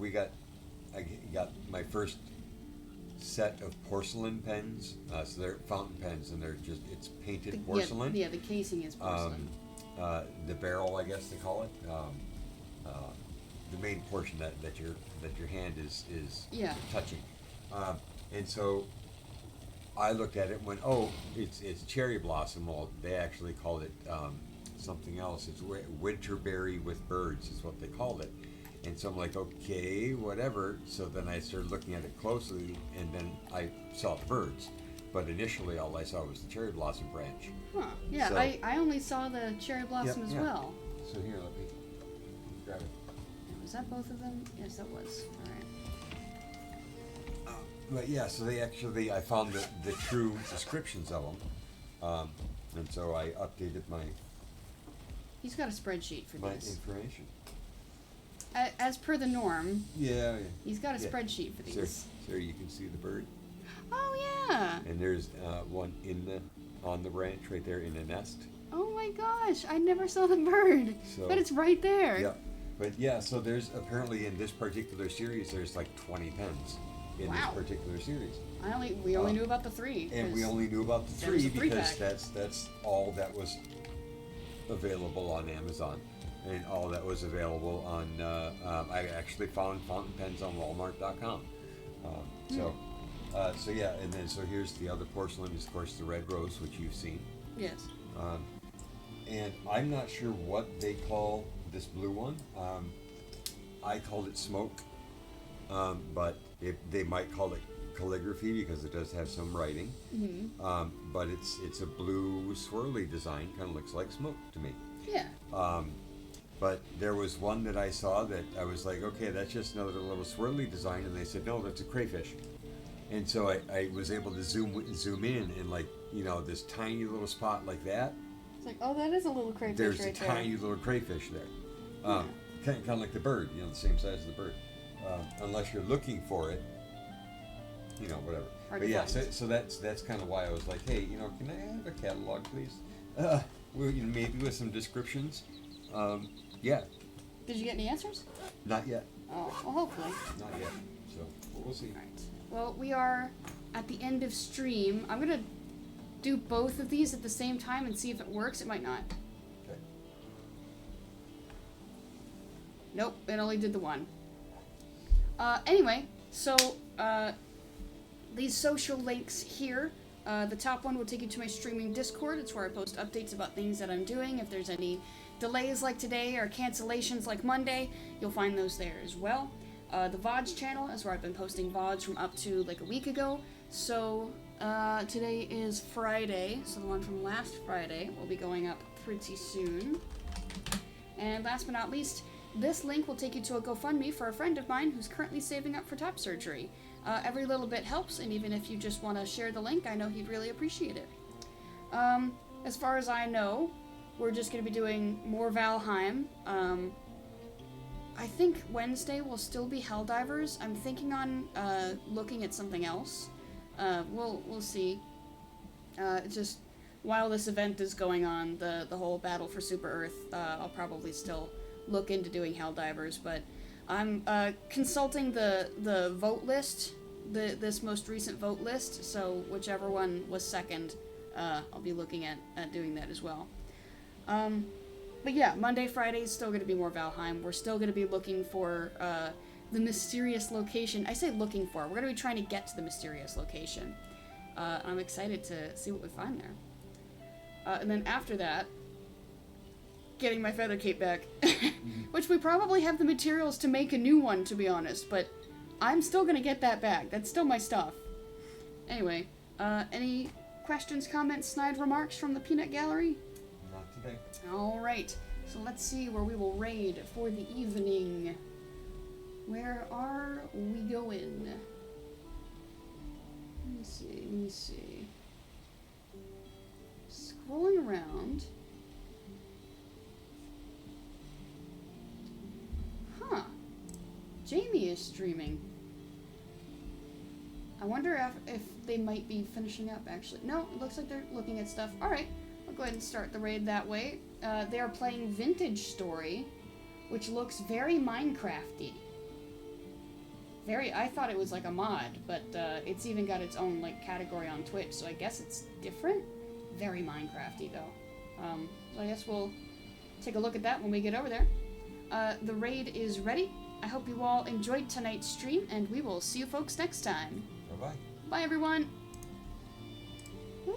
B: I got my first set of porcelain pens. So they're fountain pens, and it's painted porcelain.
A: Yeah, the casing is porcelain.
B: The barrel, I guess they call it. The main portion that your hand is
A: Yeah.
B: touching. And so I looked at it and went, oh, it's cherry blossom. Well, they actually called it something else. It's winterberry with birds is what they called it. And so I'm like, okay, whatever. So then I started looking at it closely, and then I saw the birds. But initially, all I saw was the cherry blossom branch.
A: Huh. Yeah,
B: So-
A: I only saw the cherry blossom as
B: yeah.
A: well.
B: So here, let me grab it.
A: Was that both of them? Yes, that was. All right.
B: But yeah, so I found the true descriptions of them. And so I updated my
A: He's got a spreadsheet for these.
B: information.
A: As per the norm,
B: Yeah.
A: he's got a
B: Yeah.
A: spreadsheet for these.
B: So you can see the bird.
A: Oh yeah.
B: And there's one on the branch right there in the nest.
A: Oh my gosh, I never saw the bird,
B: So-
A: but it's right there.
B: Yeah. But yeah, so there's apparently in this particular series, there's like 20 pens in
A: Wow.
B: this particular series.
A: We only knew about the 3.
B: And we
A: 'cause
B: only knew about the
A: there was
B: three
A: a three
B: because
A: pack.
B: that's all that was available on Amazon, and all that was available on. I actually found fountain pens on Walmart.com. So yeah, and then so here's the other porcelain. Is of course the red rose, which you've seen.
A: Yes.
B: And I'm not sure what they call this blue one. I called it smoke, but they might call it calligraphy because it does have some writing.
A: Mm-hmm.
B: But it's a blue swirly design, kind of looks like smoke to me.
A: Yeah.
B: But there was one that I saw that I was like, okay, that's just another little swirly design, and they said, no, that's a crayfish. And so I was able to zoom in, and like, this tiny little spot like that,
A: It's like, oh, that is a little crayfish
B: there's
A: right
B: a
A: there.
B: tiny little crayfish there. Kind of like the bird, the same size as the bird. Unless you're looking for it, whatever.
A: Hard
B: But
A: to
B: yeah,
A: find.
B: so that's kind of why I was like, hey, can I have a catalog, please? Maybe with some descriptions. Yeah,
A: Did you get any answers?
B: not yet,
A: Oh, well, hopefully.
B: not yet. So we'll see.
A: Alright. Well, we are at the end of stream. I'm gonna do both of these at the same time and see if it works. It might not.
B: Okay.
A: Nope, it only did the one. Anyway, so, these social links here. The top one will take you to my streaming Discord. It's where I post updates about things that I'm doing. If there's any delays like today or cancellations like Monday, you'll find those there as well. The VODs channel is where I've been posting VODs from up to like a week ago. So, today is Friday, so the one from last Friday will be going up pretty soon. And last but not least, this link will take you to a GoFundMe for a friend of mine who's currently saving up for top surgery. Every little bit helps, and even if you just want to share the link, I know he'd really appreciate it. As far as I know, we're just going to be doing more Valheim. I think Wednesday will still be Helldivers. I'm thinking on looking at something else. We'll see. Just while this event is going on, the whole battle for Super Earth, I'll probably still look into doing Helldivers, but I'm consulting the vote list, this most recent vote list, so whichever one was second, I'll be looking at doing that as well. But yeah, Monday, Friday is still going to be more Valheim. We're still going to be looking for the mysterious location. I say looking for. We're going to be trying to get to the mysterious location. I'm excited to see what we find there. And then after that, getting my feather cape back. Which we probably have the materials to make a new one, to be honest, but I'm still going to get that back. That's still my stuff. Anyway, any questions, comments, snide remarks from the Peanut Gallery?
B: Not today.
A: Alright, so let's see where we will raid for the evening. Where are we going? Let me see. Scrolling around. Jamie is streaming. I wonder if they might be finishing up, actually. No, it looks like they're looking at stuff. Alright, I'll go ahead and start the raid that way. They are playing Vintage Story, which looks very Minecraft-y. I thought it was like a mod, but it's even got its own like category on Twitch, so I guess it's different. Very Minecraft-y, though. So I guess we'll take a look at that when we get over there. The raid is ready. I hope you all enjoyed tonight's stream, and we will see you folks next time.
B: Bye-bye.
A: Bye, everyone. Whee!